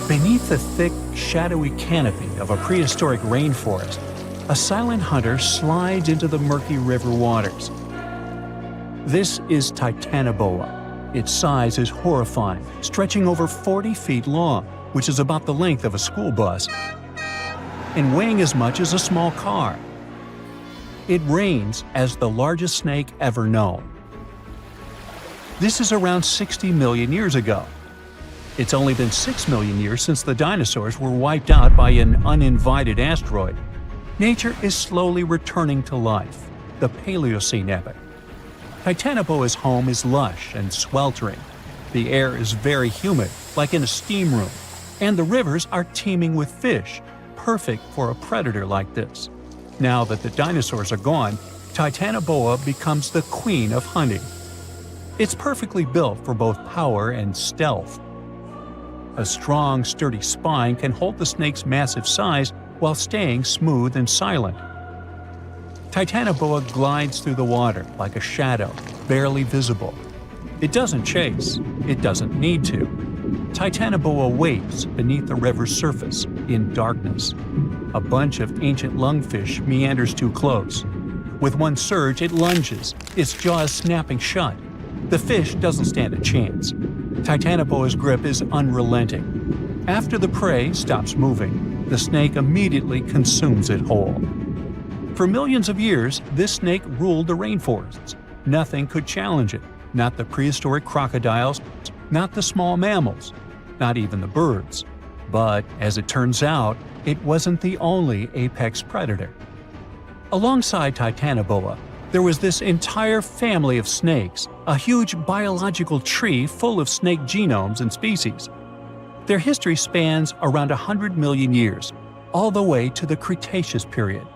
Beneath the thick, shadowy canopy of a prehistoric rainforest, a silent hunter slides into the murky river waters. This is Titanoboa. Its size is horrifying, stretching over 40 feet long, which is about the length of a school bus, and weighing as much as a small car. It reigns as the largest snake ever known. This is around 60 million years ago. It's only been 6 million years since the dinosaurs were wiped out by an uninvited asteroid. Nature is slowly returning to life, the Paleocene epoch. Titanoboa's home is lush and sweltering. The air is very humid, like in a steam room, and the rivers are teeming with fish, perfect for a predator like this. Now that the dinosaurs are gone, Titanoboa becomes the queen of hunting. It's perfectly built for both power and stealth. A strong, sturdy spine can hold the snake's massive size while staying smooth and silent. Titanoboa glides through the water like a shadow, barely visible. It doesn't chase. It doesn't need to. Titanoboa waits beneath the river's surface, in darkness. A bunch of ancient lungfish meanders too close. With one surge, it lunges, its jaws snapping shut. The fish doesn't stand a chance. Titanoboa's grip is unrelenting. After the prey stops moving, the snake immediately consumes it whole. For millions of years, this snake ruled the rainforests. Nothing could challenge it, not the prehistoric crocodiles, not the small mammals, not even the birds. But, as it turns out, it wasn't the only apex predator. Alongside Titanoboa, there was this entire family of snakes, a huge biological tree full of snake genomes and species. Their history spans around 100 million years, all the way to the Cretaceous period.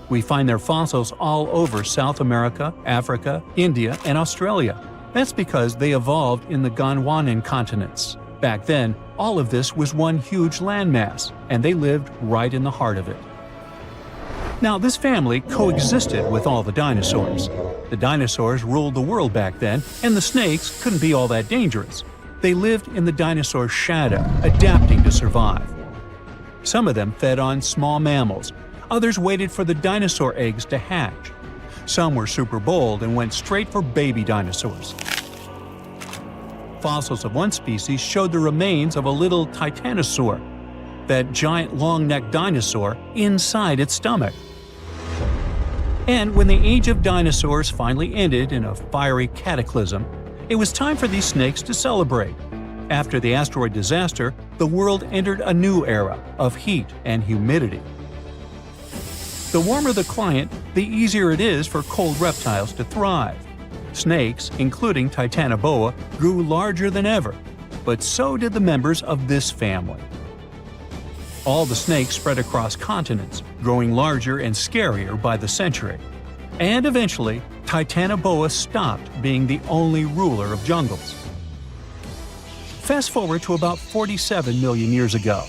We find their fossils all over South America, Africa, India, and Australia. That's because they evolved in the Gondwanan continents. Back then, all of this was one huge landmass, and they lived right in the heart of it. Now, this family coexisted with all the dinosaurs. The dinosaurs ruled the world back then, and the snakes couldn't be all that dangerous. They lived in the dinosaur's shadow, adapting to survive. Some of them fed on small mammals. Others waited for the dinosaur eggs to hatch. Some were super bold and went straight for baby dinosaurs. Fossils of one species showed the remains of a little titanosaur, that giant long-necked dinosaur, inside its stomach. And when the age of dinosaurs finally ended in a fiery cataclysm, it was time for these snakes to celebrate. After the asteroid disaster, the world entered a new era of heat and humidity. The warmer the climate, the easier it is for cold reptiles to thrive. Snakes, including Titanoboa, grew larger than ever, but so did the members of this family. All the snakes spread across continents, growing larger and scarier by the century. And eventually, Titanoboa stopped being the only ruler of jungles. Fast forward to about 47 million years ago.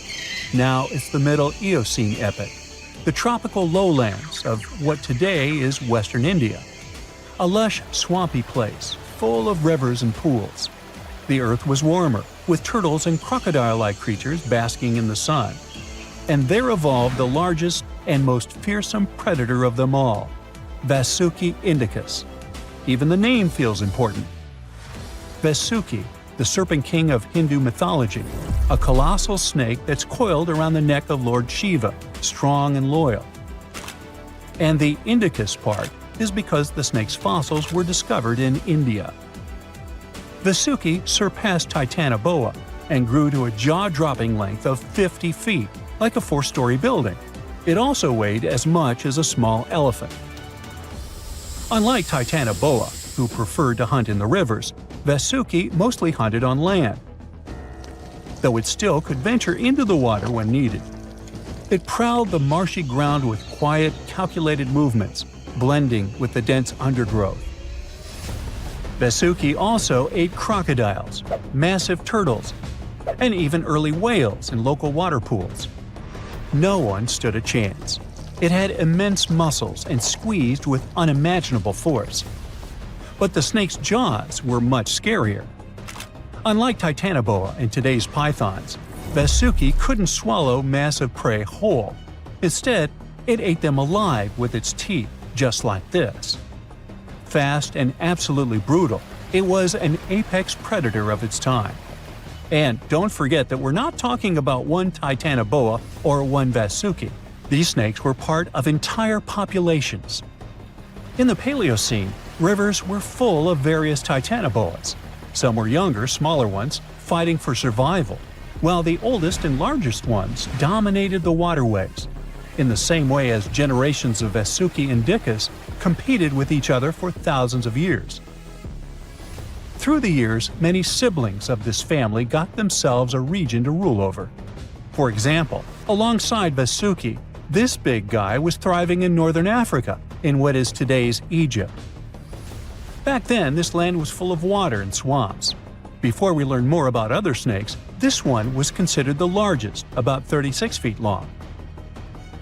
Now it's the Middle Eocene epoch, the tropical lowlands of what today is Western India. A lush, swampy place, full of rivers and pools. The earth was warmer, with turtles and crocodile-like creatures basking in the sun. And there evolved the largest and most fearsome predator of them all, Vasuki indicus. Even the name feels important. Vasuki, the serpent king of Hindu mythology, a colossal snake that's coiled around the neck of Lord Shiva, strong and loyal. And the indicus part is because the snake's fossils were discovered in India. Vasuki surpassed Titanoboa and grew to a jaw-dropping length of 50 feet, like a 4-story building. It also weighed as much as a small elephant. Unlike Titanoboa, who preferred to hunt in the rivers, Vasuki mostly hunted on land, though it still could venture into the water when needed. It prowled the marshy ground with quiet, calculated movements, blending with the dense undergrowth. Vasuki also ate crocodiles, massive turtles, and even early whales in local water pools. No one stood a chance. It had immense muscles and squeezed with unimaginable force. But the snake's jaws were much scarier. Unlike Titanoboa and today's pythons, Vasuki couldn't swallow massive prey whole. Instead, it ate them alive with its teeth, just like this. Fast and absolutely brutal, it was an apex predator of its time. And don't forget that we're not talking about one Titanoboa or one Vasuki. These snakes were part of entire populations. In the Paleocene, rivers were full of various Titanoboas. Some were younger, smaller ones, fighting for survival, while the oldest and largest ones dominated the waterways, in the same way as generations of Vasuki indicus competed with each other for thousands of years. Through the years, many siblings of this family got themselves a region to rule over. For example, alongside Vasuki, this big guy was thriving in northern Africa, in what is today's Egypt. Back then, this land was full of water and swamps. Before we learn more about other snakes, this one was considered the largest, about 36 feet long.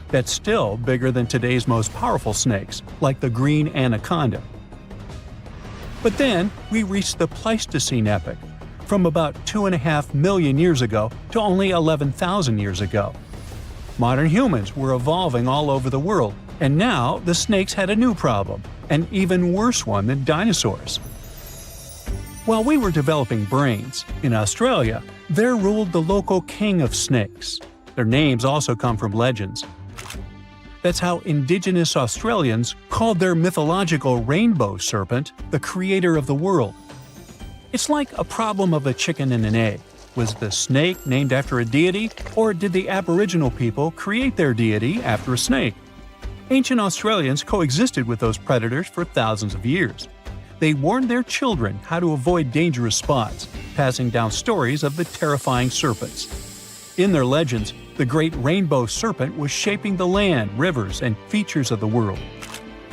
That's still bigger than today's most powerful snakes, like the green anaconda. But then, we reached the Pleistocene epoch, from about 2.5 million years ago to only 11,000 years ago. Modern humans were evolving all over the world, and now the snakes had a new problem, an even worse one than dinosaurs. While we were developing brains, in Australia, there ruled the local king of snakes. Their names also come from legends. That's how indigenous Australians called their mythological rainbow serpent the creator of the world. It's like a problem of a chicken and an egg. Was the snake named after a deity, or did the Aboriginal people create their deity after a snake? Ancient Australians coexisted with those predators for thousands of years. They warned their children how to avoid dangerous spots, passing down stories of the terrifying serpents. In their legends, the great rainbow serpent was shaping the land, rivers, and features of the world.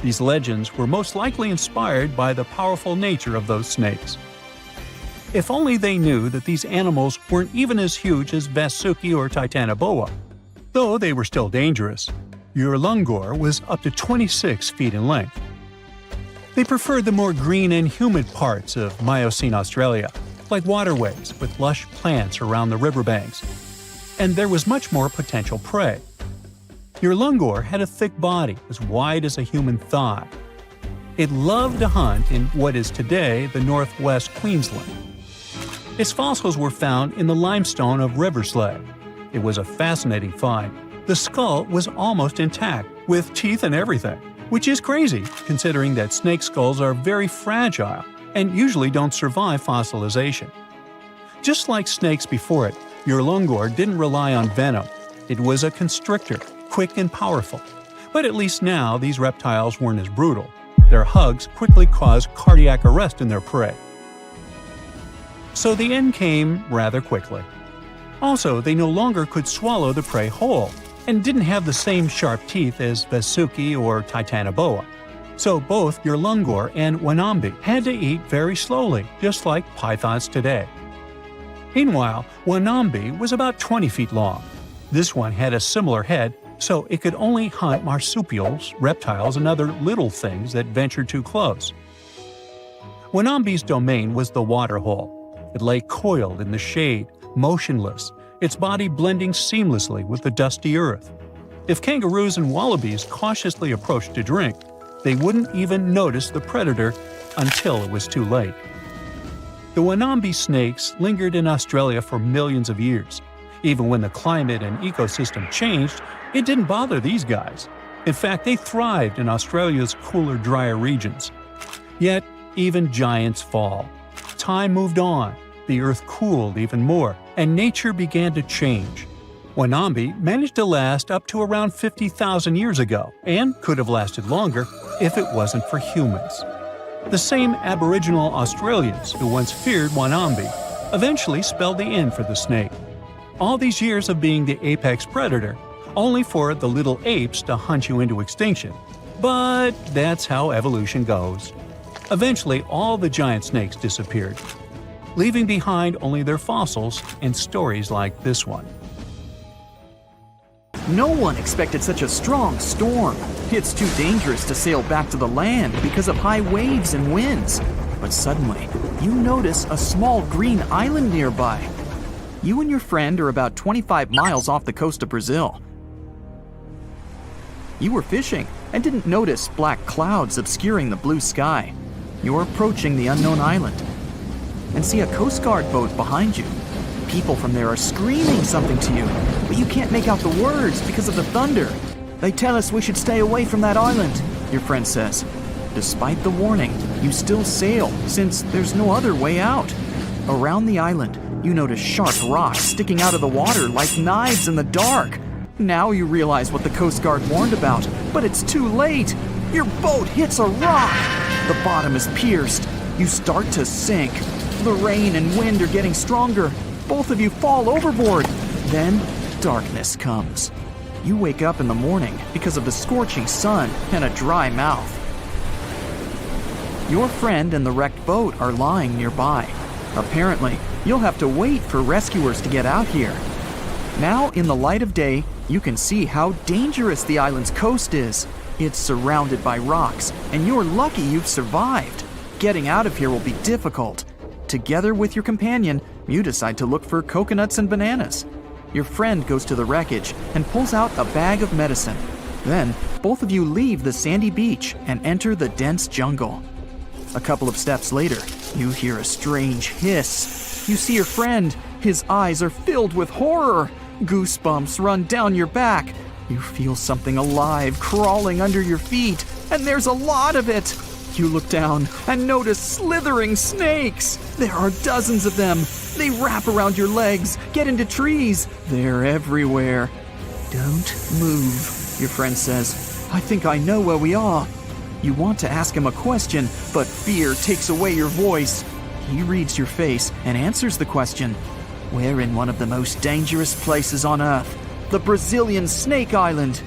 These legends were most likely inspired by the powerful nature of those snakes. If only they knew that these animals weren't even as huge as Vasuki or Titanoboa. Though they were still dangerous, Urlungor was up to 26 feet in length. They preferred the more green and humid parts of Miocene Australia, like waterways with lush plants around the riverbanks. And there was much more potential prey. Urlungor had a thick body as wide as a human thigh. It loved to hunt in what is today the northwest Queensland. Its fossils were found in the limestone of Riverslade. It was a fascinating find. The skull was almost intact, with teeth and everything, which is crazy considering that snake skulls are very fragile and usually don't survive fossilization. Just like snakes before it, Urlungor didn't rely on venom. It was a constrictor, quick and powerful. But at least now these reptiles weren't as brutal. Their hugs quickly caused cardiac arrest in their prey. So the end came rather quickly. Also, they no longer could swallow the prey whole, and didn't have the same sharp teeth as Vasuki or Titanoboa. So both Urlungor and Wanambi had to eat very slowly, just like pythons today. Meanwhile, Wanambi was about 20 feet long. This one had a similar head, so it could only hunt marsupials, reptiles, and other little things that ventured too close. Wanambi's domain was the waterhole. It lay coiled in the shade, motionless, its body blending seamlessly with the dusty earth. If kangaroos and wallabies cautiously approached to drink, they wouldn't even notice the predator until it was too late. The Wanambi snakes lingered in Australia for millions of years. Even when the climate and ecosystem changed, it didn't bother these guys. In fact, they thrived in Australia's cooler, drier regions. Yet, even giants fall. Time moved on, the earth cooled even more, and nature began to change. Wanambi managed to last up to around 50,000 years ago, and could have lasted longer if it wasn't for humans. The same Aboriginal Australians who once feared Wanambi eventually spelled the end for the snake. All these years of being the apex predator, only for the little apes to hunt you into extinction. But that's how evolution goes. Eventually, all the giant snakes disappeared, leaving behind only their fossils and stories like this one. No one expected such a strong storm. It's too dangerous to sail back to the land because of high waves and winds. But suddenly, you notice a small green island nearby. You and your friend are about 25 miles off the coast of Brazil. You were fishing and didn't notice black clouds obscuring the blue sky. You're approaching the unknown island and see a Coast Guard boat behind you. People from there are screaming something to you, but you can't make out the words because of the thunder. They tell us we should stay away from that island, your friend says. Despite the warning, you still sail since there's no other way out. Around the island, you notice sharp rocks sticking out of the water like knives in the dark. Now you realize what the Coast Guard warned about, but it's too late. Your boat hits a rock. The bottom is pierced. You start to sink. The rain and wind are getting stronger. Both of you fall overboard. Then darkness comes. You wake up in the morning because of the scorching sun and a dry mouth. Your friend and the wrecked boat are lying nearby. Apparently, you'll have to wait for rescuers to get out here. Now, in the light of day, you can see how dangerous the island's coast is. It's surrounded by rocks, and you're lucky you've survived. Getting out of here will be difficult. Together with your companion, you decide to look for coconuts and bananas. Your friend goes to the wreckage and pulls out a bag of medicine. Then, both of you leave the sandy beach and enter the dense jungle. A couple of steps later, you hear a strange hiss. You see your friend. His eyes are filled with horror. Goosebumps run down your back. You feel something alive crawling under your feet, and there's a lot of it. You look down and notice slithering snakes. There are dozens of them. They wrap around your legs, get into trees. They're everywhere. Don't move, your friend says. I think I know where we are. You want to ask him a question, but fear takes away your voice. He reads your face and answers the question. We're in one of the most dangerous places on Earth, the Brazilian Snake Island.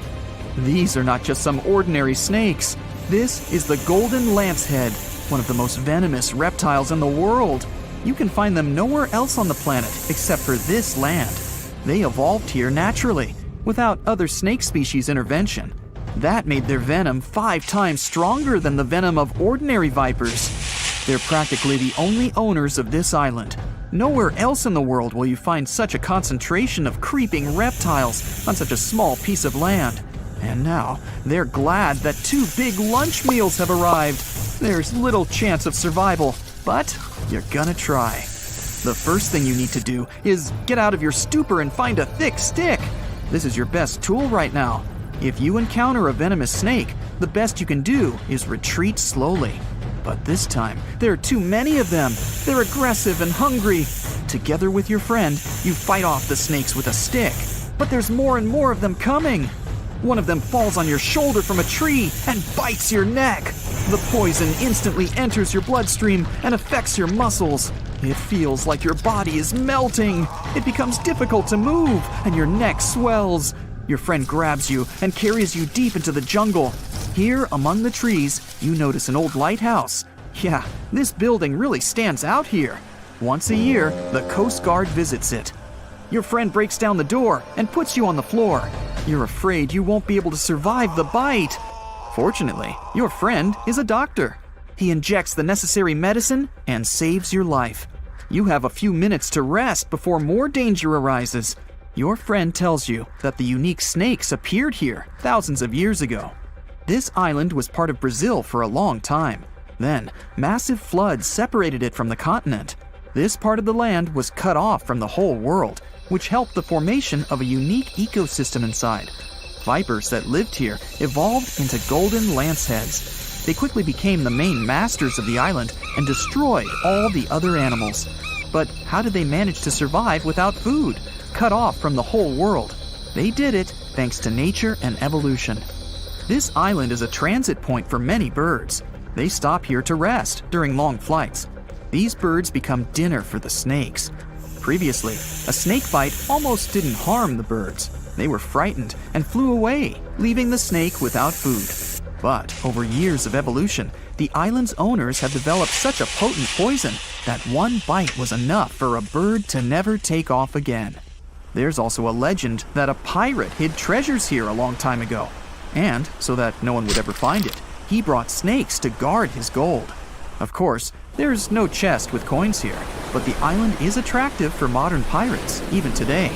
These are not just some ordinary snakes. This is the golden lancehead, one of the most venomous reptiles in the world. You can find them nowhere else on the planet except for this land. They evolved here naturally, without other snake species intervention. That made their venom 5 times stronger than the venom of ordinary vipers. They're practically the only owners of this island. Nowhere else in the world will you find such a concentration of creeping reptiles on such a small piece of land. And now, they're glad that 2 big lunch meals have arrived. There's little chance of survival, but you're gonna try. The first thing you need to do is get out of your stupor and find a thick stick. This is your best tool right now. If you encounter a venomous snake, the best you can do is retreat slowly. But this time, there are too many of them. They're aggressive and hungry. Together with your friend, you fight off the snakes with a stick. But there's more and more of them coming. One of them falls on your shoulder from a tree and bites your neck. The poison instantly enters your bloodstream and affects your muscles. It feels like your body is melting. It becomes difficult to move, and your neck swells. Your friend grabs you and carries you deep into the jungle. Here, among the trees, you notice an old lighthouse. Yeah, this building really stands out here. Once a year, the Coast Guard visits it. Your friend breaks down the door and puts you on the floor. You're afraid you won't be able to survive the bite. Fortunately, your friend is a doctor. He injects the necessary medicine and saves your life. You have a few minutes to rest before more danger arises. Your friend tells you that the unique snakes appeared here thousands of years ago. This island was part of Brazil for a long time. Then, massive floods separated it from the continent. This part of the land was cut off from the whole world, which helped the formation of a unique ecosystem inside. Vipers that lived here evolved into golden lanceheads. They quickly became the main masters of the island and destroyed all the other animals. But how did they manage to survive without food, cut off from the whole world? They did it thanks to nature and evolution. This island is a transit point for many birds. They stop here to rest during long flights. These birds become dinner for the snakes. Previously, a snake bite almost didn't harm the birds. They were frightened and flew away, leaving the snake without food. But over years of evolution, the island's owners have developed such a potent poison that one bite was enough for a bird to never take off again. There's also a legend that a pirate hid treasures here a long time ago. And, so that no one would ever find it, he brought snakes to guard his gold. Of course, There's no chest with coins here, but the island is attractive for modern pirates, even today.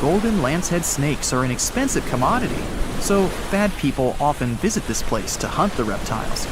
Golden lancehead snakes are an expensive commodity, so bad people often visit this place to hunt the reptiles.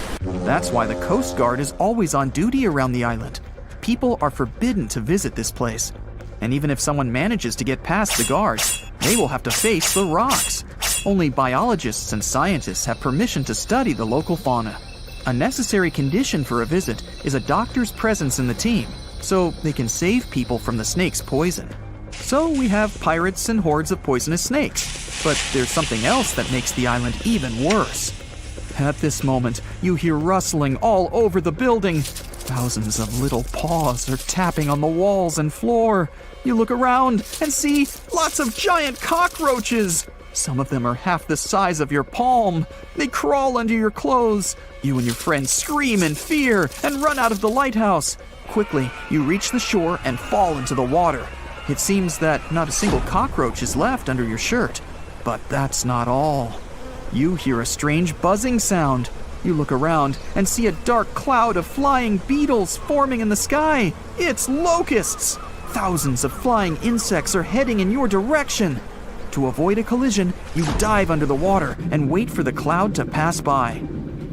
That's why the Coast Guard is always on duty around the island. People are forbidden to visit this place. And even if someone manages to get past the guards, they will have to face the rocks. Only biologists and scientists have permission to study the local fauna. A necessary condition for a visit is a doctor's presence in the team, so they can save people from the snake's poison. So we have pirates and hordes of poisonous snakes, but there's something else that makes the island even worse. At this moment, you hear rustling all over the building. Thousands of little paws are tapping on the walls and floor. You look around and see lots of giant cockroaches. Some of them are half the size of your palm. They crawl under your clothes. You and your friends scream in fear and run out of the lighthouse. Quickly, you reach the shore and fall into the water. It seems that not a single cockroach is left under your shirt. But that's not all. You hear a strange buzzing sound. You look around and see a dark cloud of flying beetles forming in the sky. It's locusts! Thousands of flying insects are heading in your direction. To avoid a collision, you dive under the water and wait for the cloud to pass by.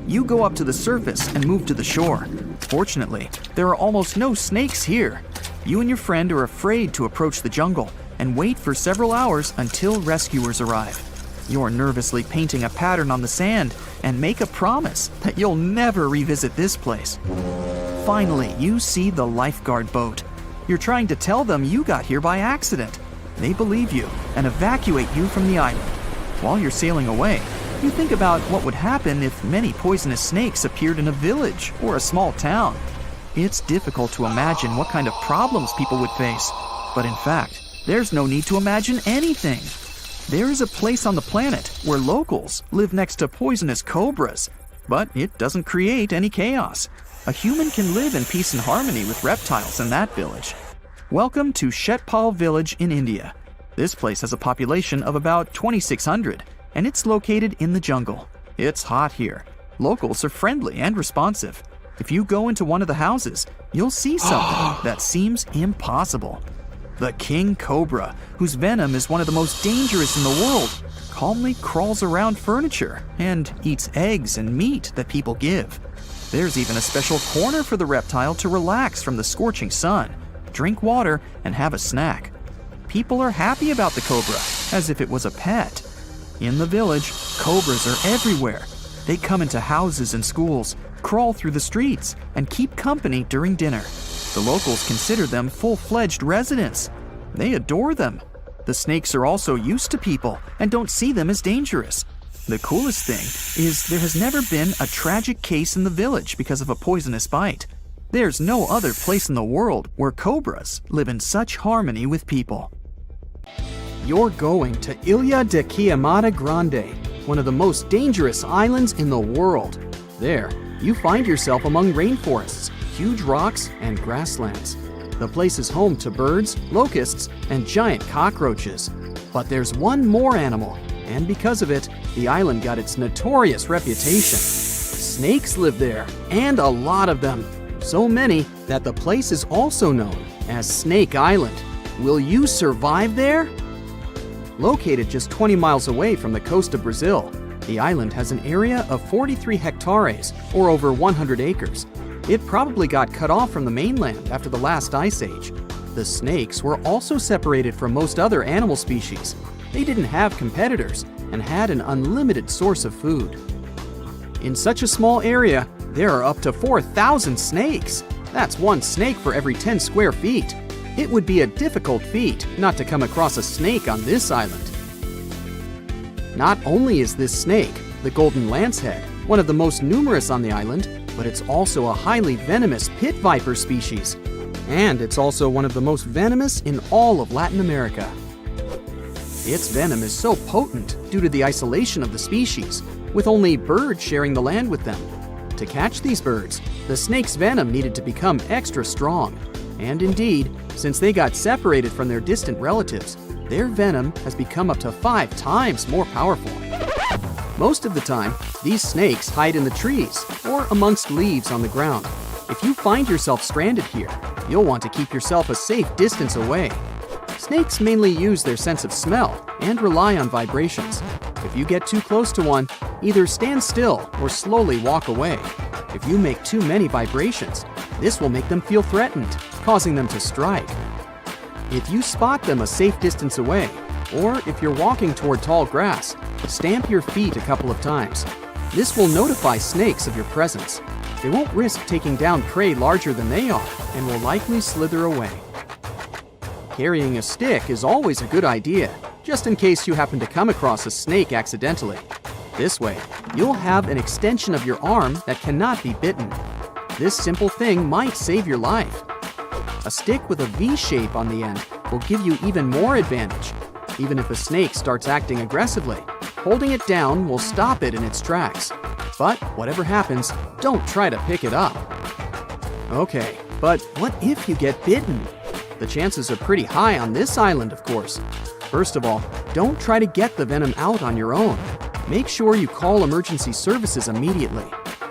You go up to the surface and move to the shore. Fortunately, there are almost no snakes here. You and your friend are afraid to approach the jungle and wait for several hours until rescuers arrive. You're nervously painting a pattern on the sand and make a promise that you'll never revisit this place. Finally, you see the lifeguard boat. You're trying to tell them you got here by accident. They believe you and evacuate you from the island. While you're sailing away, you think about what would happen if many poisonous snakes appeared in a village or a small town. It's difficult to imagine what kind of problems people would face, but in fact, there's no need to imagine anything. There is a place on the planet where locals live next to poisonous cobras, but it doesn't create any chaos. A human can live in peace and harmony with reptiles in that village. Welcome to Shetpaw village in India. This place has a population of about 2,600, and it's located in the jungle. It's hot here. Locals are friendly and responsive. If you go into one of the houses, you'll see something that seems impossible. The king cobra, whose venom is one of the most dangerous in the world, calmly crawls around furniture and eats eggs and meat that people give. There's even a special corner for the reptile to relax from the scorching sun, drink water, and have a snack. People are happy about the cobra, as if it was a pet. In the village, cobras are everywhere. They come into houses and schools, crawl through the streets, and keep company during dinner. The locals consider them full-fledged residents. They adore them. The snakes are also used to people and don't see them as dangerous. The coolest thing is there has never been a tragic case in the village because of a poisonous bite. There's no other place in the world where cobras live in such harmony with people. You're going to Ilha de Queimada Grande, one of the most dangerous islands in the world. There, you find yourself among rainforests, huge rocks, and grasslands. The place is home to birds, locusts, and giant cockroaches. But there's one more animal, and because of it, the island got its notorious reputation. Snakes live there, and a lot of them. So many that the place is also known as Snake Island. Will you survive there? Located just 20 miles away from the coast of Brazil, the island has an area of 43 hectares, or over 100 acres. It probably got cut off from the mainland after the last ice age. The snakes were also separated from most other animal species. They didn't have competitors and had an unlimited source of food. In such a small area, there are up to 4,000 snakes. That's one snake for every 10 square feet. It would be a difficult feat not to come across a snake on this island. Not only is this snake, the golden lancehead, one of the most numerous on the island, but it's also a highly venomous pit viper species. And it's also one of the most venomous in all of Latin America. Its venom is so potent due to the isolation of the species, with only birds sharing the land with them. To catch these birds, the snake's venom needed to become extra strong. And indeed, since they got separated from their distant relatives, their venom has become up to 5 times more powerful. Most of the time, these snakes hide in the trees or amongst leaves on the ground. If you find yourself stranded here, you'll want to keep yourself a safe distance away. Snakes mainly use their sense of smell and rely on vibrations. If you get too close to one, either stand still or slowly walk away. If you make too many vibrations, this will make them feel threatened, causing them to strike. If you spot them a safe distance away, or if you're walking toward tall grass, stamp your feet a couple of times. This will notify snakes of your presence. They won't risk taking down prey larger than they are and will likely slither away. Carrying a stick is always a good idea, just in case you happen to come across a snake accidentally. This way, you'll have an extension of your arm that cannot be bitten. This simple thing might save your life. A stick with a V shape on the end will give you even more advantage. Even if a snake starts acting aggressively, holding it down will stop it in its tracks. But whatever happens, don't try to pick it up. Okay, but what if you get bitten? The chances are pretty high on this island, of course. First of all, don't try to get the venom out on your own. Make sure you call emergency services immediately.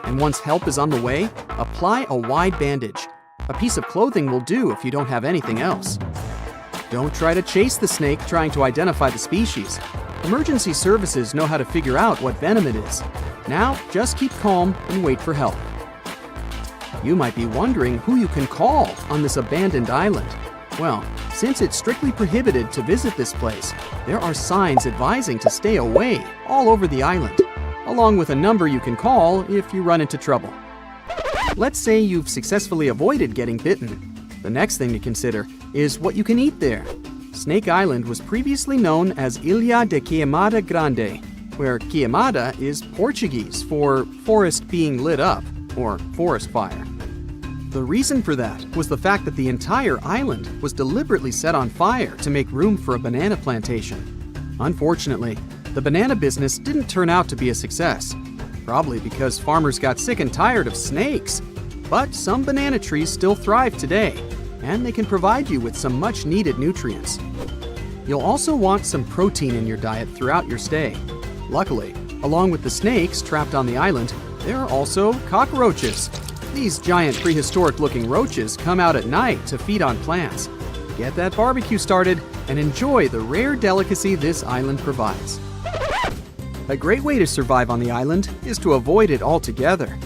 And once help is on the way, apply a wide bandage. A piece of clothing will do if you don't have anything else. Don't try to chase the snake trying to identify the species. Emergency services know how to figure out what venom it is. Now, just keep calm and wait for help. You might be wondering who you can call on this abandoned island. Well, since it's strictly prohibited to visit this place, there are signs advising to stay away all over the island, along with a number you can call if you run into trouble. Let's say you've successfully avoided getting bitten. The next thing to consider is what you can eat there. Snake Island was previously known as Ilha de Queimada Grande, where queimada is Portuguese for forest being lit up, or forest fire. The reason for that was the fact that the entire island was deliberately set on fire to make room for a banana plantation. Unfortunately, the banana business didn't turn out to be a success, probably because farmers got sick and tired of snakes. But some banana trees still thrive today, and they can provide you with some much-needed nutrients. You'll also want some protein in your diet throughout your stay. Luckily, along with the snakes trapped on the island, there are also cockroaches. These giant prehistoric-looking roaches come out at night to feed on plants. Get that barbecue started and enjoy the rare delicacy this island provides. A great way to survive on the island is to avoid it altogether.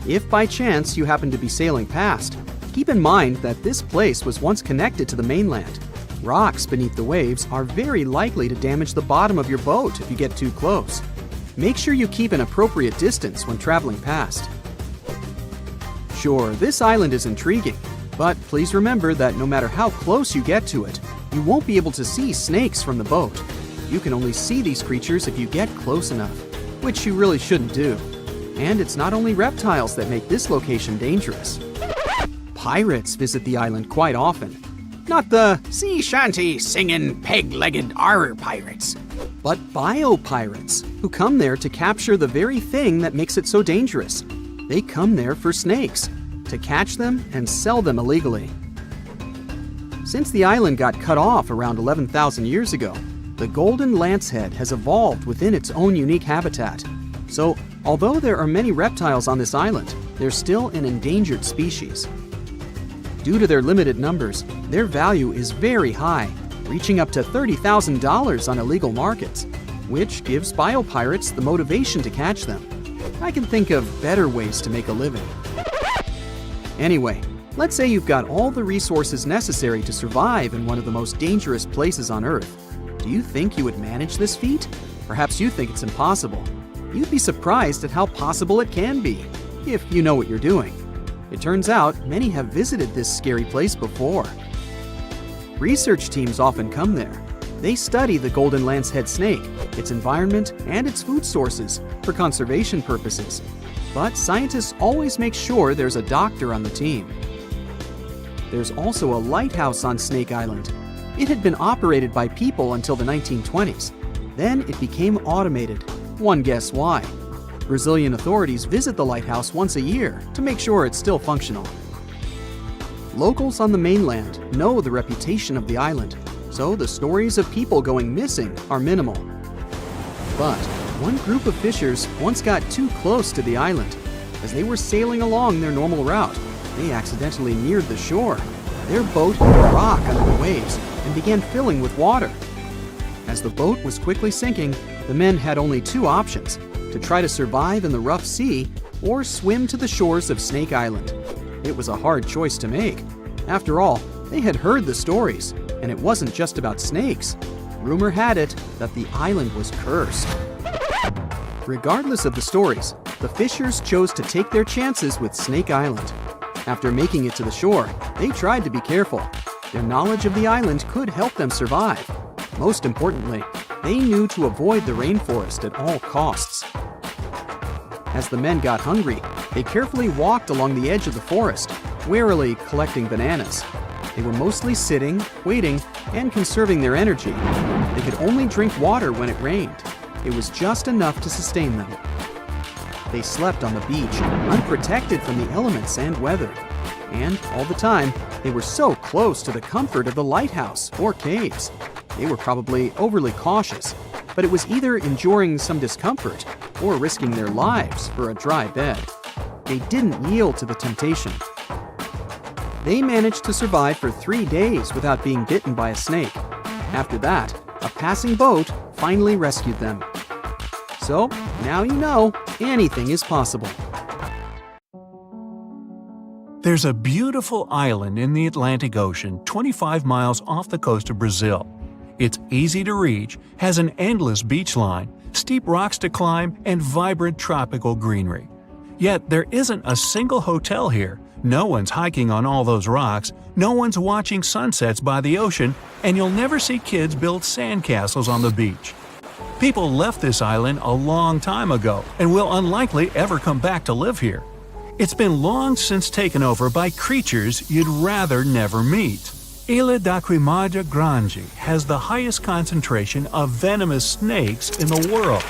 If by chance you happen to be sailing past, keep in mind that this place was once connected to the mainland. Rocks beneath the waves are very likely to damage the bottom of your boat if you get too close. Make sure you keep an appropriate distance when traveling past. Sure, this island is intriguing, but please remember that no matter how close you get to it, you won't be able to see snakes from the boat. You can only see these creatures if you get close enough, which you really shouldn't do. And it's not only reptiles that make this location dangerous. Pirates visit the island quite often. Not the sea shanty singing peg-legged arr pirates, but bio-pirates who come there to capture the very thing that makes it so dangerous. They come there for snakes, to catch them and sell them illegally. Since the island got cut off around 11,000 years ago, the golden lancehead has evolved within its own unique habitat. So, although there are many reptiles on this island, they're still an endangered species. Due to their limited numbers, their value is very high, reaching up to $30,000 on illegal markets, which gives biopirates the motivation to catch them. I can think of better ways to make a living. Anyway, let's say you've got all the resources necessary to survive in one of the most dangerous places on Earth. Do you think you would manage this feat? Perhaps you think it's impossible. You'd be surprised at how possible it can be, if you know what you're doing. It turns out many have visited this scary place before. Research teams often come there. They study the golden lancehead snake, its environment, and its food sources for conservation purposes. But scientists always make sure there's a doctor on the team. There's also a lighthouse on Snake Island. It had been operated by people until the 1920s. Then it became automated. One guess why. Brazilian authorities visit the lighthouse once a year to make sure it's still functional. Locals on the mainland know the reputation of the island, so the stories of people going missing are minimal. But one group of fishers once got too close to the island. As they were sailing along their normal route, they accidentally neared the shore. Their boat hit a rock under the waves and began filling with water. As the boat was quickly sinking, the men had only two options: to try to survive in the rough sea or swim to the shores of Snake Island. It was a hard choice to make. After all, they had heard the stories, and it wasn't just about snakes. Rumor had it that the island was cursed. Regardless of the stories, the fishers chose to take their chances with Snake Island. After making it to the shore, they tried to be careful. Their knowledge of the island could help them survive. Most importantly, they knew to avoid the rainforest at all costs. As the men got hungry, they carefully walked along the edge of the forest, warily collecting bananas. They were mostly sitting, waiting, and conserving their energy. They could only drink water when it rained. It was just enough to sustain them. They slept on the beach, unprotected from the elements and weather. And all the time, they were so close to the comfort of the lighthouse or caves. They were probably overly cautious, but it was either enduring some discomfort or risking their lives for a dry bed. They didn't yield to the temptation. They managed to survive for 3 days without being bitten by a snake. After that, a passing boat finally rescued them. So, now you know, anything is possible. There's a beautiful island in the Atlantic Ocean 25 miles off the coast of Brazil. It's easy to reach, has an endless beach line, steep rocks to climb, and vibrant tropical greenery. Yet there isn't a single hotel here, no one's hiking on all those rocks, no one's watching sunsets by the ocean, and you'll never see kids build sandcastles on the beach. People left this island a long time ago and will unlikely ever come back to live here. It's been long since taken over by creatures you'd rather never meet. Ilha da Queimada Grande has the highest concentration of venomous snakes in the world.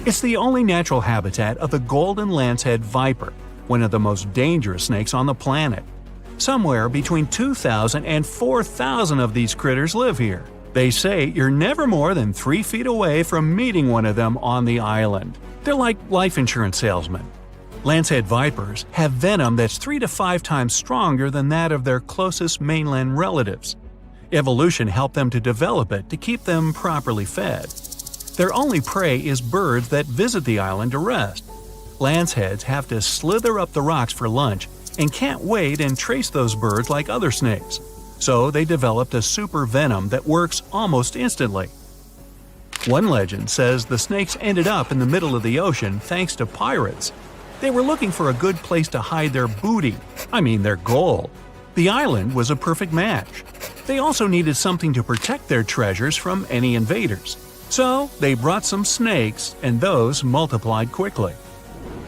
It's the only natural habitat of the golden lancehead viper, one of the most dangerous snakes on the planet. Somewhere between 2,000 and 4,000 of these critters live here. They say you're never more than 3 feet away from meeting one of them on the island. They're like life insurance salesmen. Lancehead vipers have venom that's 3 to 5 times stronger than that of their closest mainland relatives. Evolution helped them to develop it to keep them properly fed. Their only prey is birds that visit the island to rest. Lanceheads have to slither up the rocks for lunch and can't wait and trace those birds like other snakes. So they developed a super venom that works almost instantly. One legend says the snakes ended up in the middle of the ocean thanks to pirates. They were looking for a good place to hide their booty, their gold. The island was a perfect match. They also needed something to protect their treasures from any invaders. So they brought some snakes, and those multiplied quickly.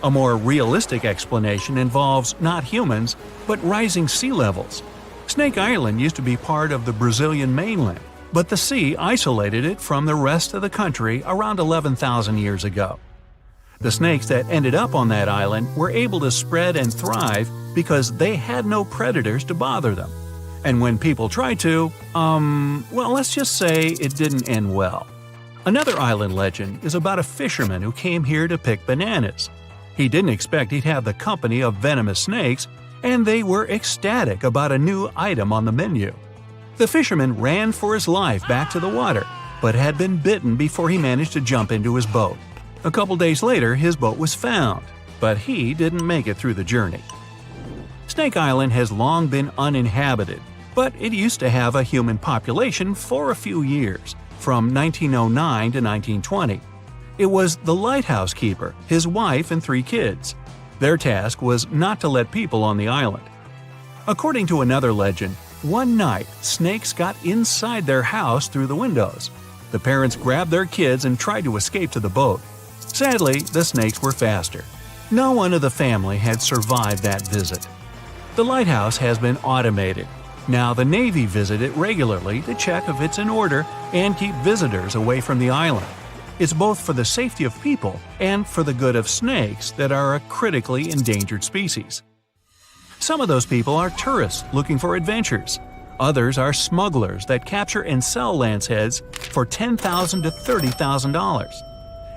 A more realistic explanation involves not humans, but rising sea levels. Snake Island used to be part of the Brazilian mainland, but the sea isolated it from the rest of the country around 11,000 years ago. The snakes that ended up on that island were able to spread and thrive because they had no predators to bother them. And when people tried to, let's just say it didn't end well. Another island legend is about a fisherman who came here to pick bananas. He didn't expect he'd have the company of venomous snakes, and they were ecstatic about a new item on the menu. The fisherman ran for his life back to the water, but had been bitten before he managed to jump into his boat. A couple days later, his boat was found, but he didn't make it through the journey. Snake Island has long been uninhabited, but it used to have a human population for a few years, from 1909 to 1920. It was the lighthouse keeper, his wife, and 3 kids. Their task was not to let people on the island. According to another legend, one night snakes got inside their house through the windows. The parents grabbed their kids and tried to escape to the boat. Sadly, the snakes were faster. No one of the family had survived that visit. The lighthouse has been automated. Now the Navy visit it regularly to check if it's in order and keep visitors away from the island. It's both for the safety of people and for the good of snakes that are a critically endangered species. Some of those people are tourists looking for adventures. Others are smugglers that capture and sell lanceheads for $10,000 to $30,000.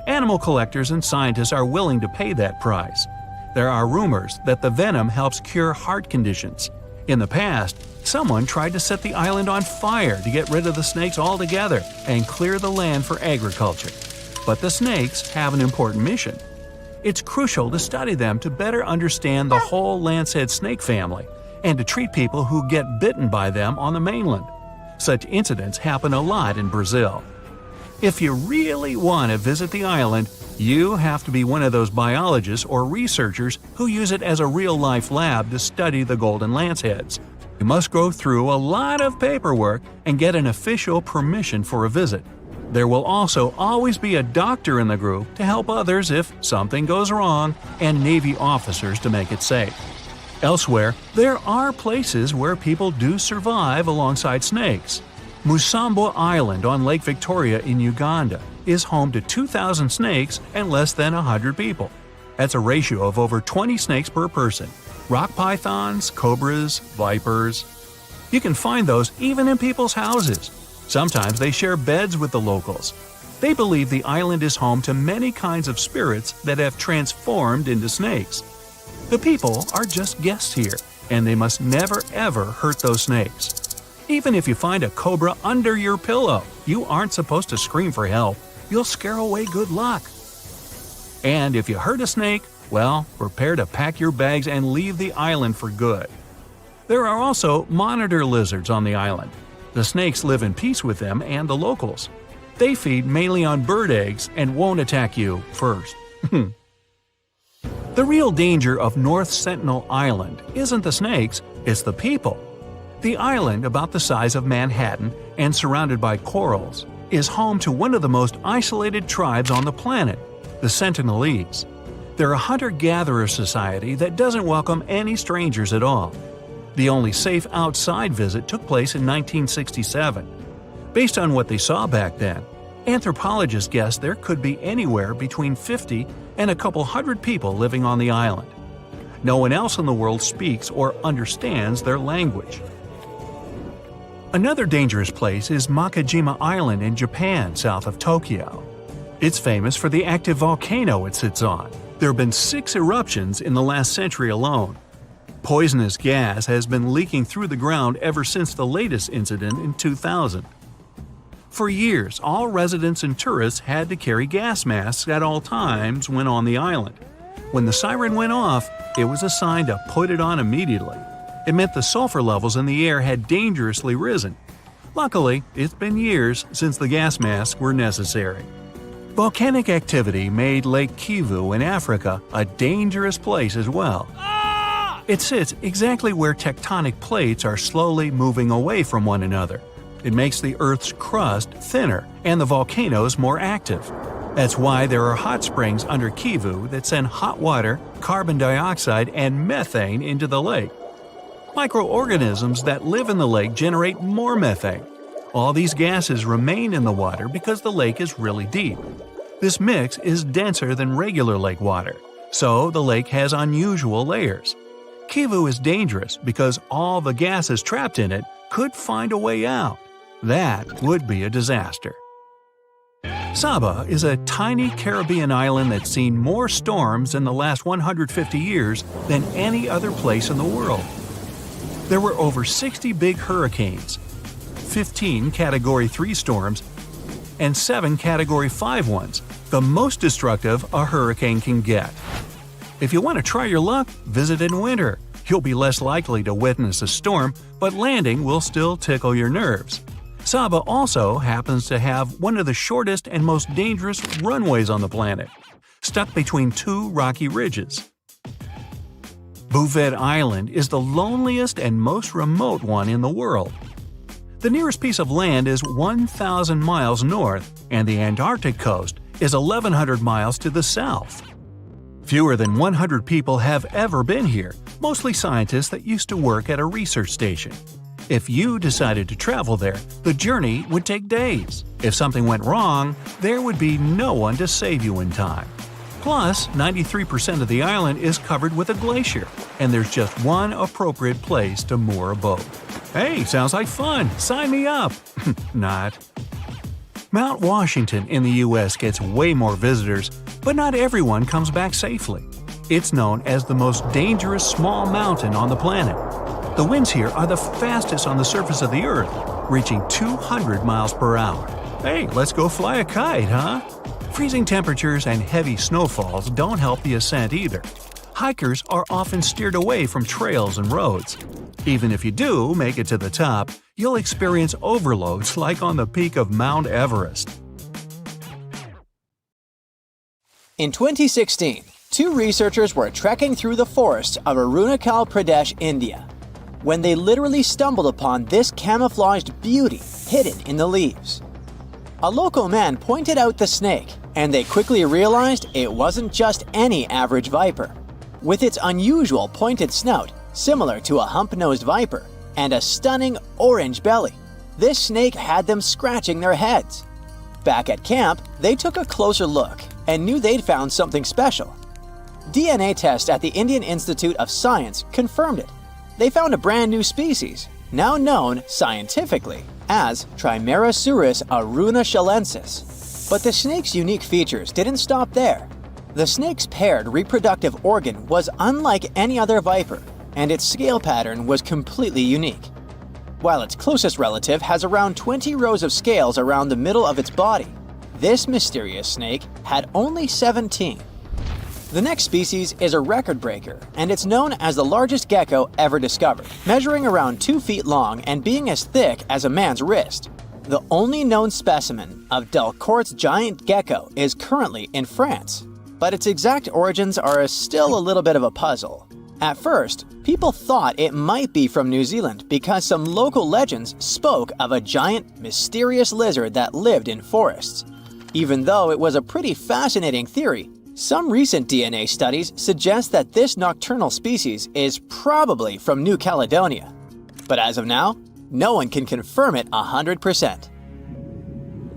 Animal collectors and scientists are willing to pay that price. There are rumors that the venom helps cure heart conditions. In the past, someone tried to set the island on fire to get rid of the snakes altogether and clear the land for agriculture. But the snakes have an important mission. It's crucial to study them to better understand the whole lancehead snake family and to treat people who get bitten by them on the mainland. Such incidents happen a lot in Brazil. If you really want to visit the island, you have to be one of those biologists or researchers who use it as a real-life lab to study the golden lanceheads. You must go through a lot of paperwork and get an official permission for a visit. There will also always be a doctor in the group to help others if something goes wrong, and Navy officers to make it safe. Elsewhere, there are places where people do survive alongside snakes. Musambwa Island on Lake Victoria in Uganda is home to 2,000 snakes and less than 100 people. That's a ratio of over 20 snakes per person. Rock pythons, cobras, vipers. You can find those even in people's houses. Sometimes they share beds with the locals. They believe the island is home to many kinds of spirits that have transformed into snakes. The people are just guests here, and they must never ever hurt those snakes. Even if you find a cobra under your pillow, you aren't supposed to scream for help. You'll scare away good luck. And if you hurt a snake, well, prepare to pack your bags and leave the island for good. There are also monitor lizards on the island. The snakes live in peace with them and the locals. They feed mainly on bird eggs and won't attack you first. The real danger of North Sentinel Island isn't the snakes, it's the people. The island, about the size of Manhattan and surrounded by corals, is home to one of the most isolated tribes on the planet, the Sentinelese. They're a hunter-gatherer society that doesn't welcome any strangers at all. The only safe outside visit took place in 1967. Based on what they saw back then, anthropologists guess there could be anywhere between 50 and a couple hundred people living on the island. No one else in the world speaks or understands their language. Another dangerous place is Makajima Island in Japan, south of Tokyo. It's famous for the active volcano it sits on. There have been 6 eruptions in the last century alone. Poisonous gas has been leaking through the ground ever since the latest incident in 2000. For years, all residents and tourists had to carry gas masks at all times when on the island. When the siren went off, it was a sign to put it on immediately. It meant the sulfur levels in the air had dangerously risen. Luckily, it's been years since the gas masks were necessary. Volcanic activity made Lake Kivu in Africa a dangerous place as well. It sits exactly where tectonic plates are slowly moving away from one another. It makes the Earth's crust thinner and the volcanoes more active. That's why there are hot springs under Kivu that send hot water, carbon dioxide, and methane into the lake. Microorganisms that live in the lake generate more methane. All these gases remain in the water because the lake is really deep. This mix is denser than regular lake water, so the lake has unusual layers. Kivu is dangerous because all the gases trapped in it could find a way out. That would be a disaster. Saba is a tiny Caribbean island that's seen more storms in the last 150 years than any other place in the world. There were over 60 big hurricanes, 15 Category 3 storms, and 7 Category 5 ones, the most destructive a hurricane can get. If you want to try your luck, visit in winter. You'll be less likely to witness a storm, but landing will still tickle your nerves. Saba also happens to have one of the shortest and most dangerous runways on the planet, stuck between 2 rocky ridges. Bouvet Island is the loneliest and most remote one in the world. The nearest piece of land is 1,000 miles north, and the Antarctic coast is 1,100 miles to the south. Fewer than 100 people have ever been here, mostly scientists that used to work at a research station. If you decided to travel there, the journey would take days. If something went wrong, there would be no one to save you in time. Plus, 93% of the island is covered with a glacier, and there's just one appropriate place to moor a boat. Hey, sounds like fun! Sign me up! Not. Mount Washington in the US gets way more visitors, but not everyone comes back safely. It's known as the most dangerous small mountain on the planet. The winds here are the fastest on the surface of the Earth, reaching 200 miles per hour. Hey, let's go fly a kite, huh? Freezing temperatures and heavy snowfalls don't help the ascent either. Hikers are often steered away from trails and roads. Even if you do make it to the top, you'll experience overloads like on the peak of Mount Everest. In 2016, two researchers were trekking through the forests of Arunachal Pradesh, India, when they literally stumbled upon this camouflaged beauty hidden in the leaves. A local man pointed out the snake, and they quickly realized it wasn't just any average viper. With its unusual pointed snout, similar to a hump-nosed viper, and a stunning orange belly, this snake had them scratching their heads. Back at camp, they took a closer look and knew they'd found something special. DNA tests at the Indian Institute of Science confirmed it. They found a brand new species, now known scientifically as Trimeresurus arunachalensis. But the snake's unique features didn't stop there. The snake's paired reproductive organ was unlike any other viper, and its scale pattern was completely unique. While its closest relative has around 20 rows of scales around the middle of its body, this mysterious snake had only 17. The next species is a record breaker, and it's known as the largest gecko ever discovered, measuring around 2 feet long and being as thick as a man's wrist. The only known specimen of Delcourt's giant gecko is currently in France, but its exact origins are still a little bit of a puzzle. At first, people thought it might be from New Zealand because some local legends spoke of a giant, mysterious lizard that lived in forests. Even though it was a pretty fascinating theory, some recent DNA studies suggest that this nocturnal species is probably from New Caledonia. But as of now, no one can confirm it 100%.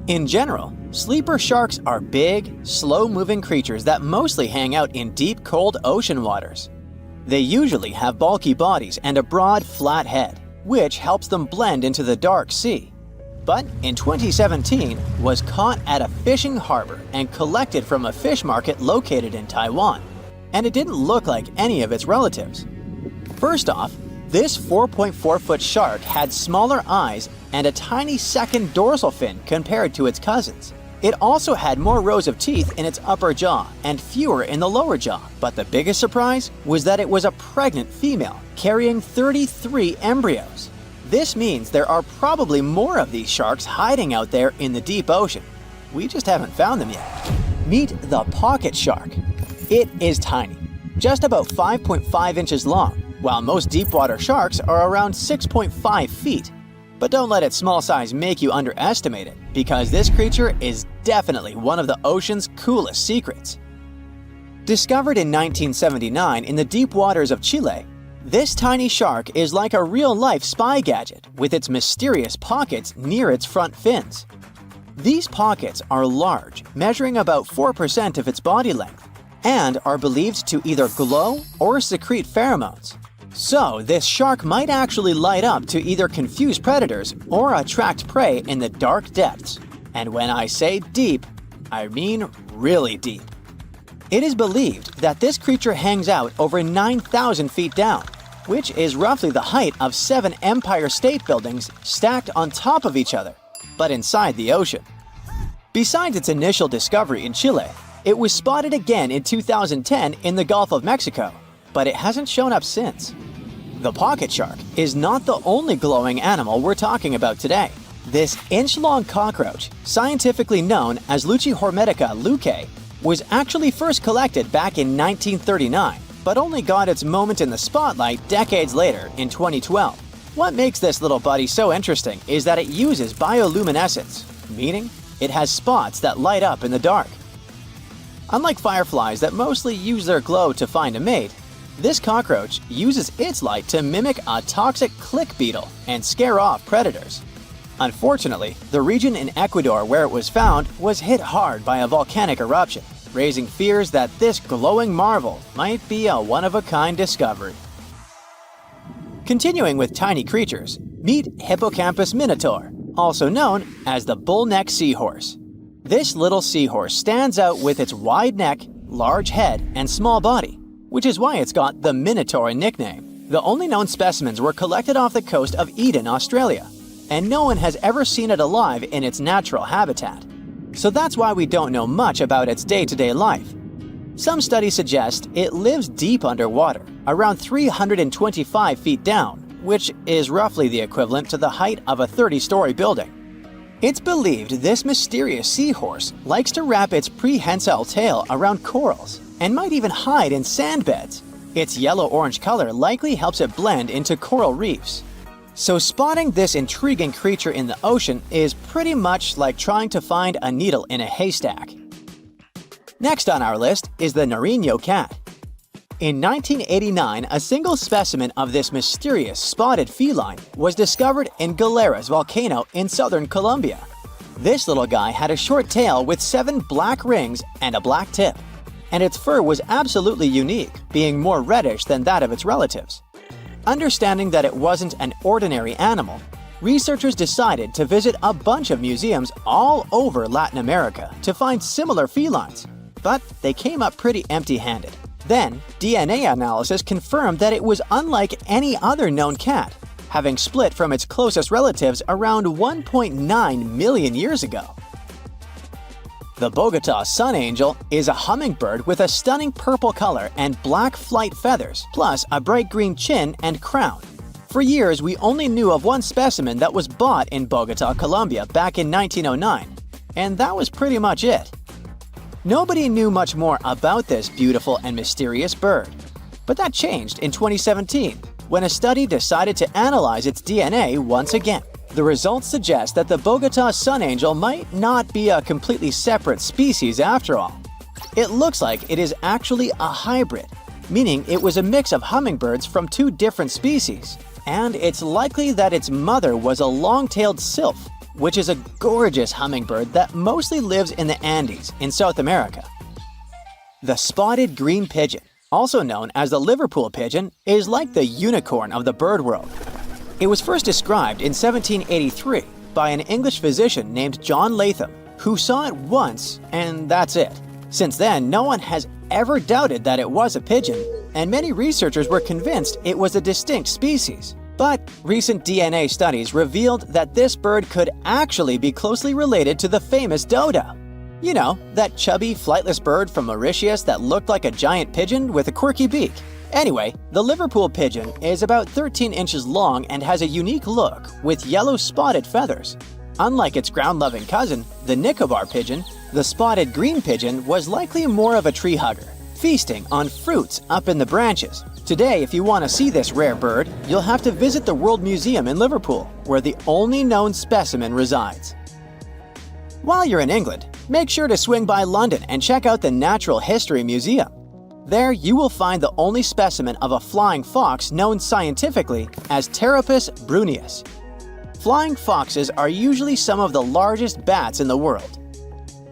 In general, sleeper sharks are big, slow-moving creatures that mostly hang out in deep, cold ocean waters. They usually have bulky bodies and a broad, flat head, which helps them blend into the dark sea. But in 2017, was caught at a fishing harbor and collected from a fish market located in Taiwan, and it didn't look like any of its relatives. First off, this 4.4-foot shark had smaller eyes and a tiny second dorsal fin compared to its cousins. It also had more rows of teeth in its upper jaw and fewer in the lower jaw, but the biggest surprise was that it was a pregnant female carrying 33 embryos. This means there are probably more of these sharks hiding out there in the deep ocean. We just haven't found them yet. Meet the pocket shark. It is tiny, just about 5.5 inches long, while most deepwater sharks are around 6.5 feet. But don't let its small size make you underestimate it, because this creature is definitely one of the ocean's coolest secrets. Discovered in 1979 in the deep waters of Chile, this tiny shark is like a real-life spy gadget with its mysterious pockets near its front fins. These pockets are large, measuring about 4% of its body length, and are believed to either glow or secrete pheromones. So this shark might actually light up to either confuse predators or attract prey in the dark depths. And when I say deep, I mean really deep. It is believed that this creature hangs out over 9,000 feet down, which is roughly the height of 7 Empire State Buildings stacked on top of each other, but inside the ocean. Besides its initial discovery in Chile, it was spotted again in 2010 in the Gulf of Mexico, but it hasn't shown up since. The pocket shark is not the only glowing animal we're talking about today. This inch-long cockroach, scientifically known as Luchihormetica lucae, was actually first collected back in 1939, but only got its moment in the spotlight decades later in 2012. What makes this little buddy so interesting is that it uses bioluminescence, meaning it has spots that light up in the dark. Unlike fireflies that mostly use their glow to find a mate, this cockroach uses its light to mimic a toxic click beetle and scare off predators. Unfortunately, the region in Ecuador where it was found was hit hard by a volcanic eruption, raising fears that this glowing marvel might be a one-of-a-kind discovery. Continuing with tiny creatures, meet Hippocampus minotaur, also known as the bull-neck seahorse. This little seahorse stands out with its wide neck, large head, and small body, which is why it's got the Minotaur nickname. The only known specimens were collected off the coast of Eden, Australia, and no one has ever seen it alive in its natural habitat. So that's why we don't know much about its day-to-day life. Some studies suggest it lives deep underwater, around 325 feet down, which is roughly the equivalent to the height of a 30-story building. It's believed this mysterious seahorse likes to wrap its prehensile tail around corals and might even hide in sand beds. Its yellow-orange color likely helps it blend into coral reefs. So spotting this intriguing creature in the ocean is pretty much like trying to find a needle in a haystack. Next on our list is the Nariño cat. In 1989, a single specimen of this mysterious spotted feline was discovered in Galeras volcano in southern Colombia. This little guy had a short tail with 7 black rings and a black tip, and its fur was absolutely unique, being more reddish than that of its relatives. Understanding that it wasn't an ordinary animal, researchers decided to visit a bunch of museums all over Latin America to find similar felines, but they came up pretty empty-handed. Then, DNA analysis confirmed that it was unlike any other known cat, having split from its closest relatives around 1.9 million years ago. The Bogota sun angel is a hummingbird with a stunning purple color and black flight feathers, plus a bright green chin and crown. For years, we only knew of one specimen that was bought in Bogota, Colombia back in 1909, and that was pretty much it. Nobody knew much more about this beautiful and mysterious bird. But that changed in 2017, when a study decided to analyze its DNA once again. The results suggest that the Bogota sun angel might not be a completely separate species after all. It looks like it is actually a hybrid, meaning it was a mix of hummingbirds from 2 different species. And it's likely that its mother was a long-tailed sylph, which is a gorgeous hummingbird that mostly lives in the Andes in South America. The spotted green pigeon, also known as the Liverpool pigeon, is like the unicorn of the bird world. It was first described in 1783 by an English physician named John Latham, who saw it once and that's it. Since then, no one has ever doubted that it was a pigeon, and many researchers were convinced it was a distinct species. But recent DNA studies revealed that this bird could actually be closely related to the famous dodo. You know, that chubby, flightless bird from Mauritius that looked like a giant pigeon with a quirky beak. Anyway, the Liverpool pigeon is about 13 inches long and has a unique look with yellow spotted feathers. Unlike its ground-loving cousin, the Nicobar pigeon, the spotted green pigeon was likely more of a tree hugger, feasting on fruits up in the branches. Today, if you want to see this rare bird, you'll have to visit the World Museum in Liverpool, where the only known specimen resides. While you're in England, make sure to swing by London and check out the Natural History Museum. There, you will find the only specimen of a flying fox known scientifically as Pteropus bruneus. Flying foxes are usually some of the largest bats in the world.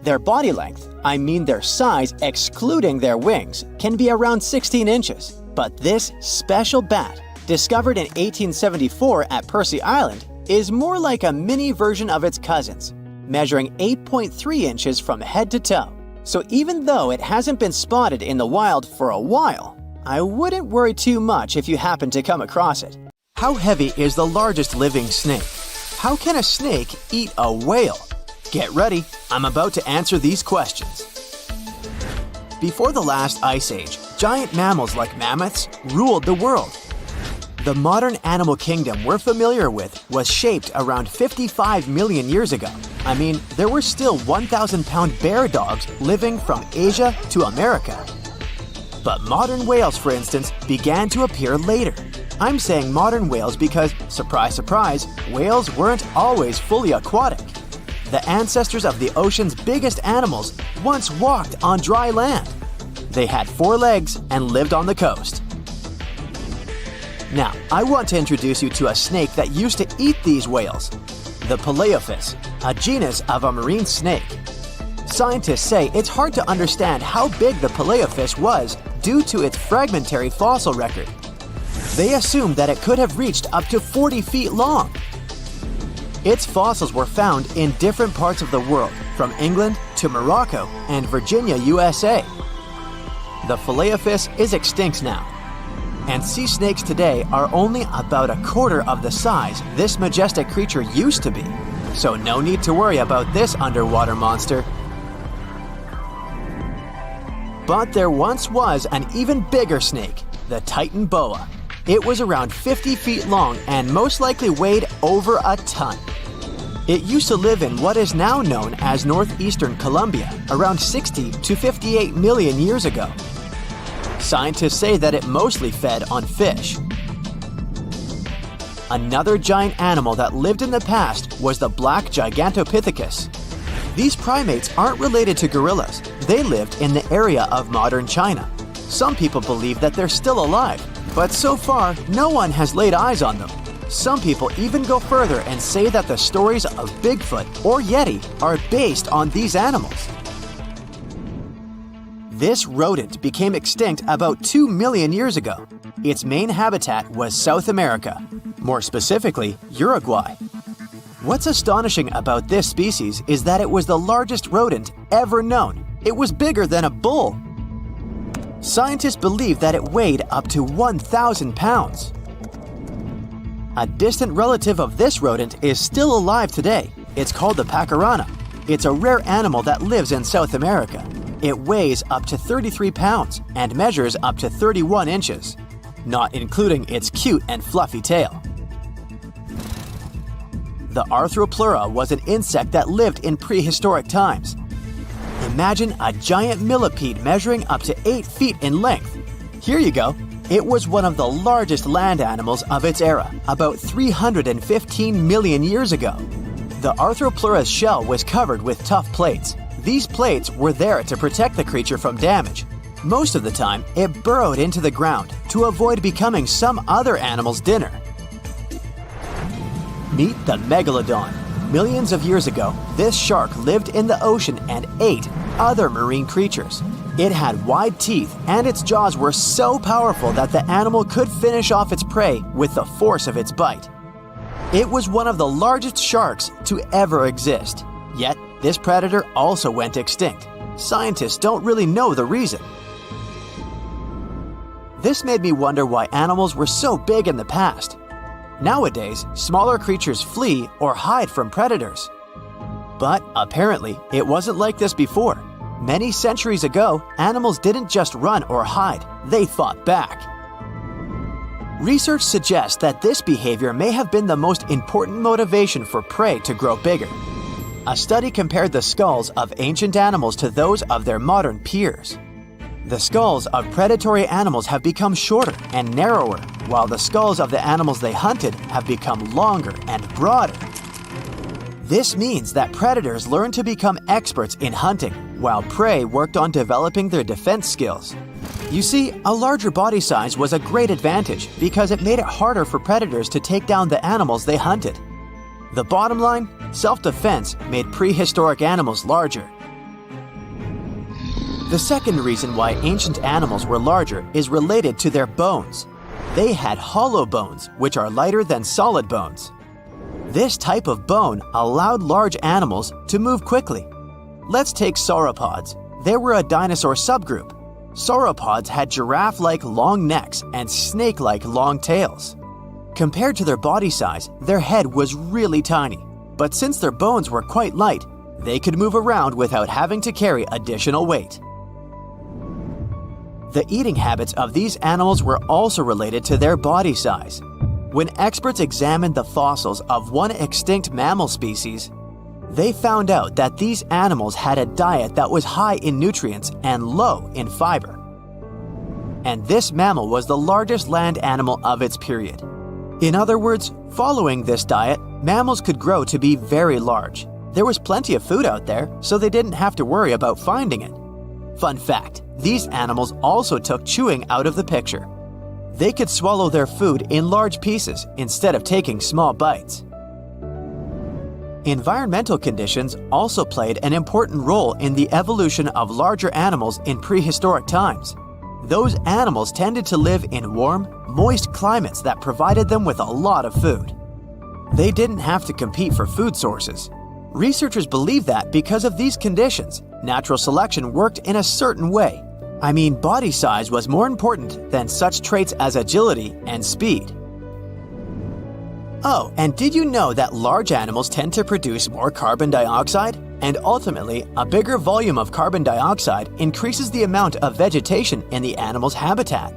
Their body length, I mean their size excluding their wings, can be around 16 inches. But this special bat, discovered in 1874 at Percy Island, is more like a mini version of its cousins, measuring 8.3 inches from head to toe. So even though it hasn't been spotted in the wild for a while, I wouldn't worry too much if you happen to come across it. How heavy is the largest living snake? How can a snake eat a whale? Get ready, I'm about to answer these questions. Before the last ice age, giant mammals like mammoths ruled the world. The modern animal kingdom we're familiar with was shaped around 55 million years ago. I mean, there were still 1,000-pound bear dogs living from Asia to America. But modern whales, for instance, began to appear later. I'm saying modern whales because, surprise, surprise, whales weren't always fully aquatic. The ancestors of the ocean's biggest animals once walked on dry land. They had 4 legs and lived on the coast. Now, I want to introduce you to a snake that used to eat these whales, the Paleophis, a genus of a marine snake. Scientists say it's hard to understand how big the Paleophis was due to its fragmentary fossil record. They assumed that it could have reached up to 40 feet long. Its fossils were found in different parts of the world, from England to Morocco and Virginia, USA. The Phalaeophis is extinct now. And sea snakes today are only about a quarter of the size this majestic creature used to be. So no need to worry about this underwater monster. But there once was an even bigger snake, the Titanoboa. It was around 50 feet long and most likely weighed over a ton. It used to live in what is now known as northeastern Colombia around 60 to 58 million years ago. Scientists say that it mostly fed on fish. Another giant animal that lived in the past was the black Gigantopithecus. These primates aren't related to gorillas. They lived in the area of modern China. Some people believe that they're still alive, but so far, no one has laid eyes on them. Some people even go further and say that the stories of Bigfoot or Yeti are based on these animals. This rodent became extinct about 2 million years ago. Its main habitat was South America, more specifically Uruguay. What's astonishing about this species is that it was the largest rodent ever known. It was bigger than a bull. Scientists believe that it weighed up to 1,000 pounds. A distant relative of this rodent is still alive today. It's called the pacarana. It's a rare animal that lives in South America. It weighs up to 33 pounds and measures up to 31 inches, not including its cute and fluffy tail. The Arthropleura was an insect that lived in prehistoric times. Imagine a giant millipede measuring up to 8 feet in length. Here you go. It was one of the largest land animals of its era, about 315 million years ago. The Arthropleura's shell was covered with tough plates. These plates were there to protect the creature from damage. Most of the time, it burrowed into the ground to avoid becoming some other animal's dinner. Meet the megalodon. Millions of years ago, this shark lived in the ocean and ate other marine creatures. It had wide teeth, and its jaws were so powerful that the animal could finish off its prey with the force of its bite. It was one of the largest sharks to ever exist. Yet, this predator also went extinct. Scientists don't really know the reason. This made me wonder why animals were so big in the past. Nowadays, smaller creatures flee or hide from predators. But apparently, it wasn't like this before. Many centuries ago, animals didn't just run or hide, they fought back. Research suggests that this behavior may have been the most important motivation for prey to grow bigger. A study compared the skulls of ancient animals to those of their modern peers. The skulls of predatory animals have become shorter and narrower, while the skulls of the animals they hunted have become longer and broader. This means that predators learned to become experts in hunting, while prey worked on developing their defense skills. You see, a larger body size was a great advantage because it made it harder for predators to take down the animals they hunted. The bottom line, self-defense made prehistoric animals larger. The second reason why ancient animals were larger is related to their bones. They had hollow bones, which are lighter than solid bones. This type of bone allowed large animals to move quickly. Let's take sauropods. They were a dinosaur subgroup. Sauropods had giraffe-like long necks and snake-like long tails. Compared to their body size, their head was really tiny. But since their bones were quite light, they could move around without having to carry additional weight. The eating habits of these animals were also related to their body size. When experts examined the fossils of one extinct mammal species, they found out that these animals had a diet that was high in nutrients and low in fiber. And this mammal was the largest land animal of its period. In other words, following this diet, mammals could grow to be very large. There was plenty of food out there, so they didn't have to worry about finding it. Fun fact, these animals also took chewing out of the picture. They could swallow their food in large pieces instead of taking small bites. Environmental conditions also played an important role in the evolution of larger animals in prehistoric times. Those animals tended to live in warm, moist climates that provided them with a lot of food. They didn't have to compete for food sources. Researchers believe that because of these conditions, natural selection worked in a certain way. I mean, body size was more important than such traits as agility and speed. Oh, and did you know that large animals tend to produce more carbon dioxide? And ultimately, a bigger volume of carbon dioxide increases the amount of vegetation in the animal's habitat.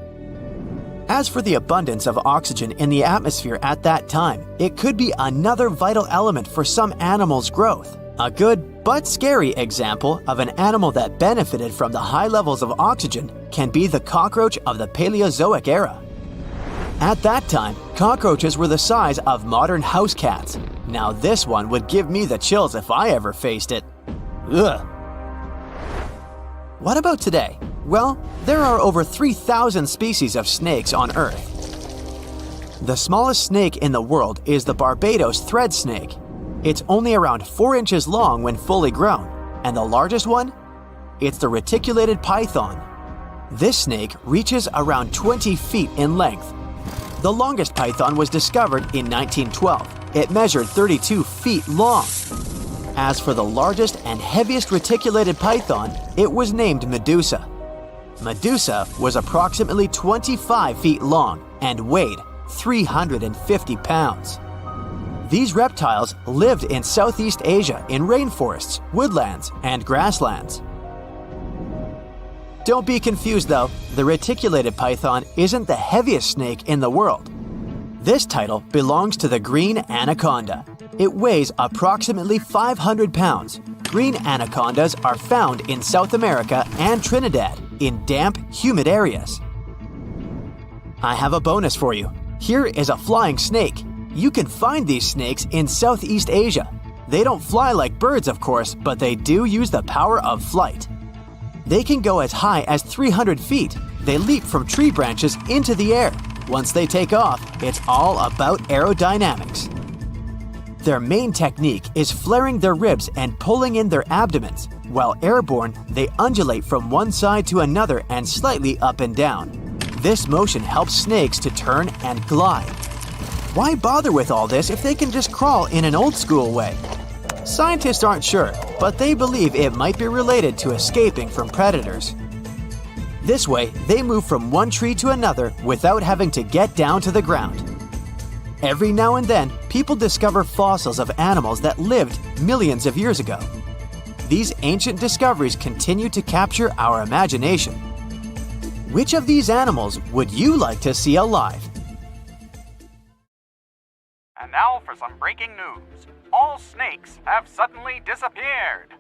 As for the abundance of oxygen in the atmosphere at that time, it could be another vital element for some animals' growth. A good but scary example of an animal that benefited from the high levels of oxygen can be the cockroach of the Paleozoic era. At that time, cockroaches were the size of modern house cats. Now this one would give me the chills if I ever faced it. Ugh. What about today? Well, there are over 3,000 species of snakes on Earth. The smallest snake in the world is the Barbados thread snake. It's only around 4 inches long when fully grown, and the largest one? It's the reticulated python. This snake reaches around 20 feet in length. The longest python was discovered in 1912. It measured 32 feet long. As for the largest and heaviest reticulated python, it was named Medusa. Medusa was approximately 25 feet long and weighed 350 pounds. These reptiles lived in Southeast Asia in rainforests, woodlands, and grasslands. Don't be confused though, the reticulated python isn't the heaviest snake in the world. This title belongs to the green anaconda. It weighs approximately 500 pounds. Green anacondas are found in South America and Trinidad in damp, humid areas. I have a bonus for you. Here is a flying snake. You can find these snakes in Southeast Asia. They don't fly like birds, of course, but they do use the power of flight. They can go as high as 300 feet. They leap from tree branches into the air. Once they take off, it's all about aerodynamics. Their main technique is flaring their ribs and pulling in their abdomens. While airborne, they undulate from one side to another and slightly up and down. This motion helps snakes to turn and glide. Why bother with all this if they can just crawl in an old-school way? Scientists aren't sure, but they believe it might be related to escaping from predators. This way, they move from one tree to another without having to get down to the ground. Every now and then, people discover fossils of animals that lived millions of years ago. These ancient discoveries continue to capture our imagination. Which of these animals would you like to see alive? And now for some breaking news. All snakes have suddenly disappeared.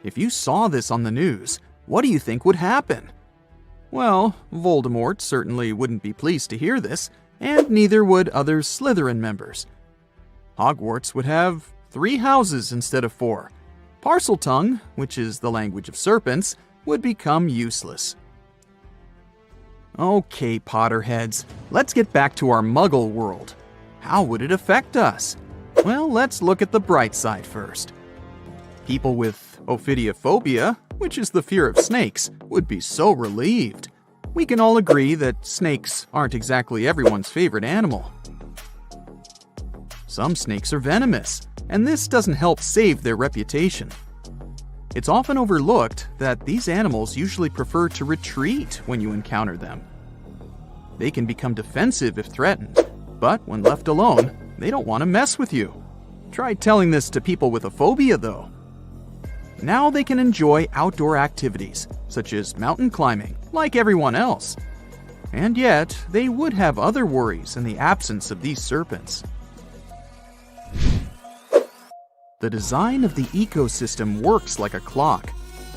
If you saw this on the news, what do you think would happen? Well, Voldemort certainly wouldn't be pleased to hear this, and neither would other Slytherin members. Hogwarts would have 3 houses instead of 4. Parseltongue, which is the language of serpents, would become useless. Okay, Potterheads, let's get back to our Muggle world. How would it affect us? Well, let's look at the bright side first. People with ophidiophobia, which is the fear of snakes, would be so relieved. We can all agree that snakes aren't exactly everyone's favorite animal. Some snakes are venomous, and this doesn't help save their reputation. It's often overlooked that these animals usually prefer to retreat when you encounter them. They can become defensive if threatened, but when left alone, they don't want to mess with you. Try telling this to people with a phobia, though. Now they can enjoy outdoor activities, such as mountain climbing, like everyone else. And yet, they would have other worries in the absence of these serpents. The design of the ecosystem works like a clock.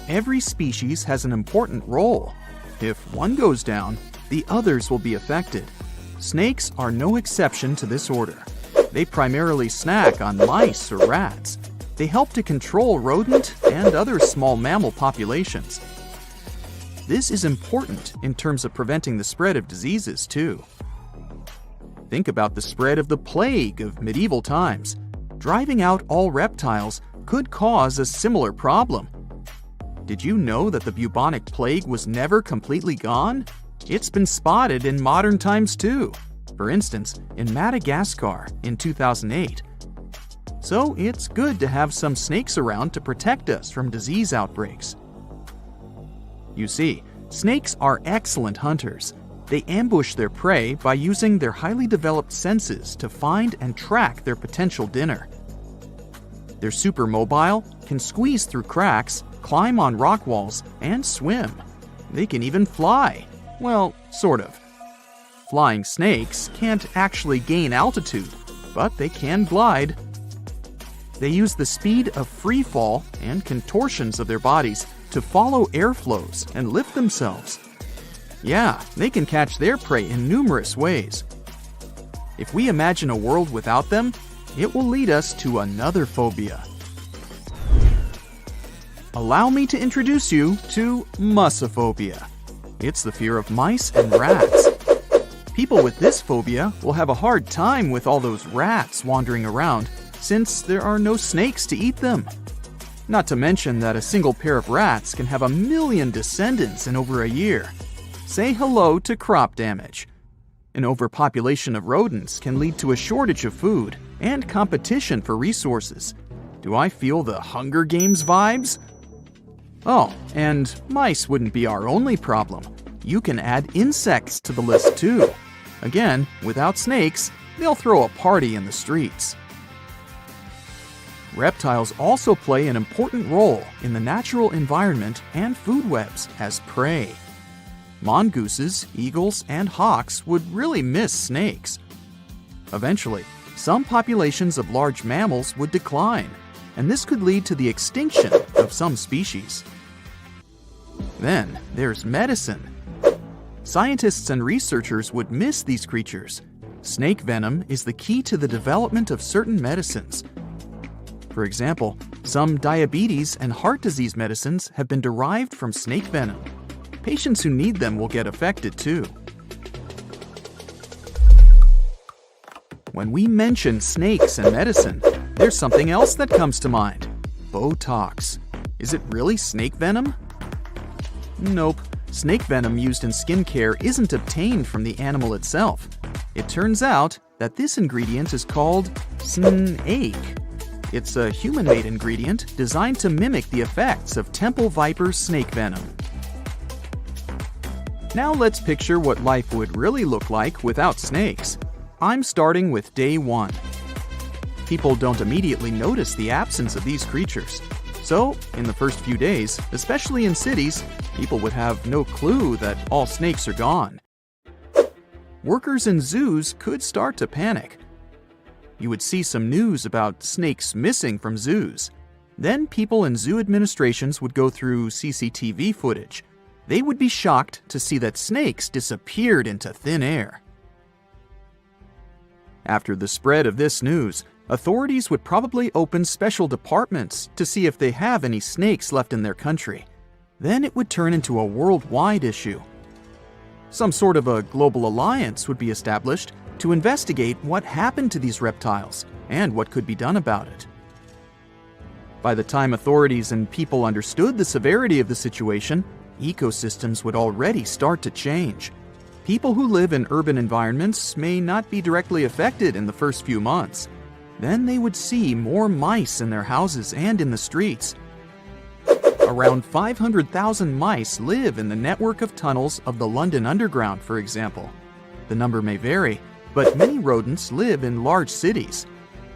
Every species has an important role. If one goes down, the others will be affected. Snakes are no exception to this order. They primarily snack on mice or rats. They help to control rodent and other small mammal populations. This is important in terms of preventing the spread of diseases, too. Think about the spread of the plague of medieval times. Driving out all reptiles could cause a similar problem. Did you know that the bubonic plague was never completely gone? It's been spotted in modern times too. For instance, in Madagascar in 2008. So it's good to have some snakes around to protect us from disease outbreaks. You see, Snakes are excellent hunters. They ambush their prey by using their highly developed senses to find and track their potential dinner. They're super mobile, can squeeze through cracks, climb on rock walls, and swim. They can even fly. Well, sort of. Flying snakes can't actually gain altitude, but they can glide. They use the speed of free fall and contortions of their bodies to follow airflows and lift themselves. Yeah, they can catch their prey in numerous ways. If we imagine a world without them, it will lead us to another phobia. Allow me to introduce you to mussophobia. It's the fear of mice and rats. People with this phobia will have a hard time with all those rats wandering around, since there are no snakes to eat them. Not to mention that a single pair of rats can have 1 million descendants in over a year. Say hello to crop damage. An overpopulation of rodents can lead to a shortage of food and competition for resources. Do I feel the Hunger Games vibes? Oh, and mice wouldn't be our only problem. You can add insects to the list too. Again, without snakes, they'll throw a party in the streets. Reptiles also play an important role in the natural environment and food webs as prey. Mongooses, eagles, and hawks would really miss snakes. Eventually, some populations of large mammals would decline, and this could lead to the extinction of some species. Then there's medicine. Scientists and researchers would miss these creatures. Snake venom is the key to the development of certain medicines. For example, some diabetes and heart disease medicines have been derived from snake venom. Patients who need them will get affected too. When we mention snakes and medicine, there's something else that comes to mind. Botox. Is it really snake venom? Nope. Snake venom used in skincare isn't obtained from the animal itself. It turns out that this ingredient is called snake. It's a human-made ingredient designed to mimic the effects of temple viper snake venom. Now let's picture what life would really look like without snakes. I'm starting with day 1. People don't immediately notice the absence of these creatures. So, in the first few days, especially in cities, people would have no clue that all snakes are gone. Workers in zoos could start to panic. You would see some news about snakes missing from zoos. Then people in zoo administrations would go through CCTV footage. They would be shocked to see that snakes disappeared into thin air. After the spread of this news, authorities would probably open special departments to see if they have any snakes left in their country. Then it would turn into a worldwide issue. Some sort of a global alliance would be established to investigate what happened to these reptiles and what could be done about it. By the time authorities and people understood the severity of the situation, ecosystems would already start to change. People who live in urban environments may not be directly affected in the first few months. Then they would see more mice in their houses and in the streets. Around 500,000 mice live in the network of tunnels of the London Underground, for example. The number may vary, but many rodents live in large cities.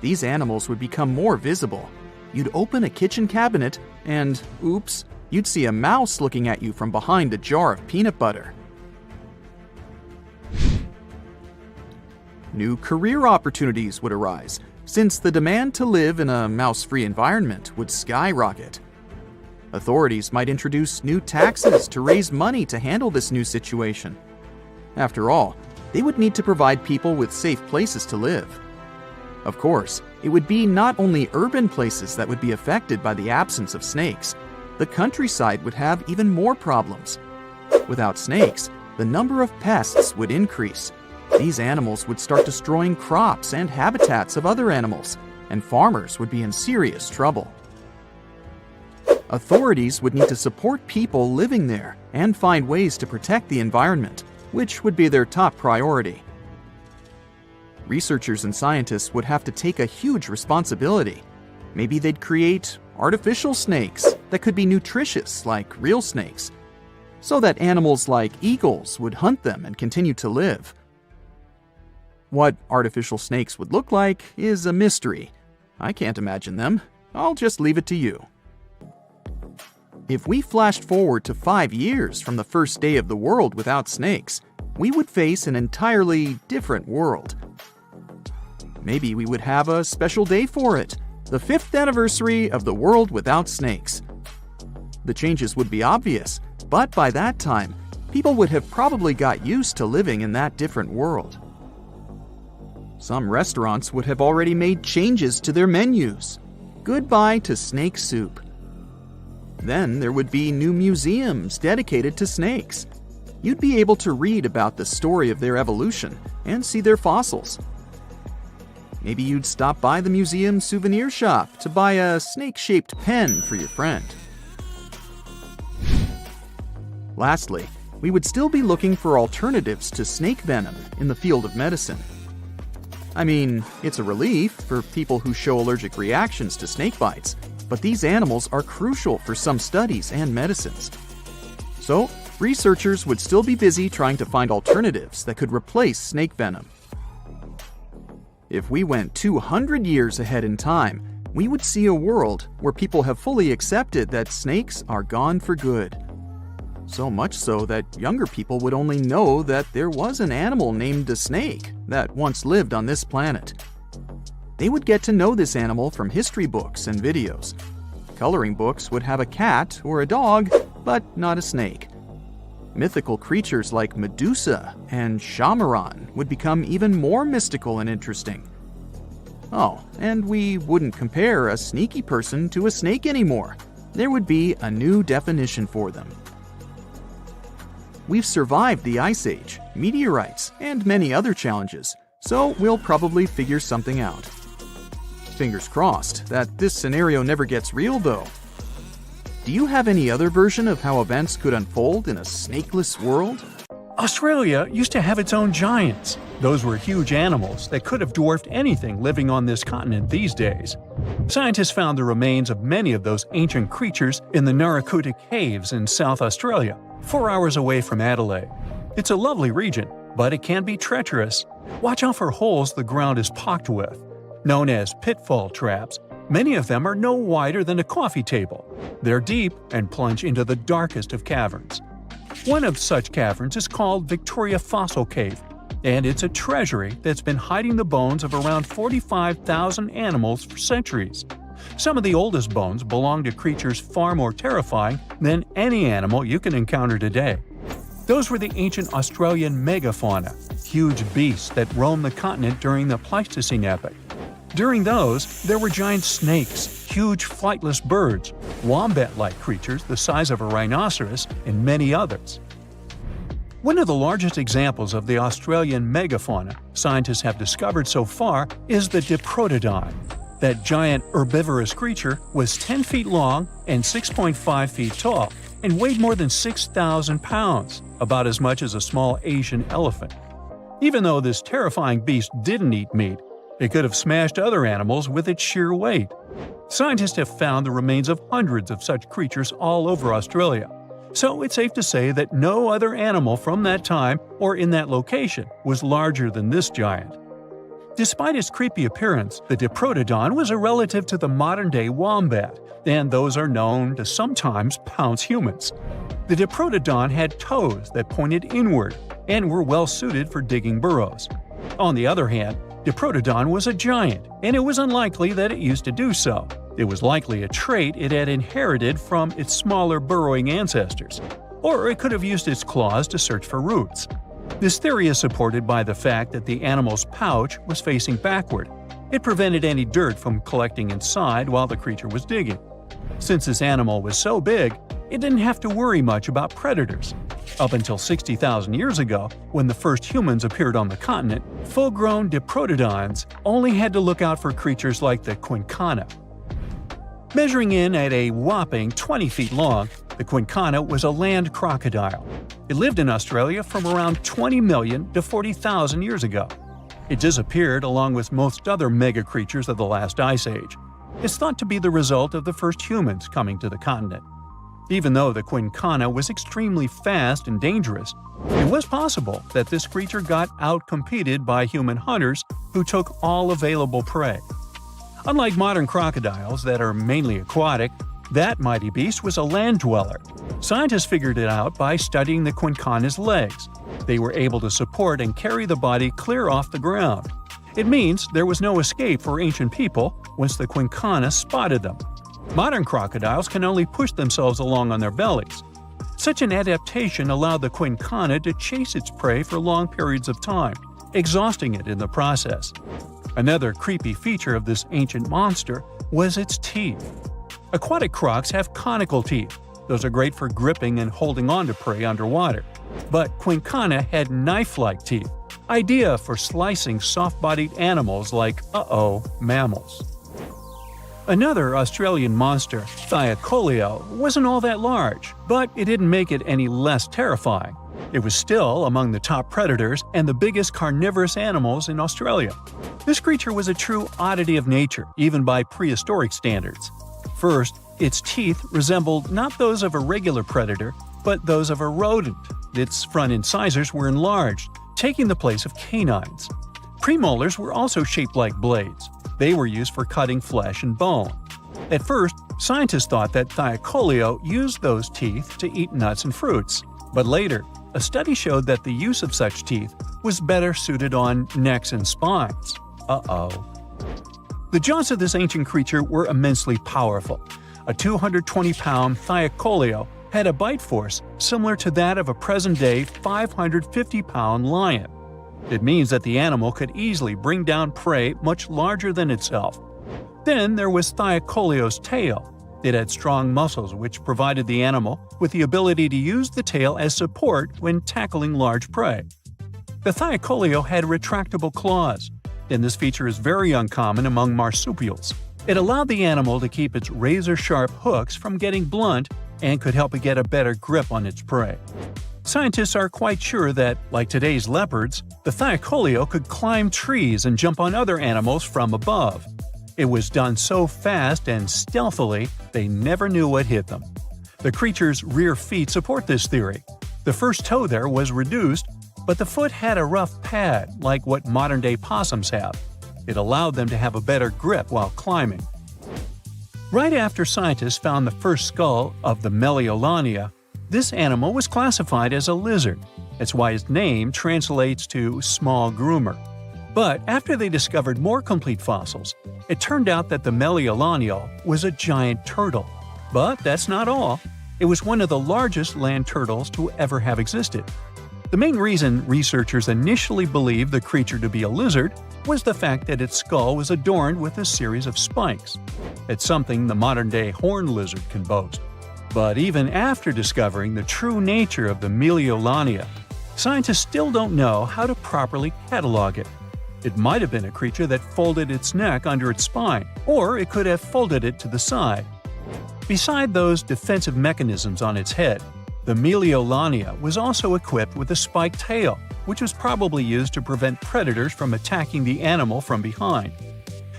These animals would become more visible. You'd open a kitchen cabinet and, oops, you'd see a mouse looking at you from behind a jar of peanut butter. New career opportunities would arise, since the demand to live in a mouse-free environment would skyrocket. Authorities might introduce new taxes to raise money to handle this new situation. After all, they would need to provide people with safe places to live. Of course, it would be not only urban places that would be affected by the absence of snakes. The countryside would have even more problems. Without snakes, the number of pests would increase. These animals would start destroying crops and habitats of other animals, and farmers would be in serious trouble. Authorities would need to support people living there and find ways to protect the environment, which would be their top priority. Researchers and scientists would have to take a huge responsibility. Maybe they'd create artificial snakes that could be nutritious like real snakes. so that animals like eagles would hunt them and continue to live. What artificial snakes would look like is a mystery. I can't imagine them. I'll just leave it to you. If we flashed forward to 5 years from the first day of the world without snakes, we would face an entirely different world. Maybe we would have a special day for it, the 5th anniversary of the world without snakes. The changes would be obvious, but by that time, people would have probably got used to living in that different world. Some restaurants would have already made changes to their menus. Goodbye to snake soup. Then there would be new museums dedicated to snakes. You'd be able to read about the story of their evolution and see their fossils. Maybe you'd stop by the museum souvenir shop to buy a snake-shaped pen for your friend. Lastly, we would still be looking for alternatives to snake venom in the field of medicine. I mean, it's a relief for people who show allergic reactions to snake bites, but these animals are crucial for some studies and medicines. So, researchers would still be busy trying to find alternatives that could replace snake venom. If we went 200 years ahead in time, we would see a world where people have fully accepted that snakes are gone for good. So much so that younger people would only know that there was an animal named a snake that once lived on this planet. They would get to know this animal from history books and videos. Coloring books would have a cat or a dog, but not a snake. Mythical creatures like Medusa and Shamaran would become even more mystical and interesting. Oh, and we wouldn't compare a sneaky person to a snake anymore. There would be a new definition for them. We've survived the Ice Age, meteorites, and many other challenges, so we'll probably figure something out. Fingers crossed that this scenario never gets real, though. Do you have any other version of how events could unfold in a snakeless world? Australia used to have its own giants. Those were huge animals that could have dwarfed anything living on this continent these days. Scientists found the remains of many of those ancient creatures in the Narracuta Caves in South Australia, 4 hours away from Adelaide. It's a lovely region, but it can be treacherous. Watch out for holes the ground is pocked with. Known as pitfall traps, many of them are no wider than a coffee table. They're deep and plunge into the darkest of caverns. One of such caverns is called Victoria Fossil Cave, and it's a treasury that's been hiding the bones of around 45,000 animals for centuries. Some of the oldest bones belong to creatures far more terrifying than any animal you can encounter today. Those were the ancient Australian megafauna, huge beasts that roamed the continent during the Pleistocene epoch. During those, there were giant snakes, huge flightless birds, wombat-like creatures the size of a rhinoceros, and many others. One of the largest examples of the Australian megafauna scientists have discovered so far is the Diprotodon. That giant herbivorous creature was 10 feet long and 6.5 feet tall, and weighed more than 6,000 pounds, about as much as a small Asian elephant. Even though this terrifying beast didn't eat meat, it could have smashed other animals with its sheer weight. Scientists have found the remains of hundreds of such creatures all over Australia, so it's safe to say that no other animal from that time or in that location was larger than this giant. Despite its creepy appearance, the Diprotodon was a relative to the modern-day wombat, and those are known to sometimes pounce humans. The Diprotodon had toes that pointed inward and were well suited for digging burrows. On the other hand, Diprotodon was a giant, and it was unlikely that it used to do so. It was likely a trait it had inherited from its smaller burrowing ancestors, or it could have used its claws to search for roots. This theory is supported by the fact that the animal's pouch was facing backward. It prevented any dirt from collecting inside while the creature was digging. Since this animal was so big, it didn't have to worry much about predators. Up until 60,000 years ago, when the first humans appeared on the continent, full-grown Diprotodons only had to look out for creatures like the quincana. Measuring in at a whopping 20 feet long, the quincana was a land crocodile. It lived in Australia from around 20 million to 40,000 years ago. It disappeared along with most other mega creatures of the last ice age. It's thought to be the result of the first humans coming to the continent. Even though the quincana was extremely fast and dangerous, it was possible that this creature got outcompeted by human hunters who took all available prey. Unlike modern crocodiles that are mainly aquatic, that mighty beast was a land dweller. Scientists figured it out by studying the quincana's legs. They were able to support and carry the body clear off the ground. It means there was no escape for ancient people once the quincana spotted them. Modern crocodiles can only push themselves along on their bellies. Such an adaptation allowed the quincana to chase its prey for long periods of time, exhausting it in the process. Another creepy feature of this ancient monster was its teeth. Aquatic crocs have conical teeth. Those are great for gripping and holding on to prey underwater. But quincana had knife-like teeth, ideal for slicing soft-bodied animals like, mammals. Another Australian monster, Thylacoleo, wasn't all that large, but it didn't make it any less terrifying. It was still among the top predators and the biggest carnivorous animals in Australia. This creature was a true oddity of nature, even by prehistoric standards. First, its teeth resembled not those of a regular predator, but those of a rodent. Its front incisors were enlarged, taking the place of canines. Premolars were also shaped like blades. They were used for cutting flesh and bone. At first, scientists thought that Thylacoleo used those teeth to eat nuts and fruits. But later, a study showed that the use of such teeth was better suited on necks and spines. The jaws of this ancient creature were immensely powerful. A 220-pound Thylacoleo had a bite force similar to that of a present-day 550-pound lion. It means that the animal could easily bring down prey much larger than itself. Then there was Thylacoleo's tail. It had strong muscles which provided the animal with the ability to use the tail as support when tackling large prey. The Thylacoleo had retractable claws, and this feature is very uncommon among marsupials. It allowed the animal to keep its razor-sharp hooks from getting blunt and could help it get a better grip on its prey. Scientists are quite sure that, like today's leopards, the Thylacoleo could climb trees and jump on other animals from above. It was done so fast and stealthily they never knew what hit them. The creature's rear feet support this theory. The first toe there was reduced, but the foot had a rough pad like what modern-day possums have. It allowed them to have a better grip while climbing. Right after scientists found the first skull of the Meliolania, this animal was classified as a lizard. That's why its name translates to small groomer. But after they discovered more complete fossils, it turned out that the Meliolania was a giant turtle. But that's not all. It was one of the largest land turtles to ever have existed. The main reason researchers initially believed the creature to be a lizard was the fact that its skull was adorned with a series of spikes. It's something the modern-day horned lizard can boast. But even after discovering the true nature of the Meliolania, scientists still don't know how to properly catalog it. It might have been a creature that folded its neck under its spine, or it could have folded it to the side. Beside those defensive mechanisms on its head, the Meliolania was also equipped with a spiked tail, which was probably used to prevent predators from attacking the animal from behind.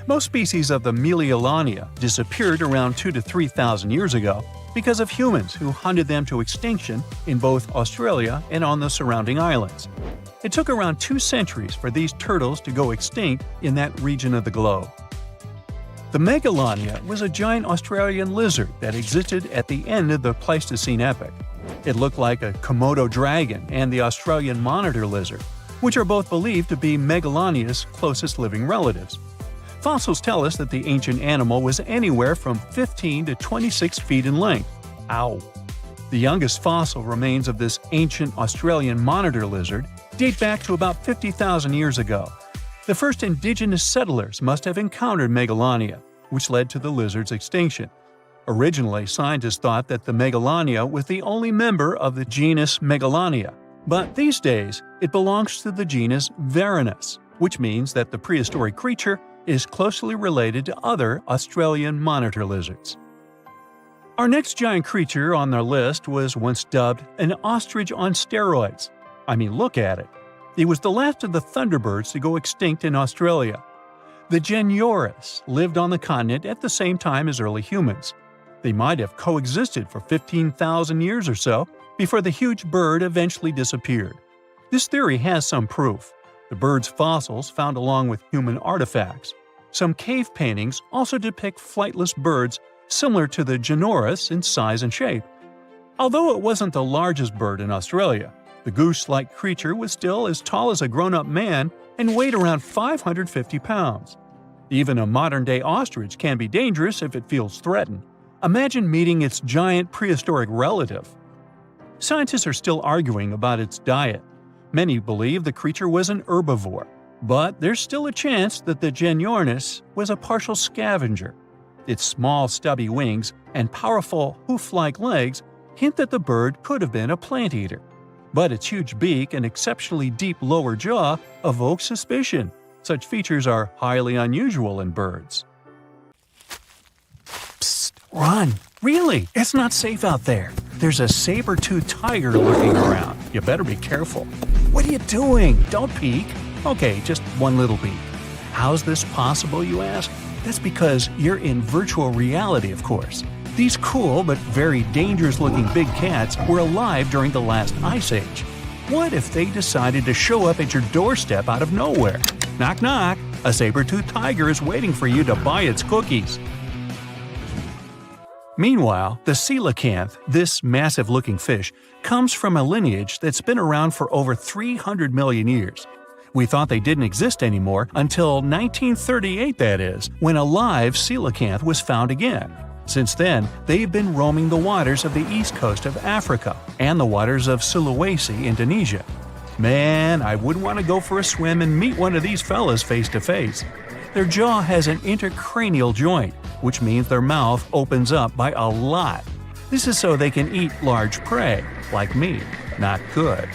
Most species of the Meliolania disappeared around 2,000 to 3,000 years ago because of humans who hunted them to extinction in both Australia and on the surrounding islands. It took around 2 centuries for these turtles to go extinct in that region of the globe. The Megalania was a giant Australian lizard that existed at the end of the Pleistocene epoch. It looked like a Komodo dragon and the Australian monitor lizard, which are both believed to be Megalania's closest living relatives. Fossils tell us that the ancient animal was anywhere from 15 to 26 feet in length. Ow! The youngest fossil remains of this ancient Australian monitor lizard date back to about 50,000 years ago. The first indigenous settlers must have encountered Megalania, which led to the lizard's extinction. Originally, scientists thought that the Megalania was the only member of the genus Megalania, but these days it belongs to the genus Venomous, which means that the prehistoric creature is closely related to other Australian monitor lizards. Our next giant creature on our list was once dubbed an ostrich on steroids. I mean, look at it. It was the last of the thunderbirds to go extinct in Australia. The Genurus lived on the continent at the same time as early humans. They might have coexisted for 15,000 years or so before the huge bird eventually disappeared. This theory has some proof. The bird's fossils found along with human artifacts. Some cave paintings also depict flightless birds similar to the Genoris in size and shape. Although it wasn't the largest bird in Australia, the goose-like creature was still as tall as a grown-up man and weighed around 550 pounds. Even a modern-day ostrich can be dangerous if it feels threatened. Imagine meeting its giant prehistoric relative. Scientists are still arguing about its diet. Many believe the creature was an herbivore, but there's still a chance that the Genoris was a partial scavenger. Its small, stubby wings and powerful hoof-like legs hint that the bird could have been a plant eater. But its huge beak and exceptionally deep lower jaw evoke suspicion. Such features are highly unusual in birds. Psst, run! Really? It's not safe out there. There's a saber-toothed tiger lurking around. You better be careful. What are you doing? Don't peek. Okay, just one little peek. How's this possible, you ask? That's because you're in virtual reality, of course. These cool but very dangerous-looking big cats were alive during the last ice age. What if they decided to show up at your doorstep out of nowhere? Knock knock, a saber-toothed tiger is waiting for you to buy its cookies. Meanwhile, the coelacanth, this massive-looking fish, comes from a lineage that's been around for over 300 million years. We thought they didn't exist anymore until 1938, that is, when a live coelacanth was found again. Since then, they've been roaming the waters of the east coast of Africa and the waters of Sulawesi, Indonesia. Man, I wouldn't want to go for a swim and meet one of these fellas face to face. Their jaw has an intercranial joint, which means their mouth opens up by a lot. This is so they can eat large prey, like me. Not good.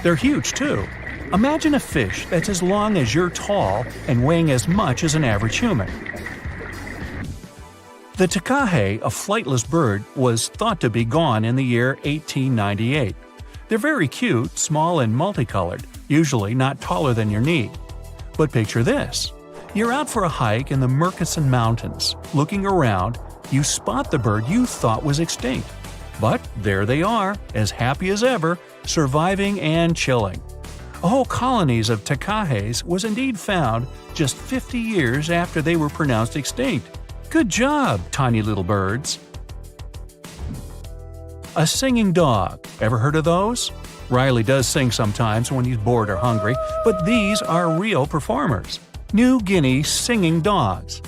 They're huge, too. Imagine a fish that's as long as you're tall and weighing as much as an average human. The takahe, a flightless bird, was thought to be gone in the year 1898. They're very cute, small and multicolored, usually not taller than your knee. But picture this. You're out for a hike in the Murchison Mountains. Looking around, you spot the bird you thought was extinct. But there they are, as happy as ever, surviving and chilling. Whole colonies of takahes was indeed found just 50 years after they were pronounced extinct. Good job, tiny little birds. A singing dog. Ever heard of those? Riley does sing sometimes when he's bored or hungry, but these are real performers. New Guinea singing dogs.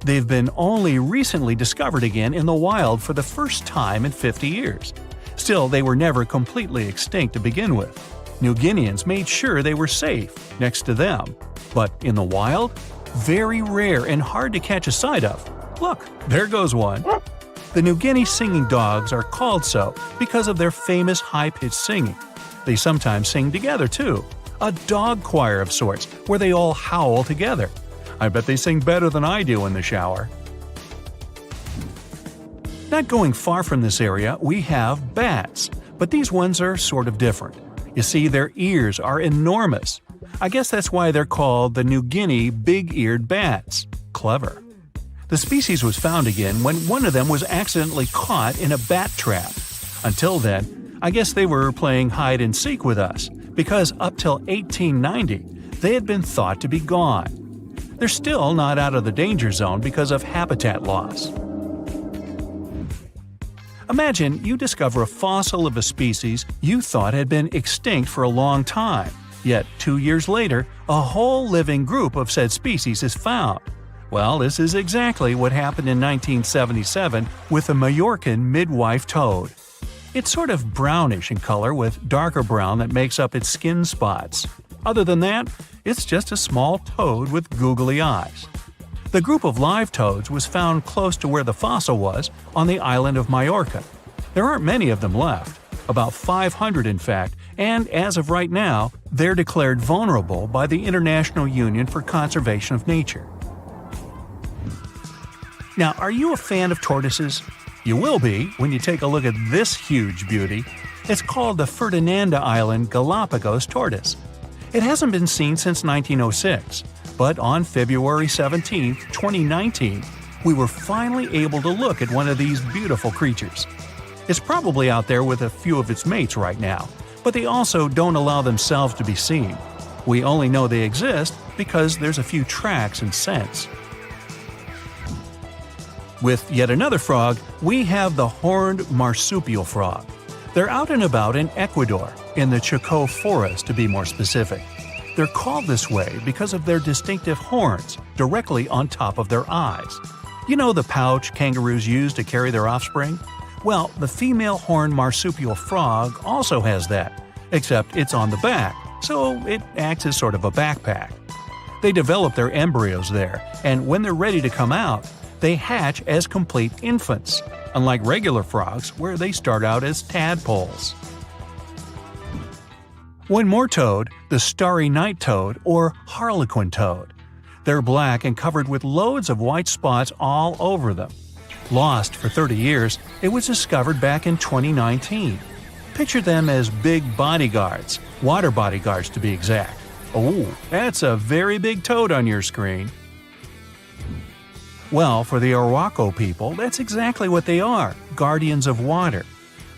They've been only recently discovered again in the wild for the first time in 50 years. Still, they were never completely extinct to begin with. New Guineans made sure they were safe next to them. But in the wild? Very rare and hard to catch a sight of. Look, there goes one. The New Guinea singing dogs are called so because of their famous high-pitched singing. They sometimes sing together, too. A dog choir of sorts, where they all howl together. I bet they sing better than I do in the shower. Not going far from this area, we have bats, but these ones are sort of different. You see, their ears are enormous. I guess that's why they're called the New Guinea big-eared bats. Clever. The species was found again when one of them was accidentally caught in a bat trap. Until then, I guess they were playing hide-and-seek with us, because up till 1890, they had been thought to be gone. They're still not out of the danger zone because of habitat loss. Imagine you discover a fossil of a species you thought had been extinct for a long time, yet 2 years later, a whole living group of said species is found. Well, this is exactly what happened in 1977 with the Majorcan midwife toad. It's sort of brownish in color with darker brown that makes up its skin spots. Other than that, it's just a small toad with googly eyes. The group of live toads was found close to where the fossil was, on the island of Majorca. There aren't many of them left, about 500 in fact, and as of right now, they're declared vulnerable by the International Union for Conservation of Nature. Now, are you a fan of tortoises? You will be when you take a look at this huge beauty. It's called the Ferdinanda Island Galapagos tortoise. It hasn't been seen since 1906, but on February 17, 2019, we were finally able to look at one of these beautiful creatures. It's probably out there with a few of its mates right now, but they also don't allow themselves to be seen. We only know they exist because there's a few tracks and scents. With yet another frog, we have the horned marsupial frog. They're out and about in Ecuador, in the Chocó forest to be more specific. They're called this way because of their distinctive horns directly on top of their eyes. You know the pouch kangaroos use to carry their offspring? Well, the female horned marsupial frog also has that, except it's on the back, so it acts as sort of a backpack. They develop their embryos there, and when they're ready to come out, they hatch as complete infants, unlike regular frogs where they start out as tadpoles. One more toad, the starry night toad or harlequin toad. They're black and covered with loads of white spots all over them. Lost for 30 years, it was discovered back in 2019. Picture them as big bodyguards, water bodyguards to be exact. Oh, that's a very big toad on your screen. Well, for the Arhuaco people, that's exactly what they are, guardians of water.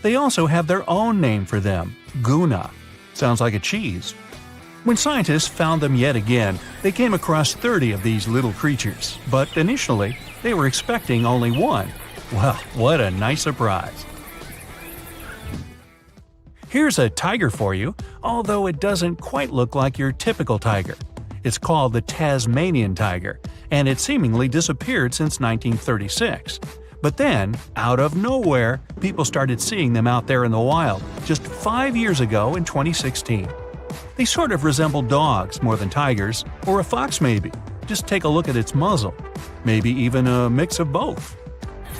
They also have their own name for them, Guna. Sounds like a cheese. When scientists found them yet again, they came across 30 of these little creatures, but initially, they were expecting only one. Well, what a nice surprise. Here's a tiger for you, although it doesn't quite look like your typical tiger. It's called the Tasmanian tiger, and it seemingly disappeared since 1936. But then, out of nowhere, people started seeing them out there in the wild just 5 years ago in 2016. They sort of resemble dogs more than tigers, or a fox maybe. Just take a look at its muzzle. Maybe even a mix of both.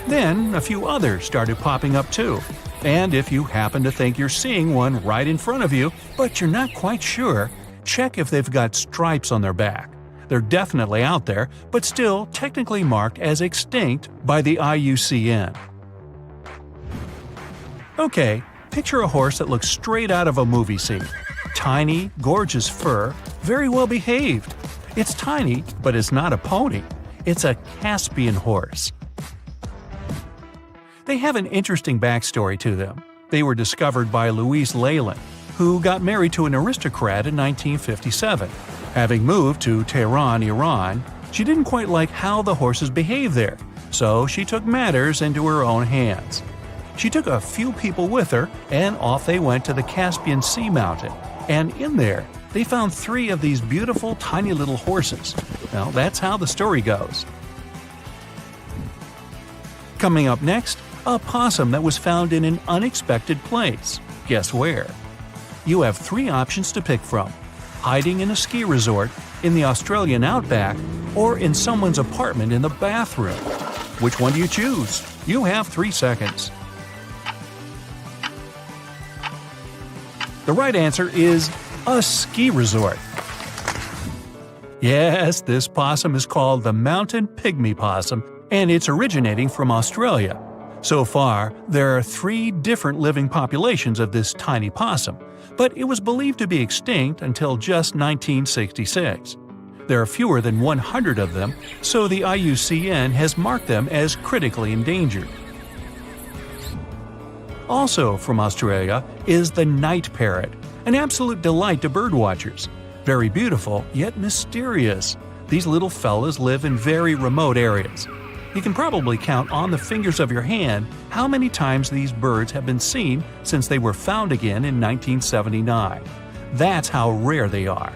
Then, a few others started popping up too. And if you happen to think you're seeing one right in front of you, but you're not quite sure, check if they've got stripes on their back. They're definitely out there, but still technically marked as extinct by the IUCN. Okay, picture a horse that looks straight out of a movie scene. Tiny, gorgeous fur, very well behaved. It's tiny, but it's not a pony. It's a Caspian horse. They have an interesting backstory to them. They were discovered by Louise Leyland, who got married to an aristocrat in 1957. Having moved to Tehran, Iran, she didn't quite like how the horses behaved there, so she took matters into her own hands. She took a few people with her, and off they went to the Caspian Sea mountain. And in there, they found 3 of these beautiful tiny little horses. Well, that's how the story goes. Coming up next, a possum that was found in an unexpected place. Guess where? You have 3 options to pick from: hiding in a ski resort, in the Australian outback, or in someone's apartment in the bathroom. Which one do you choose? You have 3 seconds. The right answer is a ski resort. Yes, this possum is called the mountain pygmy possum, and it's originating from Australia. So far, there are 3 different living populations of this tiny possum, but it was believed to be extinct until just 1966. There are fewer than 100 of them, so the IUCN has marked them as critically endangered. Also from Australia is the night parrot, an absolute delight to birdwatchers. Very beautiful, yet mysterious. These little fellas live in very remote areas. You can probably count on the fingers of your hand how many times these birds have been seen since they were found again in 1979. That's how rare they are.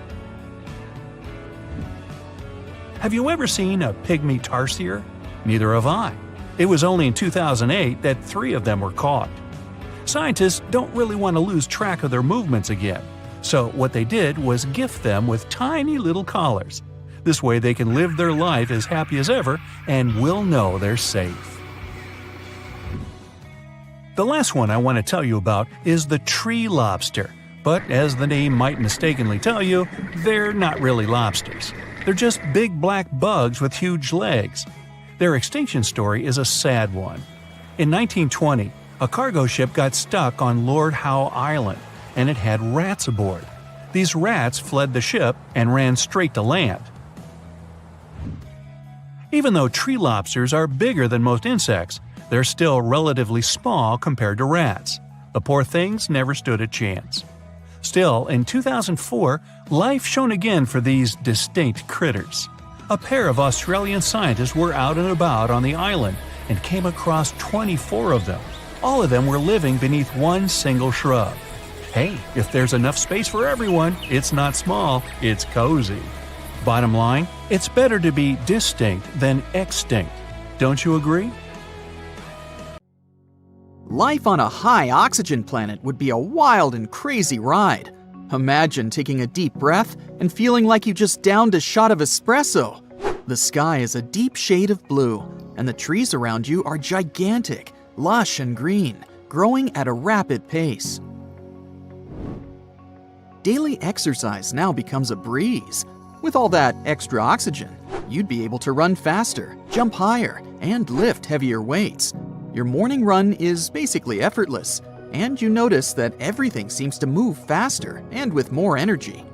Have you ever seen a pygmy tarsier? Neither have I. It was only in 2008 that 3 of them were caught. Scientists don't really want to lose track of their movements again, so what they did was gift them with tiny little collars. This way they can live their life as happy as ever and will know they're safe. The last one I want to tell you about is the tree lobster, but as the name might mistakenly tell you, they're not really lobsters. They're just big black bugs with huge legs. Their extinction story is a sad one. In 1920, a cargo ship got stuck on Lord Howe Island, and it had rats aboard. These rats fled the ship and ran straight to land. Even though tree lobsters are bigger than most insects, they're still relatively small compared to rats. The poor things never stood a chance. Still, in 2004, life shone again for these distinct critters. A pair of Australian scientists were out and about on the island and came across 24 of them. All of them were living beneath one single shrub. Hey, if there's enough space for everyone, it's not small, it's cozy. Bottom line, it's better to be distinct than extinct. Don't you agree? Life on a high oxygen planet would be a wild and crazy ride. Imagine taking a deep breath and feeling like you just downed a shot of espresso. The sky is a deep shade of blue, and the trees around you are gigantic, lush and green, growing at a rapid pace. Daily exercise now becomes a breeze. With all that extra oxygen, you'd be able to run faster, jump higher, and lift heavier weights. Your morning run is basically effortless, and you notice that everything seems to move faster and with more energy.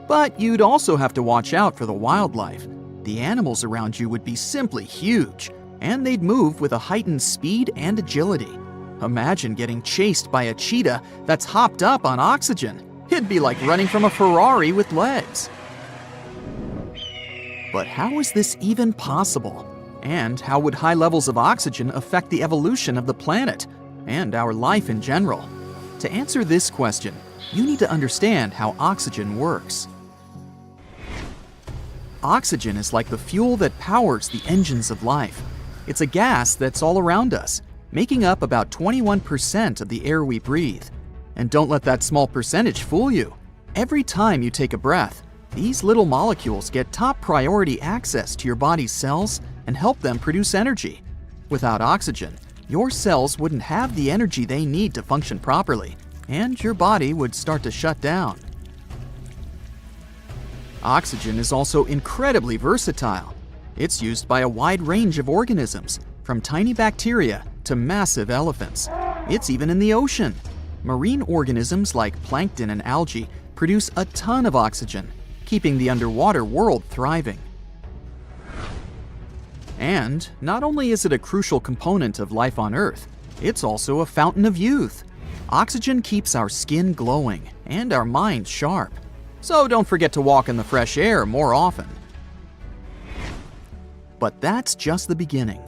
But you'd also have to watch out for the wildlife. The animals around you would be simply huge, and they'd move with a heightened speed and agility. Imagine getting chased by a cheetah that's hopped up on oxygen. It'd be like running from a Ferrari with legs. But how is this even possible? And how would high levels of oxygen affect the evolution of the planet and our life in general? To answer this question, you need to understand how oxygen works. Oxygen is like the fuel that powers the engines of life. It's a gas that's all around us, making up about 21% of the air we breathe. And don't let that small percentage fool you. Every time you take a breath, these little molecules get top priority access to your body's cells and help them produce energy. Without oxygen, your cells wouldn't have the energy they need to function properly, and your body would start to shut down. Oxygen is also incredibly versatile. It's used by a wide range of organisms, from tiny bacteria to massive elephants. It's even in the ocean. Marine organisms like plankton and algae produce a ton of oxygen, keeping the underwater world thriving. And not only is it a crucial component of life on Earth, it's also a fountain of youth. Oxygen keeps our skin glowing and our minds sharp. So don't forget to walk in the fresh air more often. But that's just the beginning.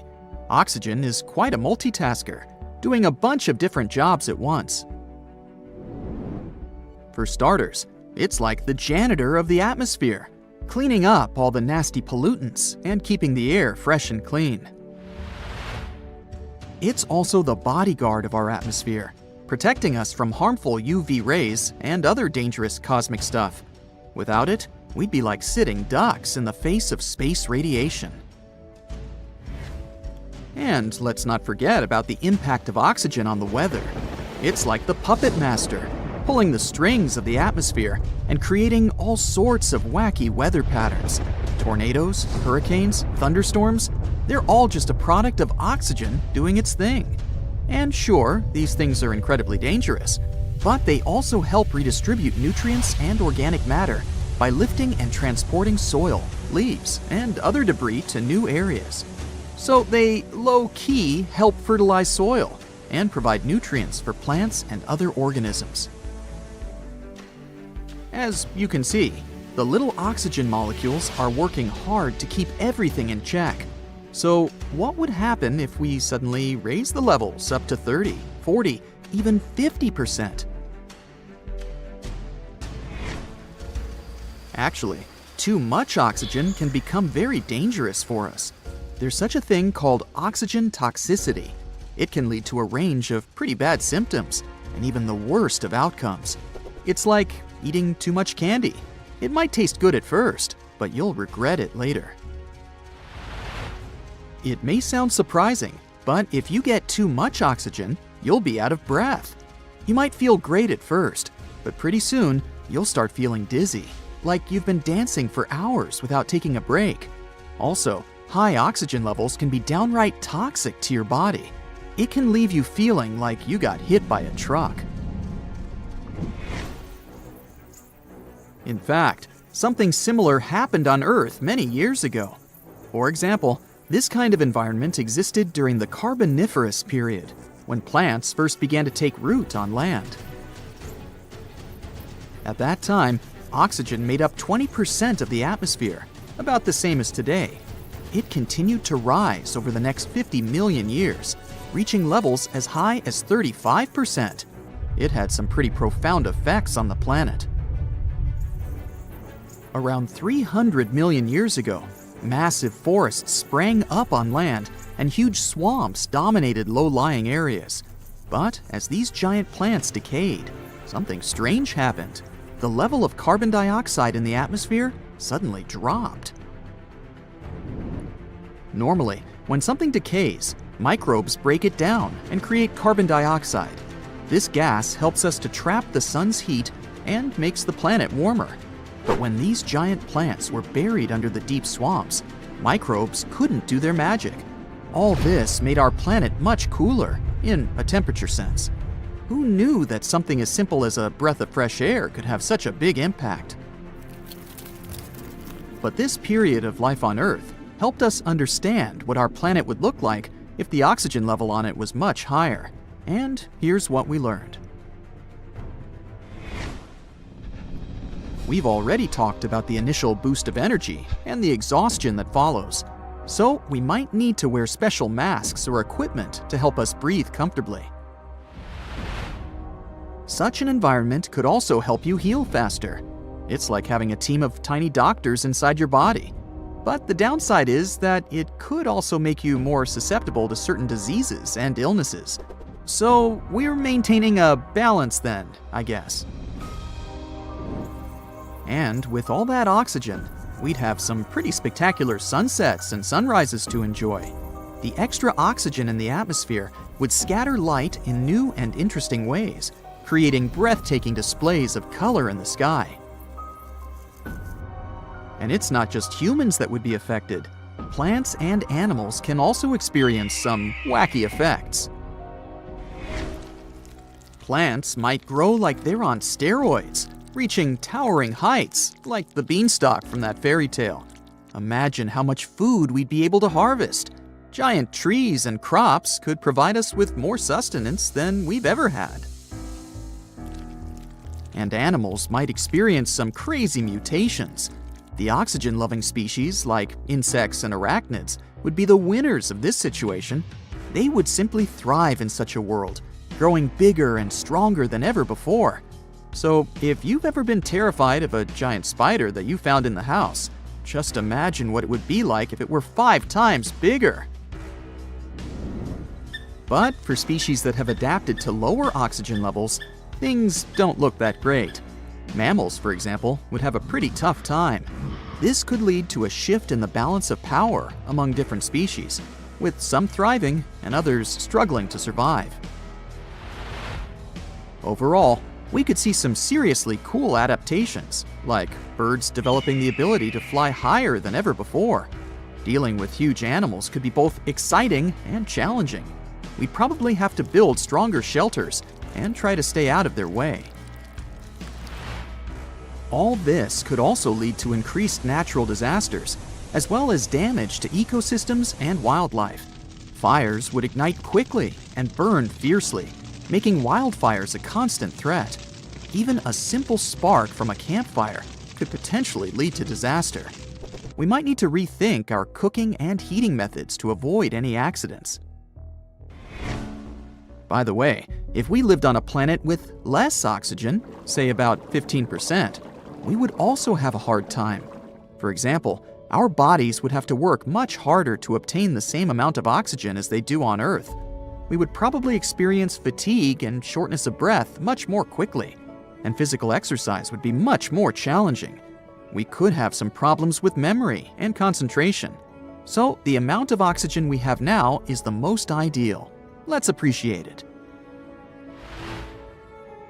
Oxygen is quite a multitasker, doing a bunch of different jobs at once. For starters, it's like the janitor of the atmosphere, cleaning up all the nasty pollutants and keeping the air fresh and clean. It's also the bodyguard of our atmosphere, protecting us from harmful UV rays and other dangerous cosmic stuff. Without it, we'd be like sitting ducks in the face of space radiation. And let's not forget about the impact of oxygen on the weather. It's like the puppet master, pulling the strings of the atmosphere and creating all sorts of wacky weather patterns. Tornadoes, hurricanes, thunderstorms, they're all just a product of oxygen doing its thing. And sure, these things are incredibly dangerous, but they also help redistribute nutrients and organic matter by lifting and transporting soil, leaves, and other debris to new areas. So they low-key help fertilize soil and provide nutrients for plants and other organisms. As you can see, the little oxygen molecules are working hard to keep everything in check. So what would happen if we suddenly raise the levels up to 30, 40, even 50%? Actually, too much oxygen can become very dangerous for us. There's such a thing called oxygen toxicity. It can lead to a range of pretty bad symptoms and even the worst of outcomes. It's like eating too much candy. It might taste good at first, but you'll regret it later. It may sound surprising, but if you get too much oxygen, you'll be out of breath. You might feel great at first, but pretty soon you'll start feeling dizzy, like you've been dancing for hours without taking a break. Also, high oxygen levels can be downright toxic to your body. It can leave you feeling like you got hit by a truck. In fact, Something similar happened on Earth many years ago. For example, this kind of environment existed during the Carboniferous period, when plants first began to take root on land. At that time, oxygen made up 20% of the atmosphere, about the same as today. It continued to rise over the next 50 million years, reaching levels as high as 35%. It had some pretty profound effects on the planet. Around 300 million years ago, massive forests sprang up on land and huge swamps dominated low-lying areas. But as these giant plants decayed, something strange happened. The level of carbon dioxide in the atmosphere suddenly dropped. Normally, when something decays, microbes break it down and create carbon dioxide. This gas helps us to trap the sun's heat and makes the planet warmer. But when these giant plants were buried under the deep swamps, microbes couldn't do their magic. All this made our planet much cooler, in a temperature sense. Who knew that something as simple as a breath of fresh air could have such a big impact? But this period of life on Earth helped us understand what our planet would look like if the oxygen level on it was much higher. And here's what we learned. We've already talked about the initial boost of energy and the exhaustion that follows, so we might need to wear special masks or equipment to help us breathe comfortably. Such an environment could also help you heal faster. It's like having a team of tiny doctors inside your body. But the downside is that it could also make you more susceptible to certain diseases and illnesses. So we're maintaining a balance then, I guess. And with all that oxygen, we'd have some pretty spectacular sunsets and sunrises to enjoy. The extra oxygen in the atmosphere would scatter light in new and interesting ways, creating breathtaking displays of color in the sky. And it's not just humans that would be affected. Plants and animals can also experience some wacky effects. Plants might grow like they're on steroids, reaching towering heights, like the beanstalk from that fairy tale. Imagine how much food we'd be able to harvest. Giant trees and crops could provide us with more sustenance than we've ever had. And animals might experience some crazy mutations. The oxygen-loving species, like insects and arachnids, would be the winners of this situation. They would simply thrive in such a world, growing bigger and stronger than ever before. So if you've ever been terrified of a giant spider that you found in the house, just imagine what it would be like if it were 5 times bigger. But for species that have adapted to lower oxygen levels, things don't look that great. Mammals, for example, would have a pretty tough time. This could lead to a shift in the balance of power among different species, with some thriving and others struggling to survive. Overall, we could see some seriously cool adaptations, like birds developing the ability to fly higher than ever before. Dealing with huge animals could be both exciting and challenging. We'd probably have to build stronger shelters and try to stay out of their way. All this could also lead to increased natural disasters, as well as damage to ecosystems and wildlife. Fires would ignite quickly and burn fiercely, making wildfires a constant threat. Even a simple spark from a campfire could potentially lead to disaster. We might need to rethink our cooking and heating methods to avoid any accidents. By the way, if we lived on a planet with less oxygen, say about 15%, we would also have a hard time. For example, our bodies would have to work much harder to obtain the same amount of oxygen as they do on Earth. We would probably experience fatigue and shortness of breath much more quickly, and physical exercise would be much more challenging. We could have some problems with memory and concentration. So the amount of oxygen we have now is the most ideal. Let's appreciate it.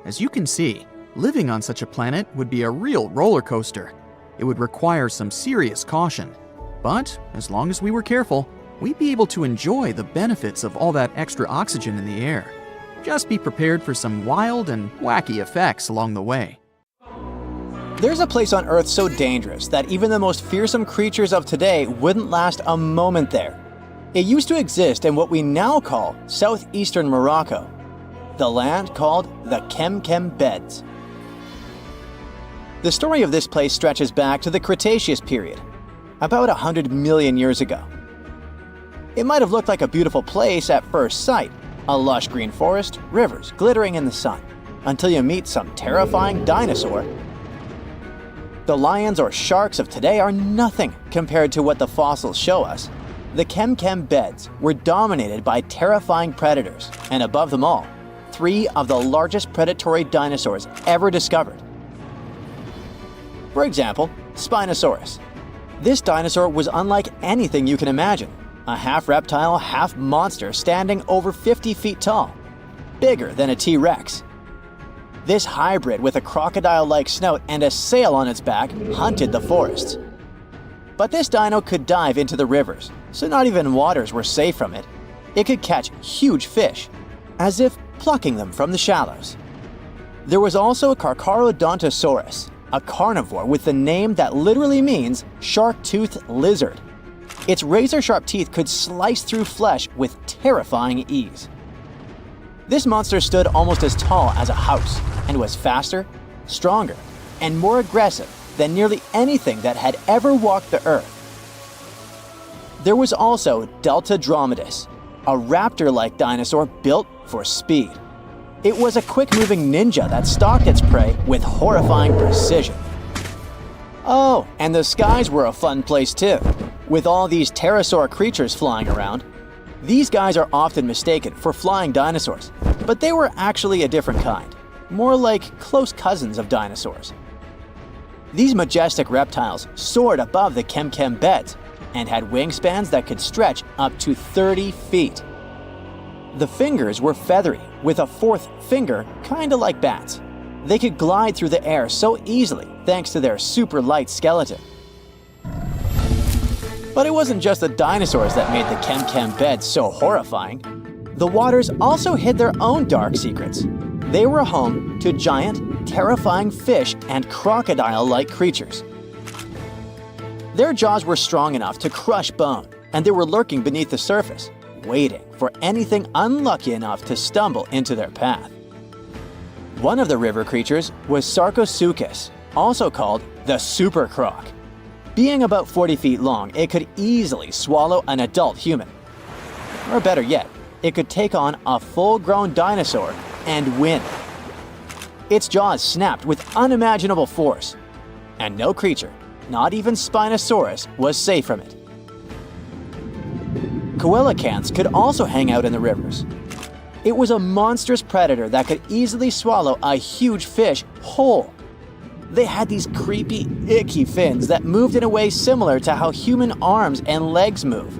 As you can see, living on such a planet would be a real roller coaster. It would require some serious caution. But as long as we were careful, we'd be able to enjoy the benefits of all that extra oxygen in the air. Just be prepared for some wild and wacky effects along the way. There's a place on Earth so dangerous that even the most fearsome creatures of today wouldn't last a moment there. It used to exist in what we now call southeastern Morocco, the land called the Chem Chem beds. The story of this place stretches back to the Cretaceous period, about 100 million years ago. It might have looked like a beautiful place at first sight, a lush green forest, rivers glittering in the sun, until you meet some terrifying dinosaur. The lions or sharks of today are nothing compared to what the fossils show us. The Chem Chem beds were dominated by terrifying predators, and above them all, 3 of the largest predatory dinosaurs ever discovered. For example, Spinosaurus. This dinosaur was unlike anything you can imagine. A half reptile, half monster standing over 50 feet tall, bigger than a T-Rex. This hybrid with a crocodile-like snout and a sail on its back hunted the forests. But this dino could dive into the rivers, so not even waters were safe from it. It could catch huge fish, as if plucking them from the shallows. There was also Carcharodontosaurus, a carnivore with the name that literally means shark-toothed lizard. Its razor-sharp teeth could slice through flesh with terrifying ease. This monster stood almost as tall as a house and was faster, stronger, and more aggressive than nearly anything that had ever walked the earth. There was also Deltadromedas, a raptor-like dinosaur built for speed. It was a quick-moving ninja that stalked its prey with horrifying precision. Oh, and the skies were a fun place too. With all these pterosaur creatures flying around, these guys are often mistaken for flying dinosaurs, but they were actually a different kind, more like close cousins of dinosaurs. These majestic reptiles soared above the Chem Chem beds and had wingspans that could stretch up to 30 feet. The fingers were feathery, with a 4th finger kinda like bats. They could glide through the air so easily thanks to their super light skeleton. But it wasn't just the dinosaurs that made the Chem Chem beds so horrifying. The waters also hid their own dark secrets. They were home to giant, terrifying fish and crocodile-like creatures. Their jaws were strong enough to crush bone, and they were lurking beneath the surface, waiting for anything unlucky enough to stumble into their path. One of the river creatures was Sarcosuchus, also called the super croc. Being about 40 feet long, it could easily swallow an adult human. Or better yet, it could take on a full-grown dinosaur and win. Its jaws snapped with unimaginable force, and no creature, not even Spinosaurus, was safe from it. Coelacanths could also hang out in the rivers. It was a monstrous predator that could easily swallow a huge fish whole. They had these creepy, icky fins that moved in a way similar to how human arms and legs move.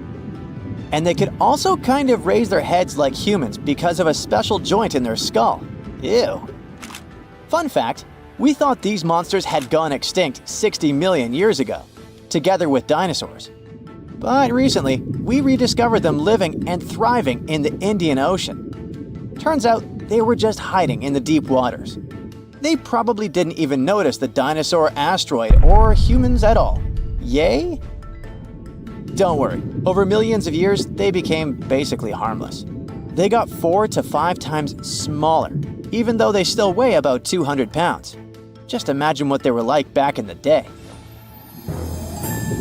And they could also kind of raise their heads like humans because of a special joint in their skull. Ew. Fun fact, we thought these monsters had gone extinct 60 million years ago, together with dinosaurs. But recently, we rediscovered them living and thriving in the Indian Ocean. Turns out they were just hiding in the deep waters. They probably didn't even notice the dinosaur asteroid or humans at all. Yay? Don't worry, over millions of years, they became basically harmless. They got 4 to 5 times smaller, even though they still weigh about 200 pounds. Just imagine what they were like back in the day.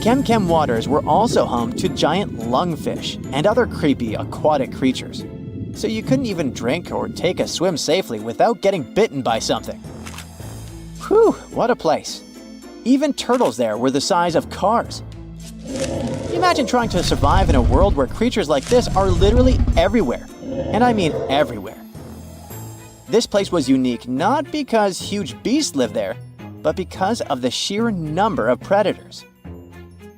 Chem Chem waters were also home to giant lungfish and other creepy aquatic creatures. So you couldn't even drink or take a swim safely without getting bitten by something. Whew, what a place. Even turtles there were the size of cars. Imagine trying to survive in a world where creatures like this are literally everywhere. And I mean everywhere. This place was unique not because huge beasts lived there, but because of the sheer number of predators.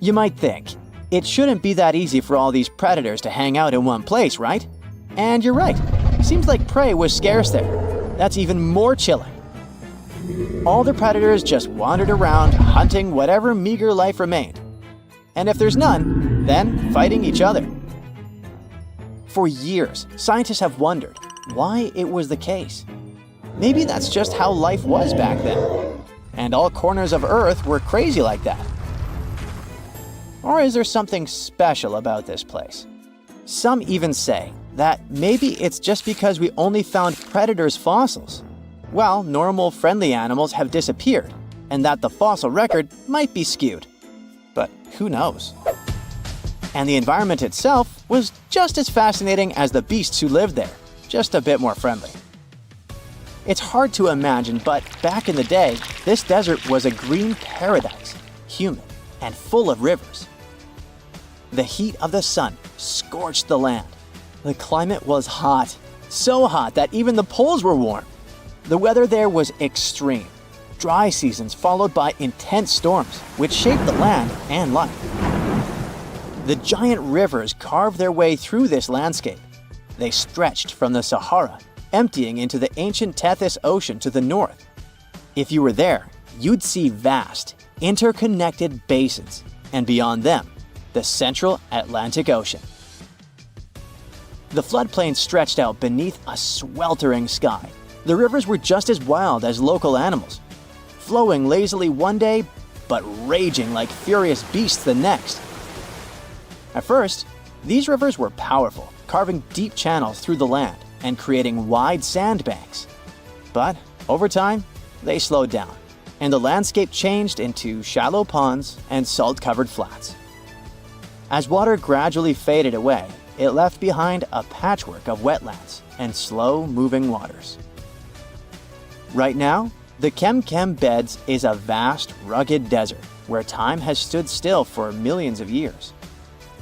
You might think, it shouldn't be that easy for all these predators to hang out in one place, right? And you're right. Seems like prey was scarce there. That's even more chilling. All the predators just wandered around, hunting whatever meager life remained. And if there's none, then fighting each other. For years, scientists have wondered why it was the case. Maybe that's just how life was back then. and all corners of Earth were crazy like that? Or is there something special about this place? Some even say that maybe it's just because we only found predators' fossils. Well, normal, friendly animals have disappeared, and that the fossil record might be skewed. But who knows? And the environment itself was just as fascinating as the beasts who lived there, just a bit more friendly. It's hard to imagine, but back in the day, this desert was a green paradise, humid and full of rivers. The heat of the sun scorched the land. The climate was hot, so hot that even the poles were warm. The weather there was extreme. Dry seasons followed by intense storms, which shaped the land and life. The giant rivers carved their way through this landscape. They stretched from the Sahara, emptying into the ancient Tethys Ocean to the north. If you were there, you'd see vast, interconnected basins, and beyond them, the central Atlantic Ocean. The floodplain stretched out beneath a sweltering sky. The rivers were just as wild as local animals, flowing lazily one day, but raging like furious beasts the next. At first, these rivers were powerful, carving deep channels through the land and creating wide sandbanks. But over time, they slowed down, and the landscape changed into shallow ponds and salt-covered flats. As water gradually faded away, it left behind a patchwork of wetlands and slow-moving waters. Right now, the Chem Chem beds is a vast, rugged desert where time has stood still for millions of years.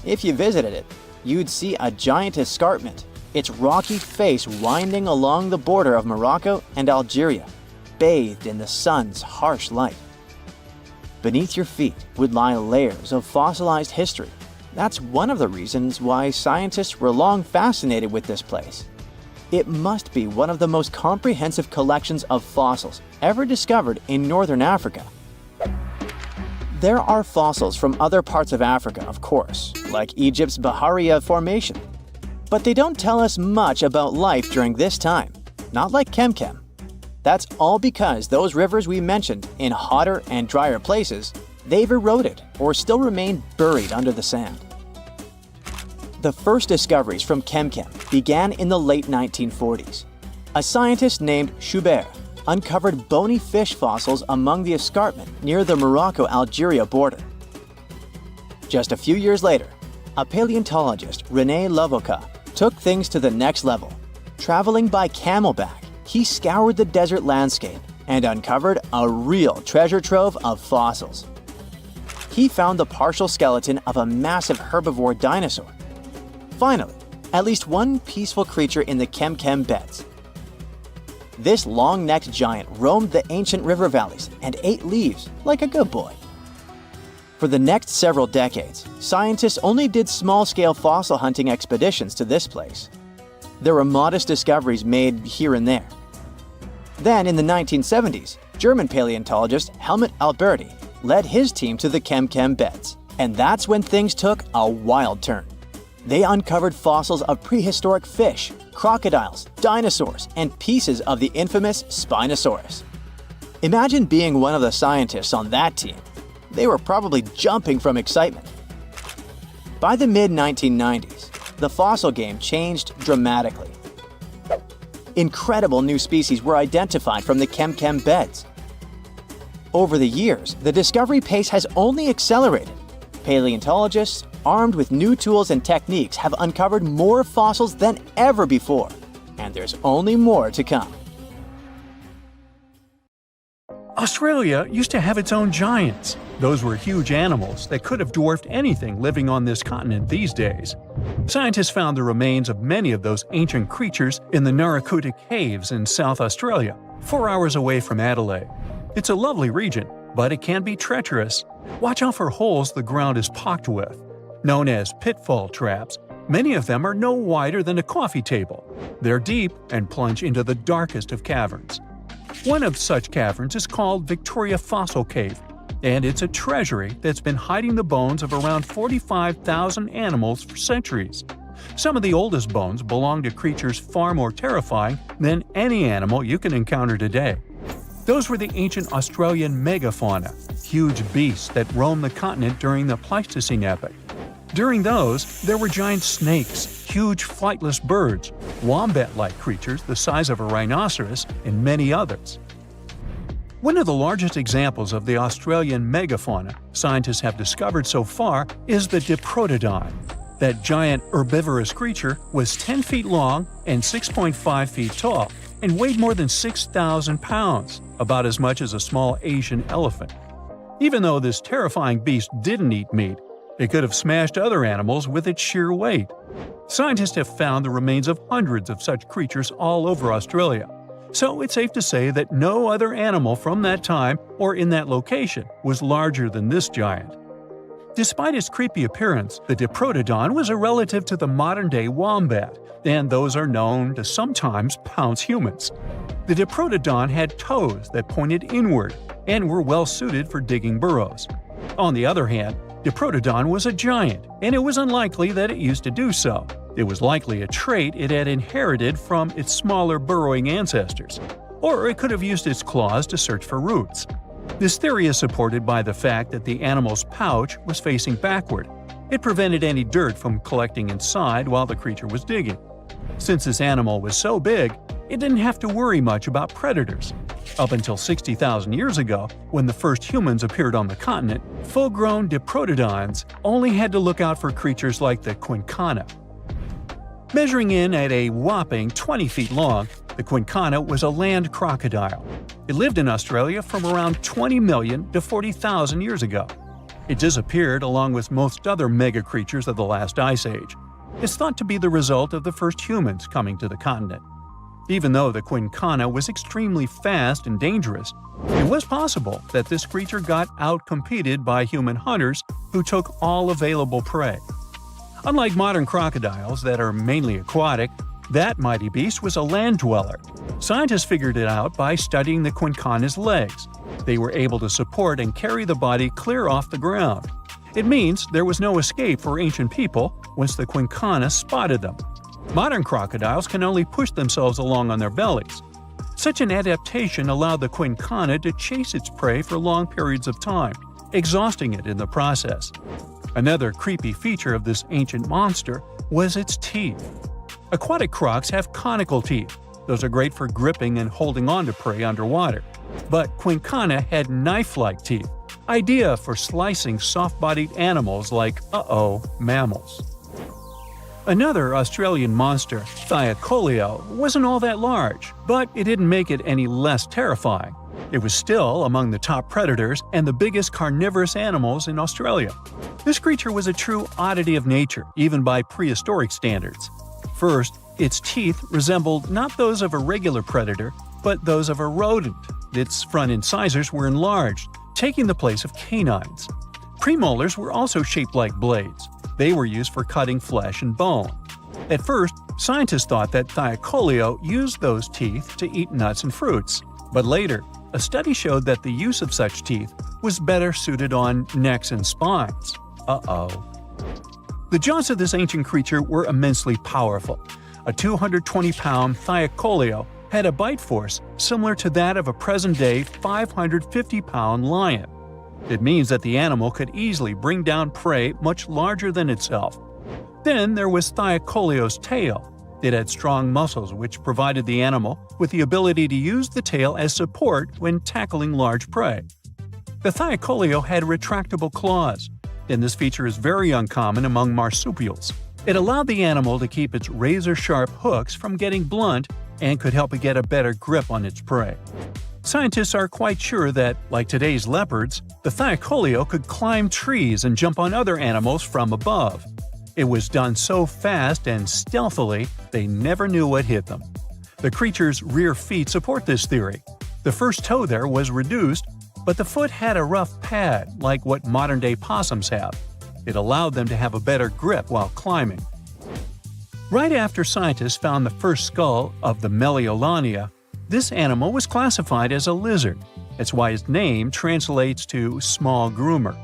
If you visited it, you'd see a giant escarpment, its rocky face winding along the border of Morocco and Algeria, bathed in the sun's harsh light. Beneath your feet would lie layers of fossilized history. That's one of the reasons why scientists were long fascinated with this place. It must be one of the most comprehensive collections of fossils ever discovered in northern Africa. There are fossils from other parts of Africa, of course, like Egypt's Bahariya Formation. But they don't tell us much about life during this time, not like Chem Chem. That's all because those rivers we mentioned in hotter and drier places, they've eroded or still remain buried under the sand. The first discoveries from Chem Chem began in the late 1940s. A scientist named Schubert uncovered bony fish fossils among the escarpment near the Morocco-Algeria border. Just a few years later, a paleontologist, René Lavoca, took things to the next level. Traveling by camelback, he scoured the desert landscape and uncovered a real treasure trove of fossils. He found the partial skeleton of a massive herbivore dinosaur. Finally, at least one peaceful creature in the Chem Chem beds. This long-necked giant roamed the ancient river valleys and ate leaves like a good boy. For the next several decades, scientists only did small-scale fossil hunting expeditions to this place. There were modest discoveries made here and there. Then, in the 1970s, German paleontologist Helmut Alberti led his team to the Chem Chem beds, and that's when things took a wild turn. They uncovered fossils of prehistoric fish, crocodiles, dinosaurs, and pieces of the infamous Spinosaurus. Imagine being one of the scientists on that team. They were probably jumping from excitement. By the mid-1990s, the fossil game changed dramatically. Incredible new species were identified from the Chem Chem beds. Over the years, the discovery pace has only accelerated. Paleontologists, armed with new tools and techniques, have uncovered more fossils than ever before, and there's only more to come. Australia used to have its own giants. Those were huge animals that could have dwarfed anything living on this continent these days. Scientists found the remains of many of those ancient creatures in the Narracuta Caves in South Australia, 4 hours away from Adelaide. It's a lovely region, but it can be treacherous. Watch out for holes the ground is pocked with. Known as pitfall traps, many of them are no wider than a coffee table. They're deep and plunge into the darkest of caverns. One of such caverns is called Victoria Fossil Cave, and it's a treasury that's been hiding the bones of around 45,000 animals for centuries. Some of the oldest bones belong to creatures far more terrifying than any animal you can encounter today. Those were the ancient Australian megafauna, huge beasts that roamed the continent during the Pleistocene epoch. During those, there were giant snakes, huge flightless birds, wombat-like creatures the size of a rhinoceros, and many others. One of the largest examples of the Australian megafauna scientists have discovered so far is the Diprotodon. That giant herbivorous creature was 10 feet long and 6.5 feet tall, and weighed more than 6,000 pounds, about as much as a small Asian elephant. Even though this terrifying beast didn't eat meat, it could have smashed other animals with its sheer weight. Scientists have found the remains of hundreds of such creatures all over Australia, so it's safe to say that no other animal from that time or in that location was larger than this giant. Despite its creepy appearance, the Diprotodon was a relative to the modern-day wombat, and those are known to sometimes pounce humans. The Diprotodon had toes that pointed inward and were well suited for digging burrows. On the other hand, Diprotodon was a giant, and it was unlikely that it used to do so. It was likely a trait it had inherited from its smaller burrowing ancestors, or it could have used its claws to search for roots. This theory is supported by the fact that the animal's pouch was facing backward. It prevented any dirt from collecting inside while the creature was digging. Since this animal was so big, it didn't have to worry much about predators. Up until 60,000 years ago, when the first humans appeared on the continent, full-grown Diprotodons only had to look out for creatures like the quincana. Measuring in at a whopping 20 feet long, the quincana was a land crocodile. It lived in Australia from around 20 million to 40,000 years ago. It disappeared along with most other mega creatures of the last ice age. It's thought to be the result of the first humans coming to the continent. Even though the quincana was extremely fast and dangerous, it was possible that this creature got outcompeted by human hunters who took all available prey. Unlike modern crocodiles that are mainly aquatic, that mighty beast was a land dweller. Scientists figured it out by studying the quincana's legs. They were able to support and carry the body clear off the ground. It means there was no escape for ancient people once the quincana spotted them. Modern crocodiles can only push themselves along on their bellies. Such an adaptation allowed the quincana to chase its prey for long periods of time, exhausting it in the process. Another creepy feature of this ancient monster was its teeth. Aquatic crocs have conical teeth. Those are great for gripping and holding on to prey underwater. But quincana had knife-like teeth, ideal for slicing soft-bodied animals like, mammals. Another Australian monster, Thylacoleo, wasn't all that large, but it didn't make it any less terrifying. It was still among the top predators and the biggest carnivorous animals in Australia. This creature was a true oddity of nature, even by prehistoric standards. First, its teeth resembled not those of a regular predator, but those of a rodent. Its front incisors were enlarged, taking the place of canines. Premolars were also shaped like blades. They were used for cutting flesh and bone. At first, scientists thought that Thylacoleo used those teeth to eat nuts and fruits. But later, a study showed that the use of such teeth was better suited on necks and spines. The jaws of this ancient creature were immensely powerful. A 220-pound Thylacoleo had a bite force similar to that of a present-day 550-pound lion. It means that the animal could easily bring down prey much larger than itself. Then there was Thylacoleo's tail. It had strong muscles which provided the animal with the ability to use the tail as support when tackling large prey. The Thylacoleo had retractable claws, and this feature is very uncommon among marsupials. It allowed the animal to keep its razor-sharp hooks from getting blunt and could help it get a better grip on its prey. Scientists are quite sure that, like today's leopards, the Thylacoleo could climb trees and jump on other animals from above. It was done so fast and stealthily, they never knew what hit them. The creature's rear feet support this theory. The first toe there was reduced, but the foot had a rough pad like what modern-day possums have. It allowed them to have a better grip while climbing. Right after scientists found the first skull of the Meliolania, this animal was classified as a lizard. That's why its name translates to small groomer.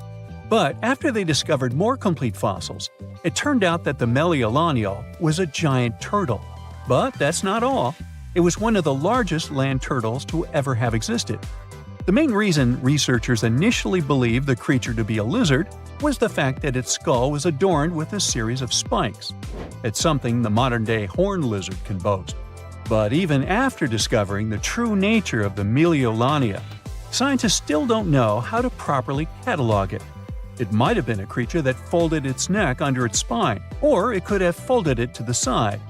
But after they discovered more complete fossils, it turned out that the Meliolania was a giant turtle. But that's not all. It was one of the largest land turtles to ever have existed. The main reason researchers initially believed the creature to be a lizard was the fact that its skull was adorned with a series of spikes. It's something the modern-day horned lizard can boast. But even after discovering the true nature of the Meliolania, scientists still don't know how to properly catalog it. It might have been a creature that folded its neck under its spine, or it could have folded it to the side.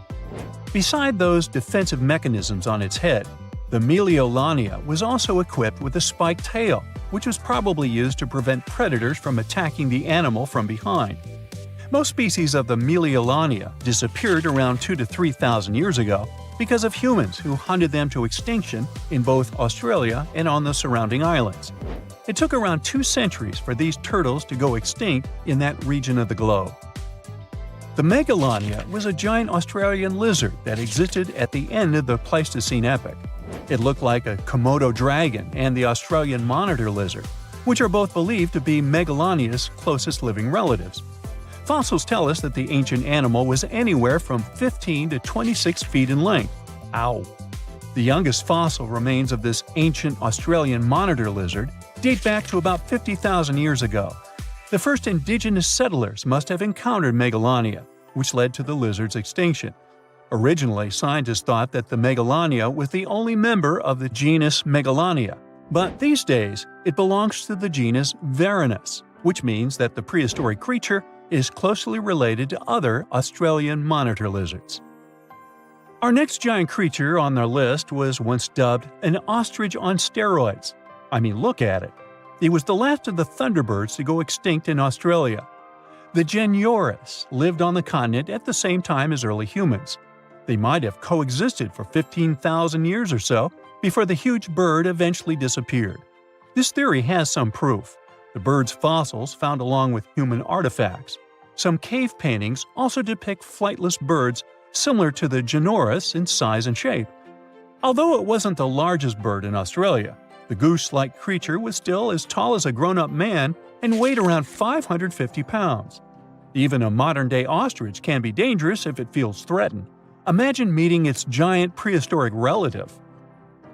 Beside those defensive mechanisms on its head, the Meliolania was also equipped with a spiked tail, which was probably used to prevent predators from attacking the animal from behind. Most species of the Meliolania disappeared around 2,000 to 3,000 years ago because of humans who hunted them to extinction in both Australia and on the surrounding islands. It took around 2 centuries for these turtles to go extinct in that region of the globe. The Megalania was a giant Australian lizard that existed at the end of the Pleistocene epoch. It looked like a Komodo dragon and the Australian monitor lizard, which are both believed to be Megalania's closest living relatives. Fossils tell us that the ancient animal was anywhere from 15 to 26 feet in length. Ow! The youngest fossil remains of this ancient Australian monitor lizard date back to about 50,000 years ago. The first indigenous settlers must have encountered Megalania, which led to the lizard's extinction. Originally, scientists thought that the Megalania was the only member of the genus Megalania, but these days it belongs to the genus Venomous, which means that the prehistoric creature is closely related to other Australian monitor lizards. Our next giant creature on our list was once dubbed an ostrich on steroids. I mean, look at it. It was the last of the thunderbirds to go extinct in Australia. The Genyorus lived on the continent at the same time as early humans. They might have coexisted for 15,000 years or so before the huge bird eventually disappeared. This theory has some proof. The bird's fossils found along with human artifacts. Some cave paintings also depict flightless birds similar to the Genyorus in size and shape. Although it wasn't the largest bird in Australia, the goose-like creature was still as tall as a grown-up man and weighed around 550 pounds. Even a modern-day ostrich can be dangerous if it feels threatened. Imagine meeting its giant prehistoric relative.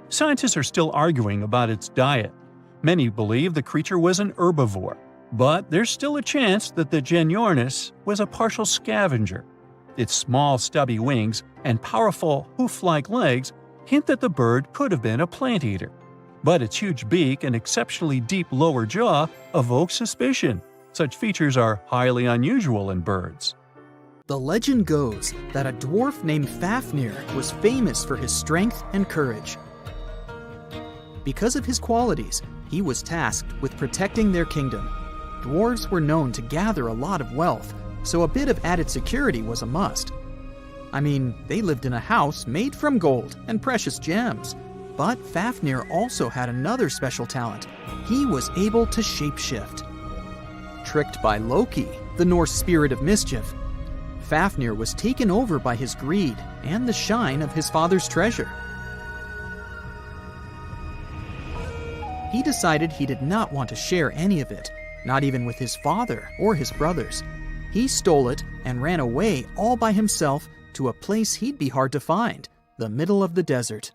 Scientists are still arguing about its diet. Many believe the creature was an herbivore, but there's still a chance that the Genyornis was a partial scavenger. Its small, stubby wings and powerful hoof-like legs hint that the bird could have been a plant eater. But its huge beak and exceptionally deep lower jaw evoke suspicion. Such features are highly unusual in birds. The legend goes that a dwarf named Fafnir was famous for his strength and courage. Because of his qualities, he was tasked with protecting their kingdom. Dwarves were known to gather a lot of wealth, so a bit of added security was a must. I mean, they lived in a house made from gold and precious gems. But Fafnir also had another special talent. He was able to shapeshift. Tricked by Loki, the Norse spirit of mischief, Fafnir was taken over by his greed and the shine of his father's treasure. He decided he did not want to share any of it, not even with his father or his brothers. He stole it and ran away all by himself to a place he'd be hard to find, the middle of the desert.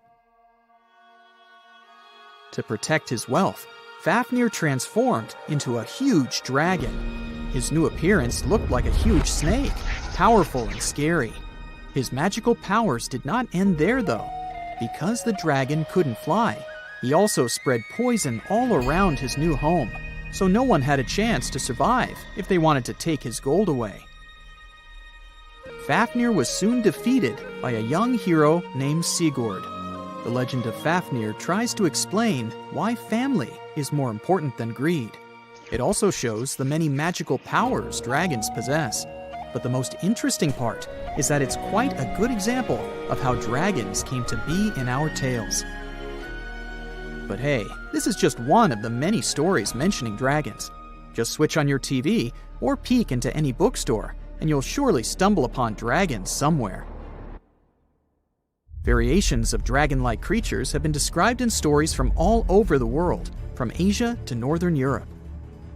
To protect his wealth, Fafnir transformed into a huge dragon. His new appearance looked like a huge snake, powerful and scary. His magical powers did not end there, though. Because the dragon couldn't fly, he also spread poison all around his new home, so no one had a chance to survive if they wanted to take his gold away. Fafnir was soon defeated by a young hero named Sigurd. The legend of Fafnir tries to explain why family is more important than greed. It also shows the many magical powers dragons possess. But the most interesting part is that it's quite a good example of how dragons came to be in our tales. But hey, this is just one of the many stories mentioning dragons. Just switch on your TV or peek into any bookstore, and you'll surely stumble upon dragons somewhere. Variations of dragon-like creatures have been described in stories from all over the world, from Asia to Northern Europe.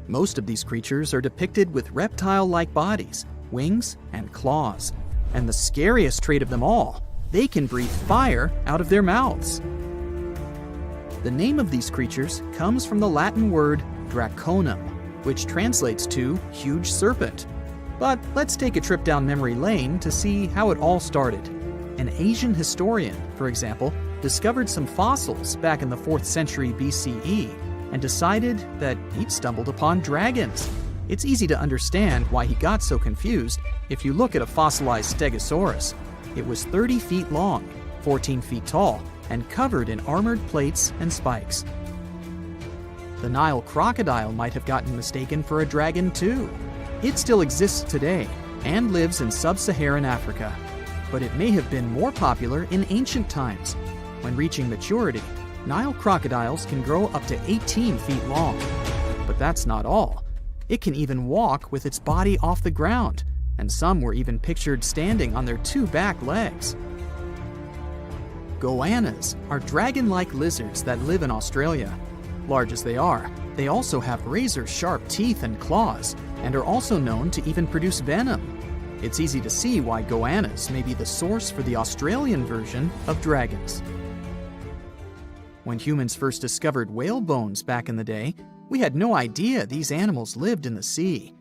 Most of these creatures are depicted with reptile-like bodies, wings, and claws. And the scariest trait of them all, They can breathe fire out of their mouths. The name of these creatures comes from the Latin word draconum, which translates to huge serpent. But let's take a trip down memory lane to see how it all started. An Asian historian, for example, discovered some fossils back in the 4th century BCE and decided that he'd stumbled upon dragons. It's easy to understand why he got so confused if you look at a fossilized stegosaurus. It was 30 feet long, 14 feet tall, and covered in armored plates and spikes. The Nile crocodile might have gotten mistaken for a dragon too. It still exists today and lives in sub-Saharan Africa, but it may have been more popular in ancient times. When reaching maturity, Nile crocodiles can grow up to 18 feet long. But that's not all. It can even walk with its body off the ground, and some were even pictured standing on their 2 back legs. Goannas are dragon-like lizards that live in Australia. Large as they are, they also have razor-sharp teeth and claws, and are also known to even produce venom. It's easy to see why goannas may be the source for the Australian version of dragons. When humans first discovered whale bones back in the day, we had no idea these animals lived in the sea.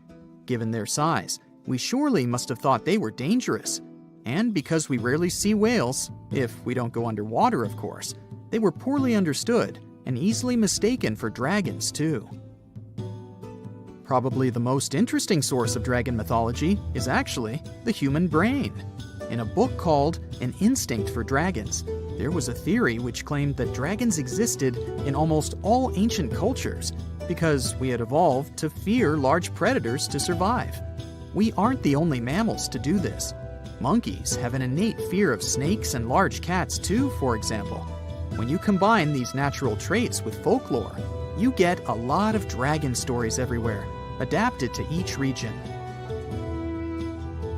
Given their size, we surely must have thought they were dangerous. And because we rarely see whales, if we don't go underwater of course, they were poorly understood and easily mistaken for dragons too. Probably the most interesting source of dragon mythology is actually the human brain. In a book called An Instinct for Dragons, there was a theory which claimed that dragons existed in almost all ancient cultures because we had evolved to fear large predators to survive. We aren't the only mammals to do this. Monkeys have an innate fear of snakes and large cats too, for example. When you combine these natural traits with folklore, you get a lot of dragon stories everywhere, adapted to each region.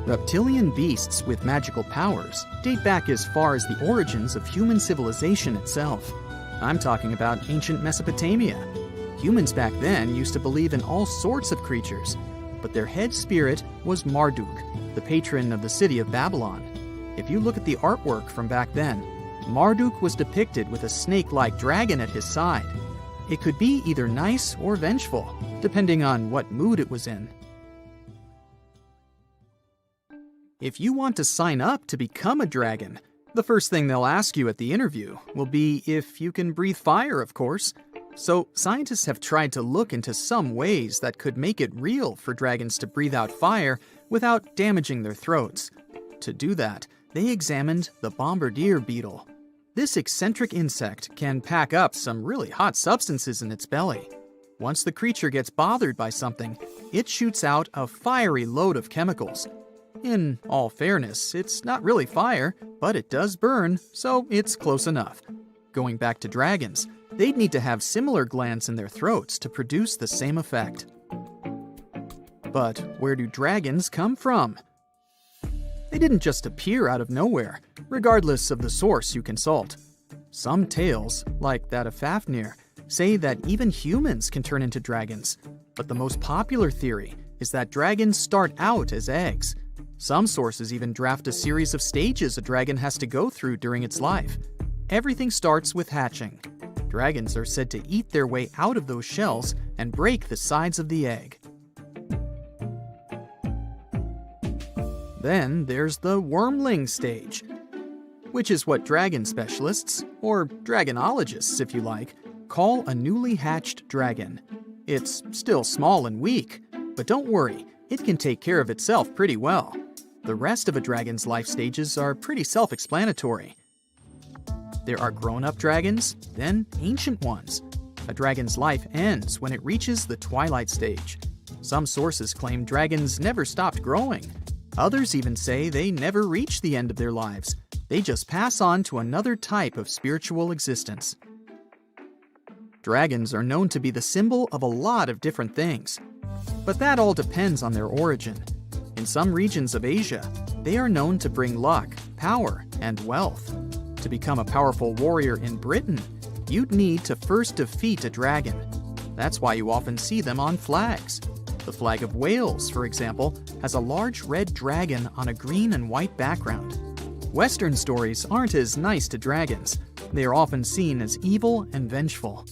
Reptilian beasts with magical powers date back as far as the origins of human civilization itself. I'm talking about ancient Mesopotamia. Humans back then used to believe in all sorts of creatures, but their head spirit was Marduk, the patron of the city of Babylon. If you look at the artwork from back then, Marduk was depicted with a snake-like dragon at his side. It could be either nice or vengeful, depending on what mood it was in. If you want to sign up to become a dragon, the first thing they'll ask you at the interview will be if you can breathe fire, of course. So scientists have tried to look into some ways that could make it real for dragons to breathe out fire without damaging their throats. To do that, they examined the bombardier beetle. This eccentric insect can pack up some really hot substances in its belly. Once the creature gets bothered by something, it shoots out a fiery load of chemicals. In all fairness, it's not really fire, but it does burn, so it's close enough. Going back to dragons, they'd need to have similar glands in their throats to produce the same effect. But where do dragons come from? They didn't just appear out of nowhere, regardless of the source you consult. Some tales, like that of Fafnir, say that even humans can turn into dragons, but the most popular theory is that dragons start out as eggs. Some sources even draft a series of stages a dragon has to go through during its life. Everything starts with hatching. Dragons are said to eat their way out of those shells and break the sides of the egg. Then there's the wormling stage, which is what dragon specialists, or dragonologists if you like, call a newly hatched dragon. It's still small and weak, but don't worry, it can take care of itself pretty well. The rest of a dragon's life stages are pretty self-explanatory. There are grown-up dragons, then ancient ones. A dragon's life ends when it reaches the twilight stage. Some sources claim dragons never stopped growing. Others even say they never reach the end of their lives. They just pass on to another type of spiritual existence. Dragons are known to be the symbol of a lot of different things, but that all depends on their origin. In some regions of Asia, they are known to bring luck, power, and wealth. To become a powerful warrior in Britain, you'd need to first defeat a dragon. That's why you often see them on flags. The flag of Wales, for example, has a large red dragon on a green and white background. Western stories aren't as nice to dragons. They are often seen as evil and vengeful.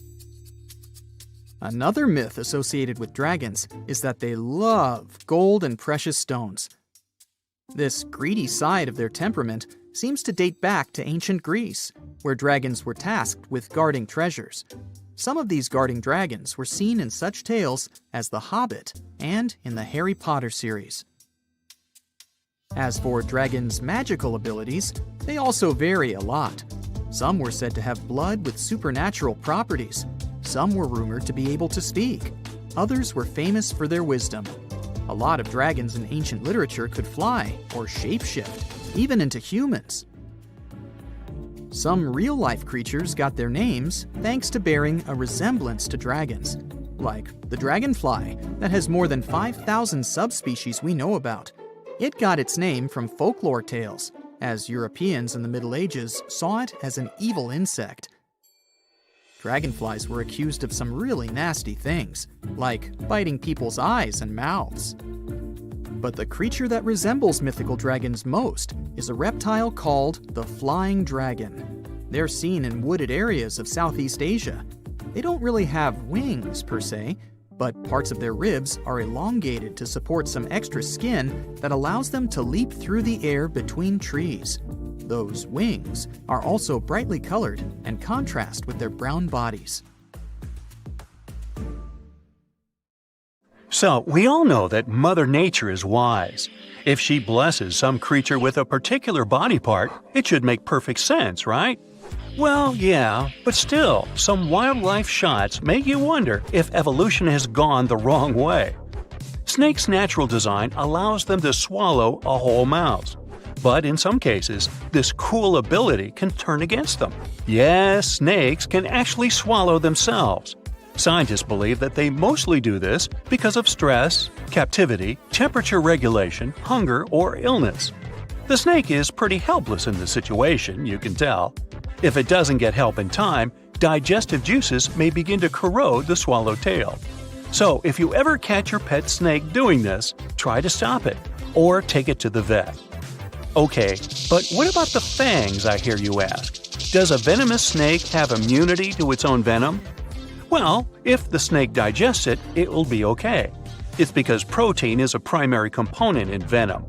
Another myth associated with dragons is that they love gold and precious stones. This greedy side of their temperament seems to date back to ancient Greece, where dragons were tasked with guarding treasures. Some of these guarding dragons were seen in such tales as The Hobbit and in the Harry Potter series. As for dragons' magical abilities, they also vary a lot. Some were said to have blood with supernatural properties. Some were rumored to be able to speak. Others were famous for their wisdom. A lot of dragons in ancient literature could fly or shapeshift, even into humans. Some real-life creatures got their names thanks to bearing a resemblance to dragons, like the dragonfly that has more than 5,000 subspecies we know about. It got its name from folklore tales, as Europeans in the Middle Ages saw it as an evil insect. Dragonflies were accused of some really nasty things, like biting people's eyes and mouths. But the creature that resembles mythical dragons most is a reptile called the flying dragon. They're seen in wooded areas of Southeast Asia. They don't really have wings per se, but parts of their ribs are elongated to support some extra skin that allows them to leap through the air between trees. Those wings are also brightly colored and contrast with their brown bodies. So, we all know that Mother Nature is wise. If she blesses some creature with a particular body part, it should make perfect sense, right? Well, yeah, but still, some wildlife shots make you wonder if evolution has gone the wrong way. Snakes' natural design allows them to swallow a whole mouse. But in some cases, this cool ability can turn against them. Yes, snakes can actually swallow themselves. Scientists believe that they mostly do this because of stress, captivity, temperature regulation, hunger, or illness. The snake is pretty helpless in this situation, you can tell. If it doesn't get help in time, digestive juices may begin to corrode the swallowed tail. So if you ever catch your pet snake doing this, try to stop it, or take it to the vet. Okay, but what about the fangs, I hear you ask? Does a venomous snake have immunity to its own venom? Well, if the snake digests it, it will be okay. It's because protein is a primary component in venom.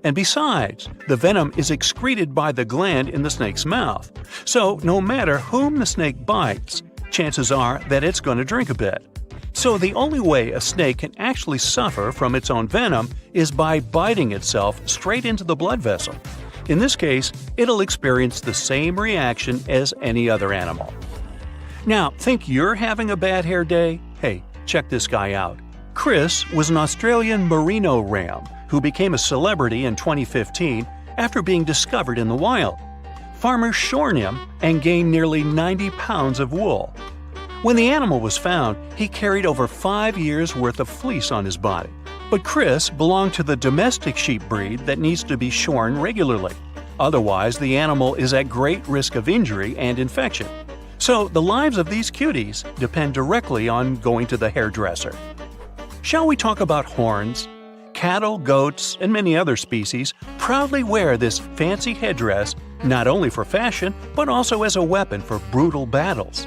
And besides, the venom is excreted by the gland in the snake's mouth. So no matter whom the snake bites, chances are that it's going to drink a bit. So the only way a snake can actually suffer from its own venom is by biting itself straight into the blood vessel. In this case, it'll experience the same reaction as any other animal. Now, think you're having a bad hair day? Hey, check this guy out. Chris was an Australian merino ram who became a celebrity in 2015 after being discovered in the wild. Farmers shorn him and gained nearly 90 pounds of wool. When the animal was found, he carried over 5 years' worth of fleece on his body. But Chris belonged to the domestic sheep breed that needs to be shorn regularly. Otherwise, the animal is at great risk of injury and infection. So the lives of these cuties depend directly on going to the hairdresser. Shall we talk about horns? Cattle, goats, and many other species proudly wear this fancy headdress not only for fashion, but also as a weapon for brutal battles.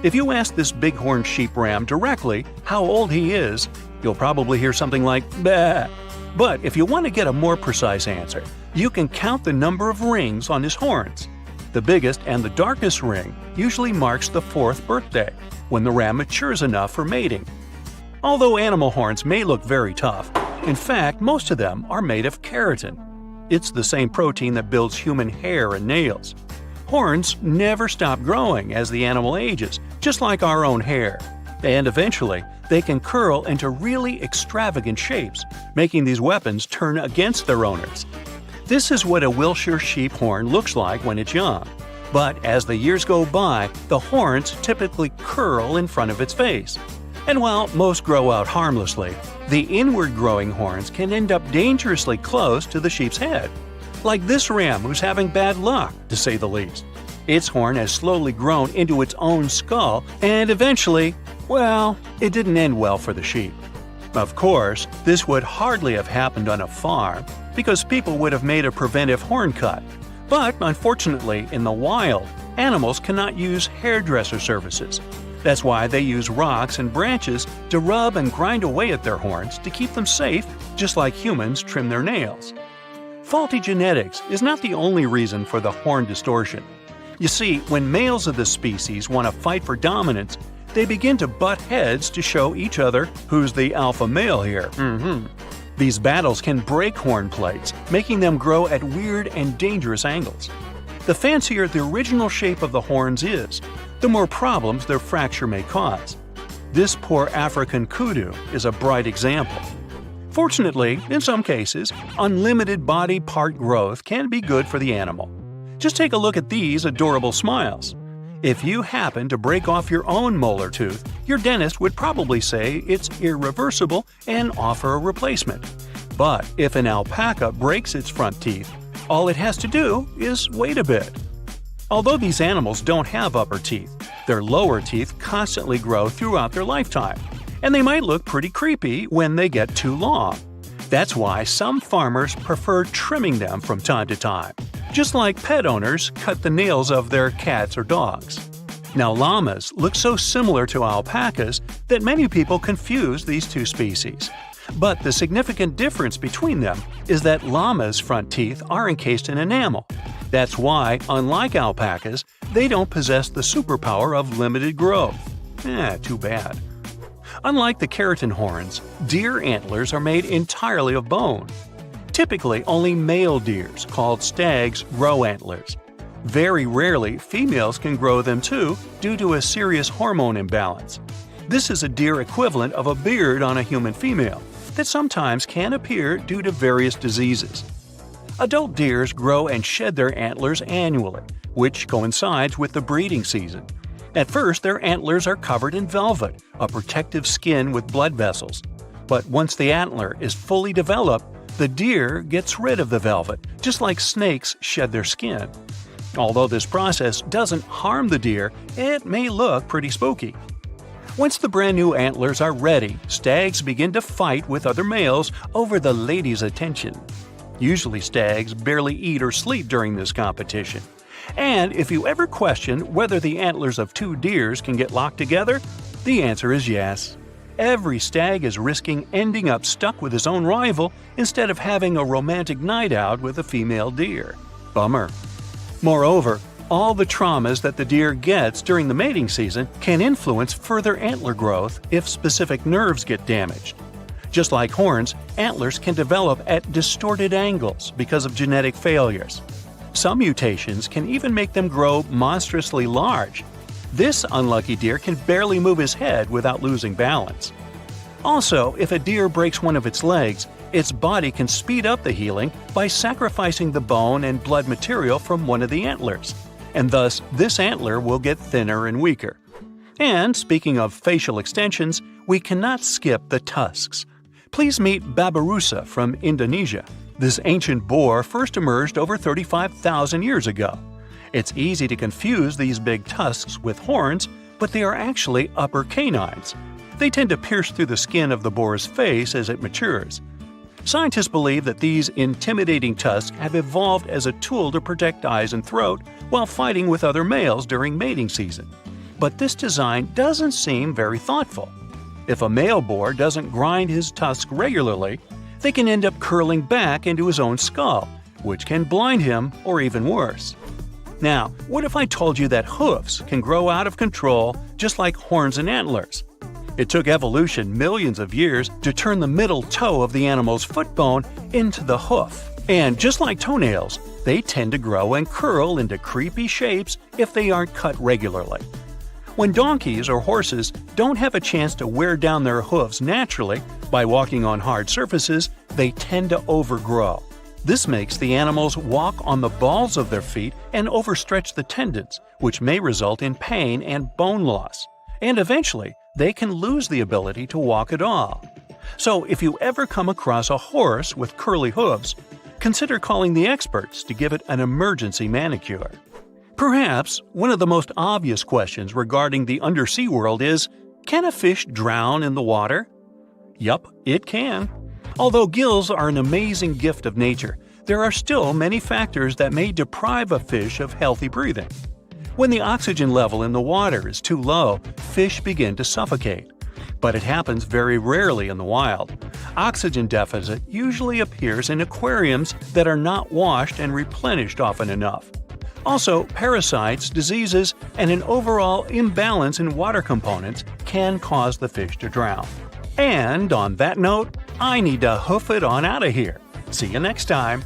If you ask this bighorn sheep ram directly how old he is, you'll probably hear something like, "Bah." But if you want to get a more precise answer, you can count the number of rings on his horns. The biggest and the darkest ring usually marks the 4th birthday, when the ram matures enough for mating. Although animal horns may look very tough, in fact, most of them are made of keratin. It's the same protein that builds human hair and nails. Horns never stop growing as the animal ages, just like our own hair. And eventually, they can curl into really extravagant shapes, making these weapons turn against their owners. This is what a Wiltshire sheep horn looks like when it's young. But as the years go by, the horns typically curl in front of its face. And while most grow out harmlessly, the inward-growing horns can end up dangerously close to the sheep's head. Like this ram who's having bad luck, to say the least. Its horn has slowly grown into its own skull, and eventually, well, it didn't end well for the sheep. Of course, this would hardly have happened on a farm, because people would have made a preventive horn cut. But unfortunately, in the wild, animals cannot use hairdresser services. That's why they use rocks and branches to rub and grind away at their horns to keep them safe, just like humans trim their nails. Faulty genetics is not the only reason for the horn distortion. You see, when males of the species want to fight for dominance, they begin to butt heads to show each other who's the alpha male here. These battles can break horn plates, making them grow at weird and dangerous angles. The fancier the original shape of the horns is, the more problems their fracture may cause. This poor African kudu is a bright example. Fortunately, in some cases, unlimited body part growth can be good for the animal. Just take a look at these adorable smiles. If you happen to break off your own molar tooth, your dentist would probably say it's irreversible and offer a replacement. But if an alpaca breaks its front teeth, all it has to do is wait a bit. Although these animals don't have upper teeth, their lower teeth constantly grow throughout their lifetime, and they might look pretty creepy when they get too long. That's why some farmers prefer trimming them from time to time, just like pet owners cut the nails of their cats or dogs. Now, llamas look so similar to alpacas that many people confuse these two species. But the significant difference between them is that llamas' front teeth are encased in enamel. That's why, unlike alpacas, they don't possess the superpower of limited growth. Too bad. Unlike the keratin horns, deer antlers are made entirely of bone. Typically, only male deers, called stags, grow antlers. Very rarely, females can grow them too due to a serious hormone imbalance. This is a deer equivalent of a beard on a human female that sometimes can appear due to various diseases. Adult deers grow and shed their antlers annually, which coincides with the breeding season. At first, their antlers are covered in velvet, a protective skin with blood vessels. But once the antler is fully developed, the deer gets rid of the velvet, just like snakes shed their skin. Although this process doesn't harm the deer, it may look pretty spooky. Once the brand new antlers are ready, stags begin to fight with other males over the ladies' attention. Usually stags barely eat or sleep during this competition. And if you ever question whether the antlers of two deers can get locked together, the answer is yes. Every stag is risking ending up stuck with his own rival instead of having a romantic night out with a female deer. Bummer. Moreover, all the traumas that the deer gets during the mating season can influence further antler growth if specific nerves get damaged. Just like horns, antlers can develop at distorted angles because of genetic failures. Some mutations can even make them grow monstrously large. This unlucky deer can barely move his head without losing balance. Also, if a deer breaks one of its legs, its body can speed up the healing by sacrificing the bone and blood material from one of the antlers, and thus this antler will get thinner and weaker. And speaking of facial extensions, we cannot skip the tusks. Please meet Babirusa from Indonesia. This ancient boar first emerged over 35,000 years ago. It's easy to confuse these big tusks with horns, but they are actually upper canines. They tend to pierce through the skin of the boar's face as it matures. Scientists believe that these intimidating tusks have evolved as a tool to protect eyes and throat while fighting with other males during mating season. But this design doesn't seem very thoughtful. If a male boar doesn't grind his tusks regularly, they can end up curling back into his own skull, which can blind him or even worse. Now, what if I told you that hoofs can grow out of control just like horns and antlers? It took evolution millions of years to turn the middle toe of the animal's foot bone into the hoof. And just like toenails, they tend to grow and curl into creepy shapes if they aren't cut regularly. When donkeys or horses don't have a chance to wear down their hoofs naturally by walking on hard surfaces, they tend to overgrow. This makes the animals walk on the balls of their feet and overstretch the tendons, which may result in pain and bone loss. And eventually, they can lose the ability to walk at all. So if you ever come across a horse with curly hooves, consider calling the experts to give it an emergency manicure. Perhaps one of the most obvious questions regarding the undersea world is, can a fish drown in the water? Yup, it can. Although gills are an amazing gift of nature, there are still many factors that may deprive a fish of healthy breathing. When the oxygen level in the water is too low, fish begin to suffocate. But it happens very rarely in the wild. Oxygen deficit usually appears in aquariums that are not washed and replenished often enough. Also, parasites, diseases, and an overall imbalance in water components can cause the fish to drown. And on that note, I need to hoof it on out of here. See you next time.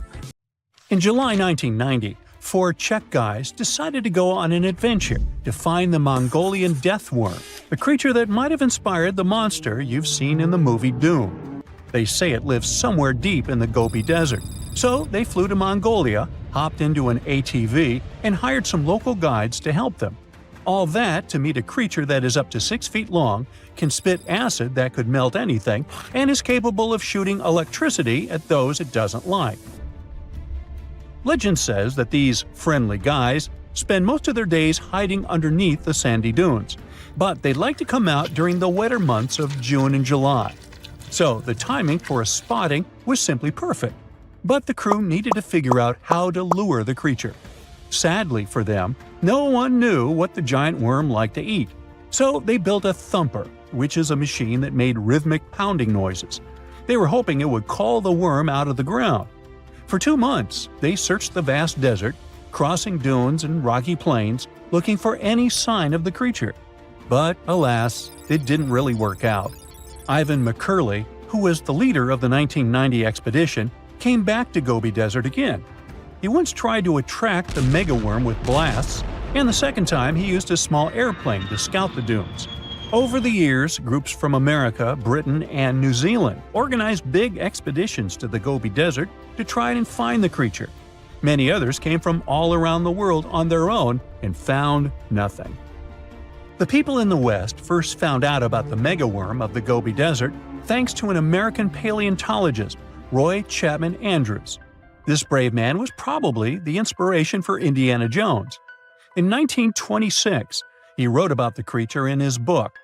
In July 1990, 4 Czech guys decided to go on an adventure to find the Mongolian death worm, a creature that might have inspired the monster you've seen in the movie Doom. They say it lives somewhere deep in the Gobi Desert, so they flew to Mongolia, hopped into an ATV, and hired some local guides to help them. All that to meet a creature that is up to 6 feet long, can spit acid that could melt anything, and is capable of shooting electricity at those it doesn't like. Legend says that these friendly guys spend most of their days hiding underneath the sandy dunes, but they'd like to come out during the wetter months of June and July. So the timing for a spotting was simply perfect. But the crew needed to figure out how to lure the creature. Sadly for them, no one knew what the giant worm liked to eat. So they built a thumper, which is a machine that made rhythmic pounding noises. They were hoping it would call the worm out of the ground. For 2 months, they searched the vast desert, crossing dunes and rocky plains, looking for any sign of the creature. But alas, it didn't really work out. Ivan McCurley, who was the leader of the 1990 expedition, came back to Gobi Desert again. He once tried to attract the megaworm with blasts, and the second time he used a small airplane to scout the dunes. Over the years, groups from America, Britain, and New Zealand organized big expeditions to the Gobi Desert to try and find the creature. Many others came from all around the world on their own and found nothing. The people in the West first found out about the megaworm of the Gobi Desert thanks to an American paleontologist, Roy Chapman Andrews. This brave man was probably the inspiration for Indiana Jones. In 1926, he wrote about the creature in his book.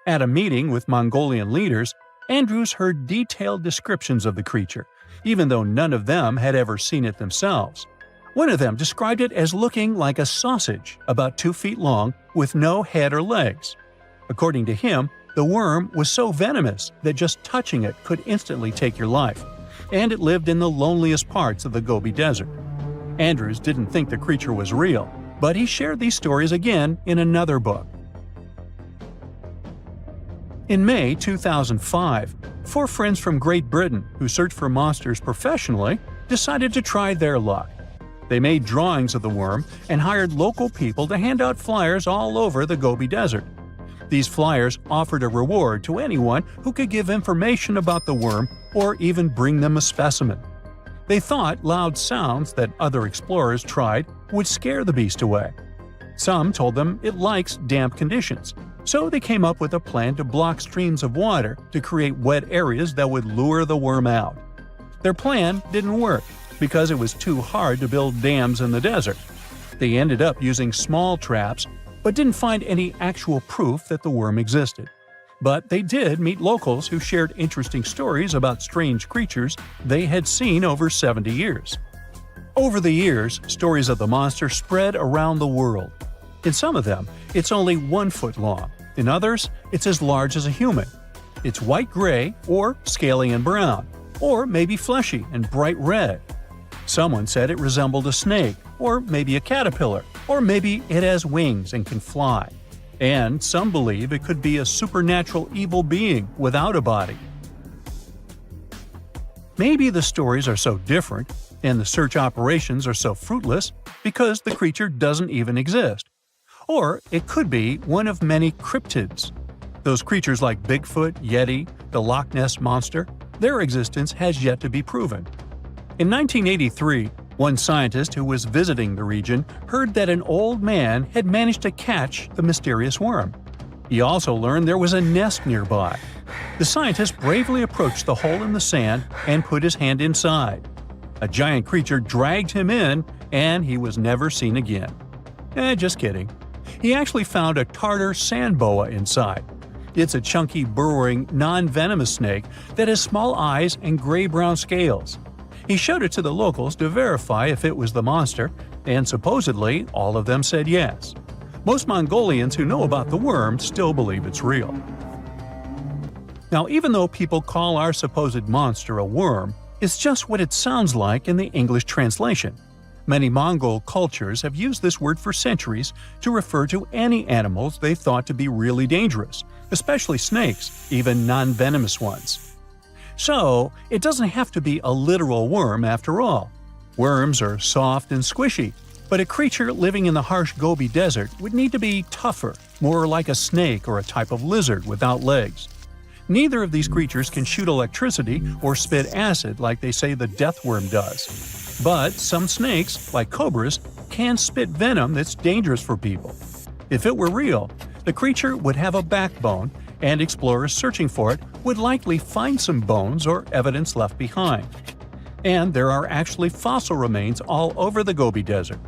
At a meeting with Mongolian leaders, Andrews heard detailed descriptions of the creature, even though none of them had ever seen it themselves. One of them described it as looking like a sausage, about 2 feet long, with no head or legs. According to him, the worm was so venomous that just touching it could instantly take your life, and it lived in the loneliest parts of the Gobi Desert. Andrews didn't think the creature was real, but he shared these stories again in another book. In May 2005, 4 friends from Great Britain who search for monsters professionally decided to try their luck. They made drawings of the worm and hired local people to hand out flyers all over the Gobi Desert. These flyers offered a reward to anyone who could give information about the worm or even bring them a specimen. They thought loud sounds that other explorers tried would scare the beast away. Some told them it likes damp conditions, so they came up with a plan to block streams of water to create wet areas that would lure the worm out. Their plan didn't work because it was too hard to build dams in the desert. They ended up using small traps, but didn't find any actual proof that the worm existed. But they did meet locals who shared interesting stories about strange creatures they had seen over 70 years. Over the years, stories of the monster spread around the world. In some of them, it's only 1 foot long. In others, it's as large as a human. It's white-gray or scaly and brown, or maybe fleshy and bright red. Someone said it resembled a snake, or maybe a caterpillar, or maybe it has wings and can fly. And some believe it could be a supernatural evil being without a body. Maybe the stories are so different, and the search operations are so fruitless, because the creature doesn't even exist. Or it could be one of many cryptids. Those creatures like Bigfoot, Yeti, the Loch Ness Monster, their existence has yet to be proven. In 1983, one scientist who was visiting the region heard that an old man had managed to catch the mysterious worm. He also learned there was a nest nearby. The scientist bravely approached the hole in the sand and put his hand inside. A giant creature dragged him in, and he was never seen again. Just kidding. He actually found a Tartar sand boa inside. It's a chunky, burrowing, non-venomous snake that has small eyes and gray-brown scales. He showed it to the locals to verify if it was the monster, and supposedly all of them said yes. Most Mongolians who know about the worm still believe it's real. Now, even though people call our supposed monster a worm, it's just what it sounds like in the English translation. Many Mongol cultures have used this word for centuries to refer to any animals they thought to be really dangerous, especially snakes, even non-venomous ones. So, it doesn't have to be a literal worm after all. Worms are soft and squishy, but a creature living in the harsh Gobi Desert would need to be tougher, more like a snake or a type of lizard without legs. Neither of these creatures can shoot electricity or spit acid like they say the death worm does. But some snakes, like cobras, can spit venom that's dangerous for people. If it were real, the creature would have a backbone, and explorers searching for it would likely find some bones or evidence left behind. And there are actually fossil remains all over the Gobi Desert.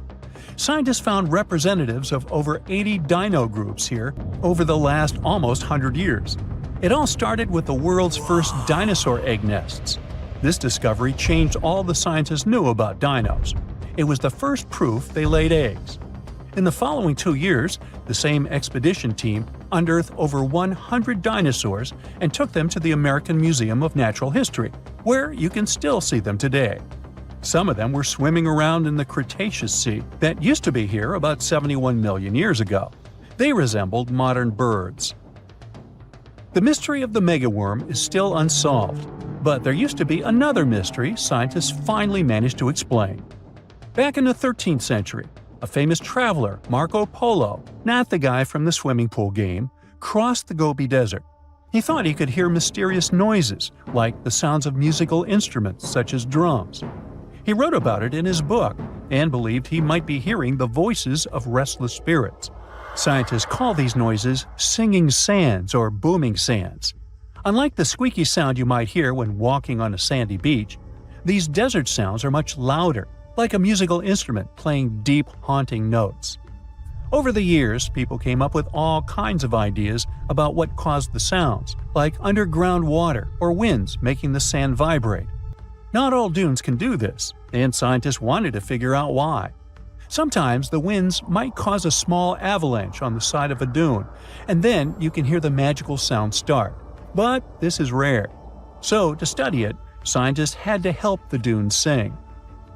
Scientists found representatives of over 80 dino groups here over the last almost 100 years. It all started with the world's first dinosaur egg nests. This discovery changed all the scientists knew about dinos. It was the first proof they laid eggs. In the following 2 years, the same expedition team unearthed over 100 dinosaurs and took them to the American Museum of Natural History, where you can still see them today. Some of them were swimming around in the Cretaceous Sea that used to be here about 71 million years ago. They resembled modern birds. The mystery of the megaworm is still unsolved, but there used to be another mystery scientists finally managed to explain. Back in the 13th century, a famous traveler, Marco Polo, not the guy from the swimming pool game, crossed the Gobi Desert. He thought he could hear mysterious noises, like the sounds of musical instruments such as drums. He wrote about it in his book and believed he might be hearing the voices of restless spirits. Scientists call these noises singing sands or booming sands. Unlike the squeaky sound you might hear when walking on a sandy beach, these desert sounds are much louder, like a musical instrument playing deep, haunting notes. Over the years, people came up with all kinds of ideas about what caused the sounds, like underground water or winds making the sand vibrate. Not all dunes can do this, and scientists wanted to figure out why. Sometimes the winds might cause a small avalanche on the side of a dune, and then you can hear the magical sound start. But this is rare. So, to study it, scientists had to help the dunes sing.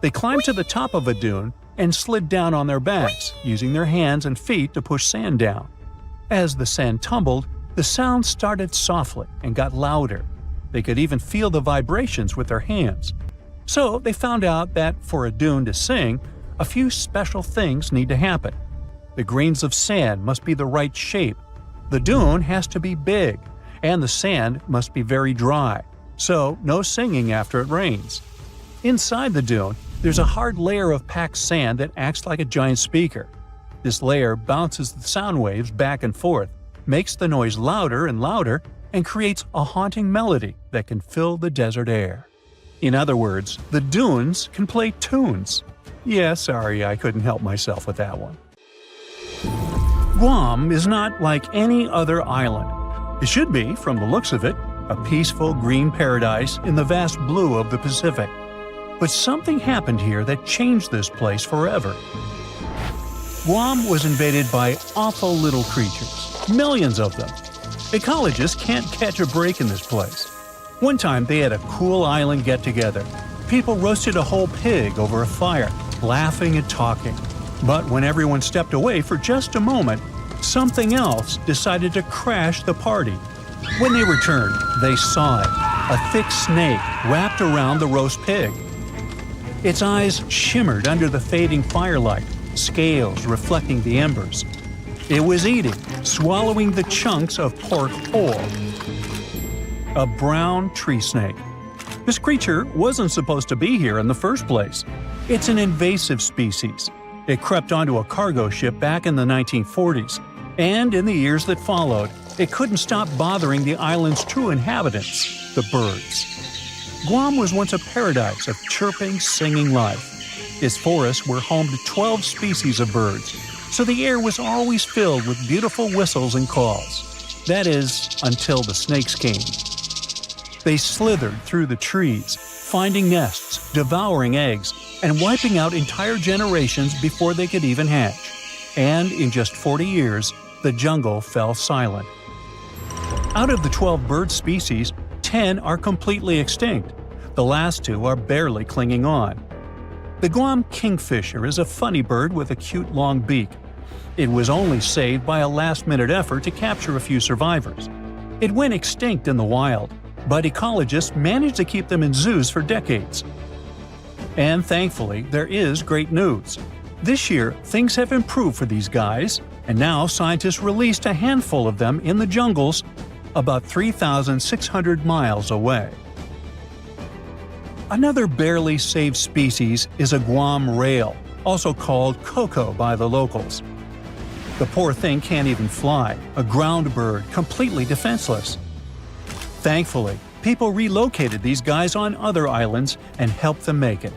They climbed to the top of a dune and slid down on their backs, using their hands and feet to push sand down. As the sand tumbled, the sound started softly and got louder. They could even feel the vibrations with their hands. So they found out that for a dune to sing, a few special things need to happen. The grains of sand must be the right shape. The dune has to be big, and the sand must be very dry, so no singing after it rains. Inside the dune, there's a hard layer of packed sand that acts like a giant speaker. This layer bounces the sound waves back and forth, makes the noise louder and louder, and creates a haunting melody that can fill the desert air. In other words, the dunes can play tunes. Yeah, sorry, I couldn't help myself with that one. Guam is not like any other island. It should be, from the looks of it, a peaceful green paradise in the vast blue of the Pacific. But something happened here that changed this place forever. Guam was invaded by awful little creatures, millions of them. Ecologists can't catch a break in this place. One time they had a cool island get-together. People roasted a whole pig over a fire, laughing and talking. But when everyone stepped away for just a moment, something else decided to crash the party. When they returned, they saw it, a thick snake wrapped around the roast pig. Its eyes shimmered under the fading firelight, scales reflecting the embers. It was eating, swallowing the chunks of pork whole. A brown tree snake. This creature wasn't supposed to be here in the first place. It's an invasive species. It crept onto a cargo ship back in the 1940s, and in the years that followed, it couldn't stop bothering the island's true inhabitants, the birds. Guam was once a paradise of chirping, singing life. Its forests were home to 12 species of birds, so the air was always filled with beautiful whistles and calls. That is, until the snakes came. They slithered through the trees, finding nests, devouring eggs, and wiping out entire generations before they could even hatch. And in just 40 years, the jungle fell silent. Out of the 12 bird species, 10 are completely extinct. The last 2 are barely clinging on. The Guam kingfisher is a funny bird with a cute long beak. It was only saved by a last-minute effort to capture a few survivors. It went extinct in the wild, but ecologists managed to keep them in zoos for decades. And thankfully, there is great news. This year, things have improved for these guys, and now scientists released a handful of them in the jungles about 3,600 miles away. Another barely saved species is a Guam rail, also called Coco by the locals. The poor thing can't even fly, a ground bird completely defenseless. Thankfully, people relocated these guys on other islands and helped them make it.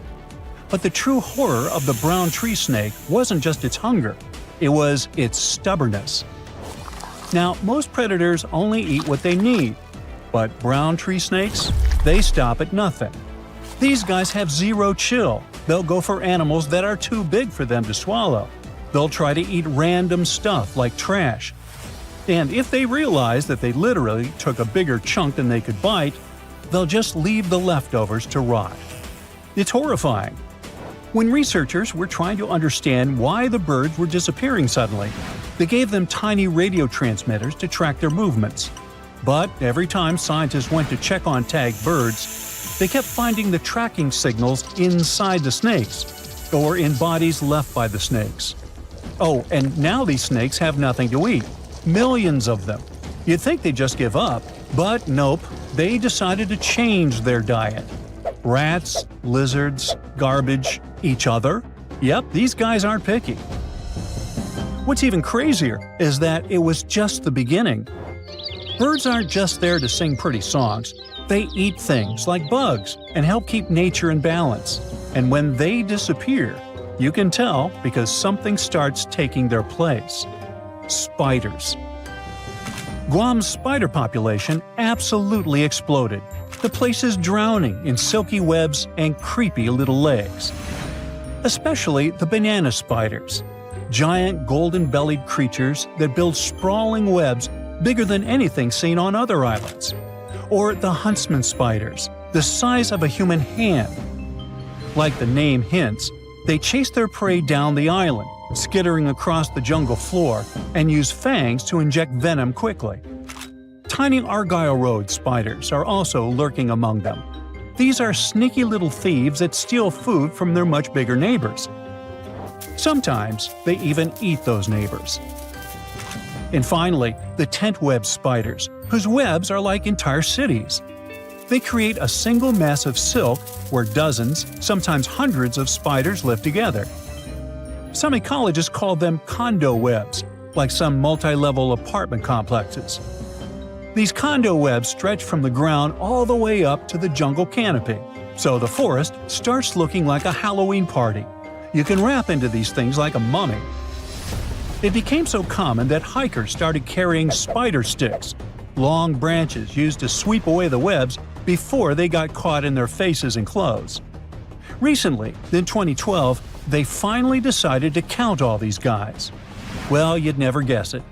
But the true horror of the brown tree snake wasn't just its hunger, it was its stubbornness. Now, most predators only eat what they need, but brown tree snakes, they stop at nothing. These guys have zero chill. They'll go for animals that are too big for them to swallow. They'll try to eat random stuff like trash. And if they realize that they literally took a bigger chunk than they could bite, they'll just leave the leftovers to rot. It's horrifying. When researchers were trying to understand why the birds were disappearing suddenly, they gave them tiny radio transmitters to track their movements. But every time scientists went to check on tagged birds, they kept finding the tracking signals inside the snakes, or in bodies left by the snakes. Oh, and now these snakes have nothing to eat. Millions of them. You'd think they'd just give up, but nope, they decided to change their diet. Rats, lizards, garbage, each other. Yep, these guys aren't picky. What's even crazier is that it was just the beginning. Birds aren't just there to sing pretty songs. They eat things like bugs and help keep nature in balance. And when they disappear, you can tell because something starts taking their place. Spiders. Guam's spider population absolutely exploded. The place is drowning in silky webs and creepy little legs. Especially the banana spiders. Giant golden-bellied creatures that build sprawling webs bigger than anything seen on other islands. Or the huntsman spiders, the size of a human hand. Like the name hints, they chase their prey down the island, skittering across the jungle floor, and use fangs to inject venom quickly. Tiny Argyle Road spiders are also lurking among them. These are sneaky little thieves that steal food from their much bigger neighbors. Sometimes they even eat those neighbors. And finally, the tent web spiders, whose webs are like entire cities. They create a single mass of silk where dozens, sometimes hundreds of spiders live together. Some ecologists call them condo webs, like some multi-level apartment complexes. These condo webs stretch from the ground all the way up to the jungle canopy, so the forest starts looking like a Halloween party. You can wrap into these things like a mummy. It became so common that hikers started carrying spider sticks, long branches used to sweep away the webs before they got caught in their faces and clothes. Recently, in 2012, they finally decided to count all these guys. Well, you'd never guess it.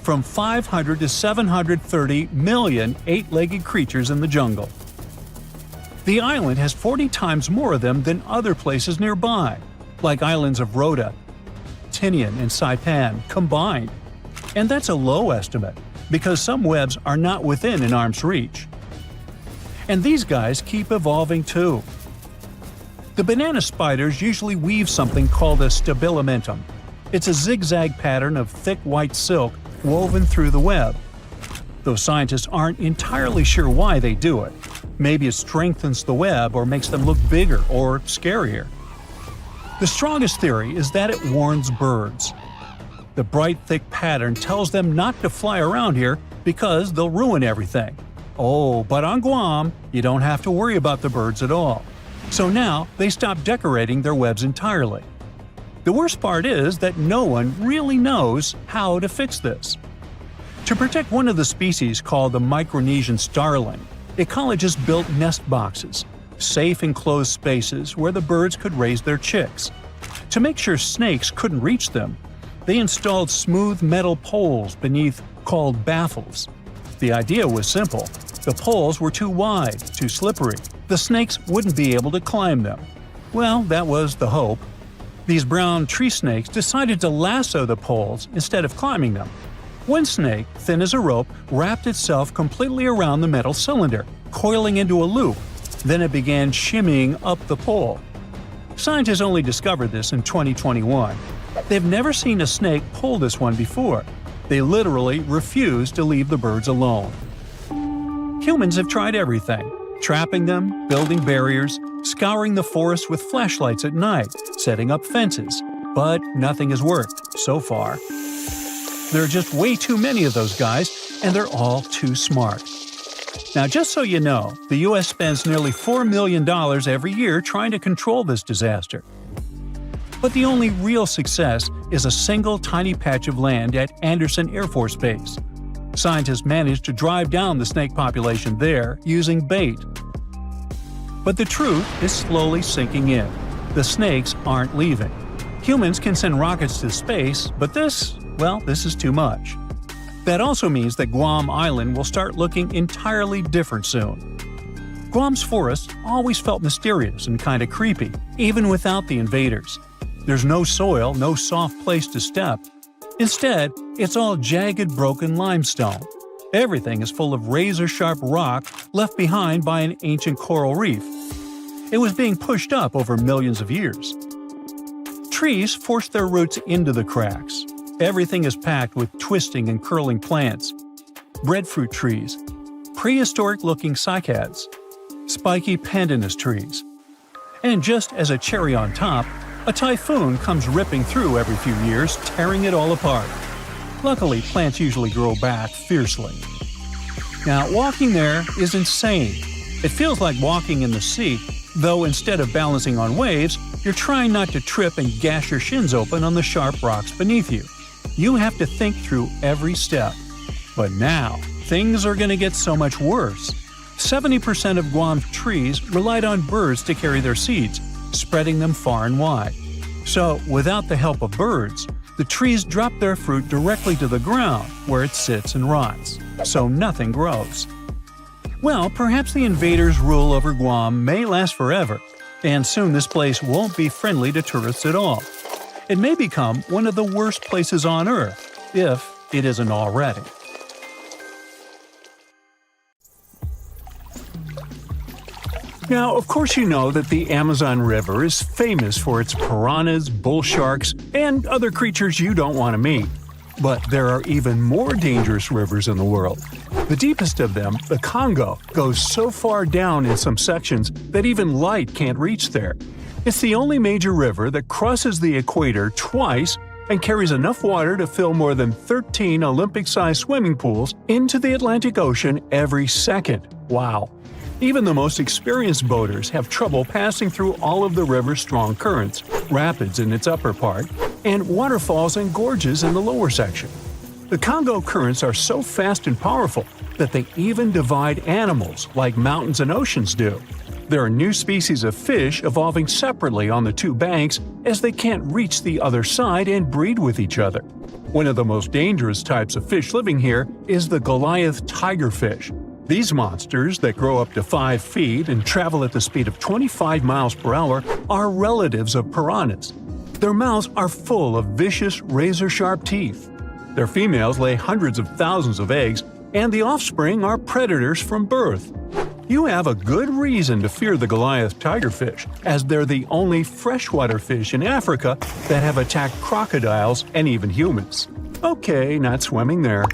From 500 to 730 million eight-legged creatures in the jungle. The island has 40 times more of them than other places nearby, like islands of Rota, Tinian, and Saipan combined. And that's a low estimate, because some webs are not within an arm's reach. And these guys keep evolving too. The banana spiders usually weave something called a stabilimentum. It's a zigzag pattern of thick white silk woven through the web. Though scientists aren't entirely sure why they do it. Maybe it strengthens the web or makes them look bigger or scarier. The strongest theory is that it warns birds. The bright, thick pattern tells them not to fly around here because they'll ruin everything. Oh, but on Guam, you don't have to worry about the birds at all. So now they stop decorating their webs entirely. The worst part is that no one really knows how to fix this. To protect one of the species called the Micronesian starling, ecologists built nest boxes. safe enclosed spaces where the birds could raise their chicks. To make sure snakes couldn't reach them, they installed smooth metal poles beneath called baffles. The idea was simple. The poles were too wide, too slippery. The snakes wouldn't be able to climb them. Well, that was the hope. These brown tree snakes decided to lasso the poles instead of climbing them. One snake, thin as a rope, wrapped itself completely around the metal cylinder, coiling into a loop. Then it began shimmying up the pole. Scientists only discovered this in 2021. They've never seen a snake pull this one before. They literally refuse to leave the birds alone. Humans have tried everything: trapping them, building barriers, scouring the forest with flashlights at night, setting up fences. But nothing has worked, so far. There are just way too many of those guys, and they're all too smart. Now, just so you know, the U.S. spends nearly $4 million every year trying to control this disaster. But the only real success is a single tiny patch of land at Andersen Air Force Base. Scientists managed to drive down the snake population there using bait. But the truth is slowly sinking in. The snakes aren't leaving. Humans can send rockets to space, but this is too much. That also means that Guam Island will start looking entirely different soon. Guam's forests always felt mysterious and kinda creepy, even without the invaders. There's no soil, no soft place to step. Instead, it's all jagged, broken limestone. Everything is full of razor-sharp rock left behind by an ancient coral reef. It was being pushed up over millions of years. Trees forced their roots into the cracks. Everything is packed with twisting and curling plants. Breadfruit trees, prehistoric-looking cycads, spiky pandanus trees. And just as a cherry on top, a typhoon comes ripping through every few years, tearing it all apart. Luckily, plants usually grow back fiercely. Now, walking there is insane. It feels like walking in the sea, though instead of balancing on waves, you're trying not to trip and gash your shins open on the sharp rocks beneath you. You have to think through every step. But now, things are going to get so much worse. 70% of Guam's trees relied on birds to carry their seeds, spreading them far and wide. So, without the help of birds, the trees drop their fruit directly to the ground, where it sits and rots. So nothing grows. Well, perhaps the invaders' rule over Guam may last forever, and soon this place won't be friendly to tourists at all. It may become one of the worst places on Earth, if it isn't already. Now, of course you know that the Amazon River is famous for its piranhas, bull sharks, and other creatures you don't want to meet. But there are even more dangerous rivers in the world. The deepest of them, the Congo, goes so far down in some sections that even light can't reach there. It's the only major river that crosses the equator twice and carries enough water to fill more than 13 Olympic-sized swimming pools into the Atlantic Ocean every second. Wow! Even the most experienced boaters have trouble passing through all of the river's strong currents, rapids in its upper part, and waterfalls and gorges in the lower section. The Congo currents are so fast and powerful that they even divide animals like mountains and oceans do. There are new species of fish evolving separately on the two banks as they can't reach the other side and breed with each other. One of the most dangerous types of fish living here is the Goliath tigerfish. These monsters, that grow up to 5 feet and travel at the speed of 25 miles per hour, are relatives of piranhas. Their mouths are full of vicious, razor-sharp teeth. Their females lay hundreds of thousands of eggs, and the offspring are predators from birth. You have a good reason to fear the Goliath tigerfish, as they're the only freshwater fish in Africa that have attacked crocodiles and even humans. Okay, not swimming there.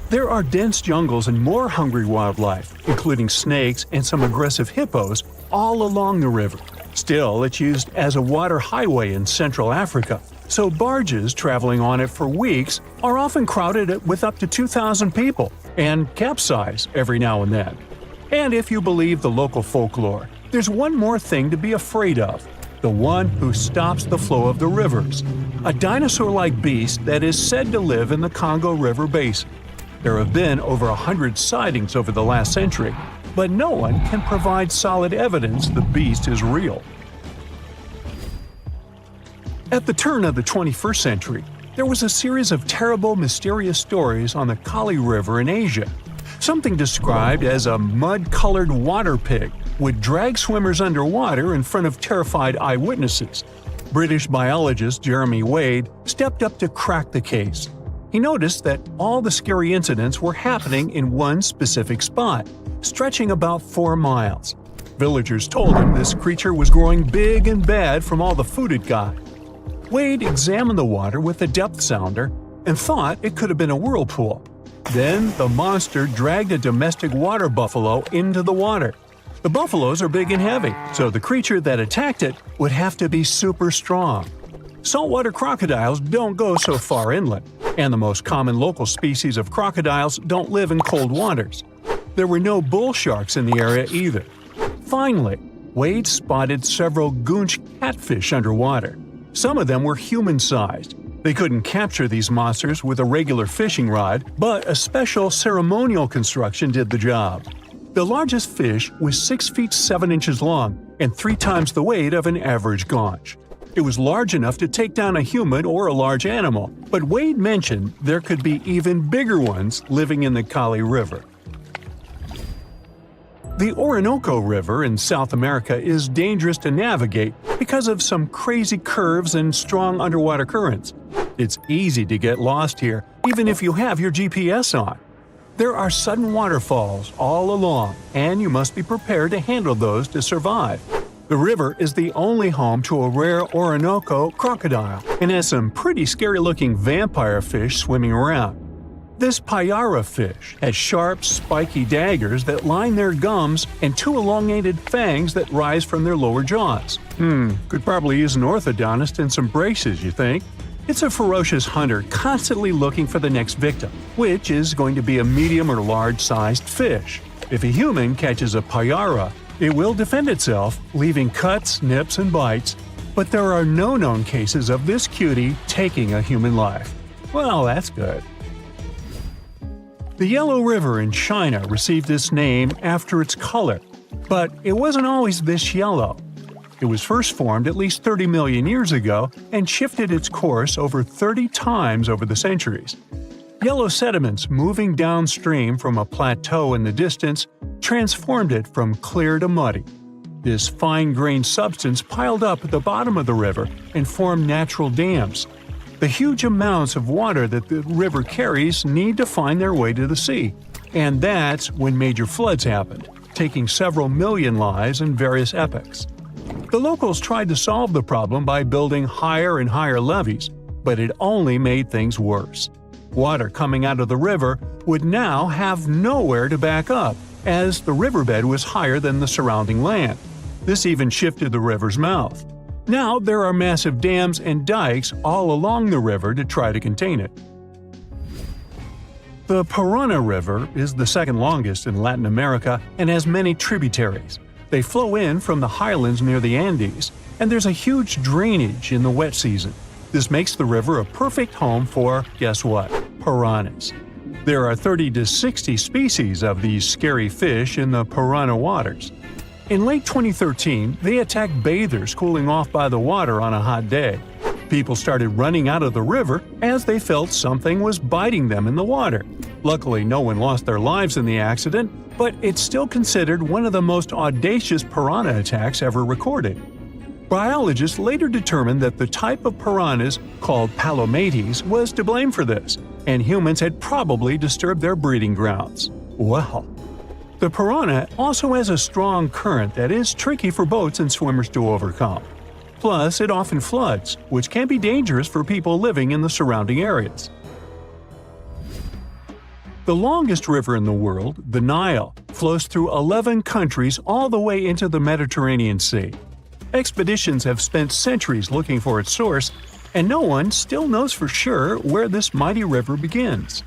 There are dense jungles and more hungry wildlife, including snakes and some aggressive hippos, all along the river. Still, it's used as a water highway in Central Africa, so barges traveling on it for weeks are often crowded with up to 2,000 people and capsize every now and then. And if you believe the local folklore, there's one more thing to be afraid of: the one who stops the flow of the rivers, a dinosaur-like beast that is said to live in the Congo River basin. There have been over 100 sightings over the last century, but no one can provide solid evidence the beast is real. At the turn of the 21st century, there was a series of terrible, mysterious stories on the Kali River in Asia. Something described as a mud-colored water pig would drag swimmers underwater in front of terrified eyewitnesses. British biologist Jeremy Wade stepped up to crack the case. He noticed that all the scary incidents were happening in one specific spot, stretching about 4 miles. Villagers told him this creature was growing big and bad from all the food it got. Wade examined the water with a depth sounder and thought it could have been a whirlpool. Then the monster dragged a domestic water buffalo into the water. The buffaloes are big and heavy, so the creature that attacked it would have to be super strong. Saltwater crocodiles don't go so far inland, and the most common local species of crocodiles don't live in cold waters. There were no bull sharks in the area either. Finally, Wade spotted several goonch catfish underwater. Some of them were human-sized. They couldn't capture these monsters with a regular fishing rod, but a special ceremonial construction did the job. The largest fish was 6 feet 7 inches long and 3 times the weight of an average gaunch. It was large enough to take down a human or a large animal, but Wade mentioned there could be even bigger ones living in the Kali River. The Orinoco River in South America is dangerous to navigate because of some crazy curves and strong underwater currents. It's easy to get lost here, even if you have your GPS on. There are sudden waterfalls all along, and you must be prepared to handle those to survive. The river is the only home to a rare Orinoco crocodile and has some pretty scary-looking vampire fish swimming around. This payara fish has sharp, spiky daggers that line their gums and 2 elongated fangs that rise from their lower jaws. Could probably use an orthodontist and some braces, you think? It's a ferocious hunter constantly looking for the next victim, which is going to be a medium or large-sized fish. If a human catches a payara, it will defend itself, leaving cuts, nips, and bites, but there are no known cases of this cutie taking a human life. Well, that's good. The Yellow River in China received its name after its color, but it wasn't always this yellow. It was first formed at least 30 million years ago and shifted its course over 30 times over the centuries. Yellow sediments moving downstream from a plateau in the distance transformed it from clear to muddy. This fine-grained substance piled up at the bottom of the river and formed natural dams. The huge amounts of water that the river carries need to find their way to the sea, and that's when major floods happened, taking several million lives in various epochs. The locals tried to solve the problem by building higher and higher levees, but it only made things worse. Water coming out of the river would now have nowhere to back up, as the riverbed was higher than the surrounding land. This even shifted the river's mouth. Now there are massive dams and dikes all along the river to try to contain it. The Parana River is the second longest in Latin America and has many tributaries. They flow in from the highlands near the Andes, and there's a huge drainage in the wet season. This makes the river a perfect home for, guess what, piranhas. There are 30 to 60 species of these scary fish in the Parana waters. In late 2013, they attacked bathers cooling off by the water on a hot day. People started running out of the river as they felt something was biting them in the water. Luckily, no one lost their lives in the accident, but it's still considered one of the most audacious piranha attacks ever recorded. Biologists later determined that the type of piranhas, called palomates, was to blame for this, and humans had probably disturbed their breeding grounds. Well, the piranha also has a strong current that is tricky for boats and swimmers to overcome. Plus, it often floods, which can be dangerous for people living in the surrounding areas. The longest river in the world, the Nile, flows through 11 countries all the way into the Mediterranean Sea. Expeditions have spent centuries looking for its source, and no one still knows for sure where this mighty river begins.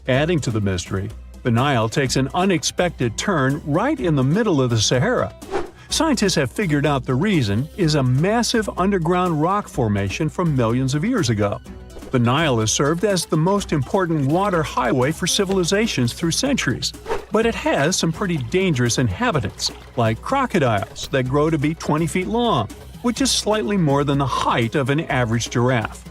Adding to the mystery, the Nile takes an unexpected turn right in the middle of the Sahara. Scientists have figured out the reason is a massive underground rock formation from millions of years ago. The Nile has served as the most important water highway for civilizations through centuries, but it has some pretty dangerous inhabitants, like crocodiles that grow to be 20 feet long, which is slightly more than the height of an average giraffe.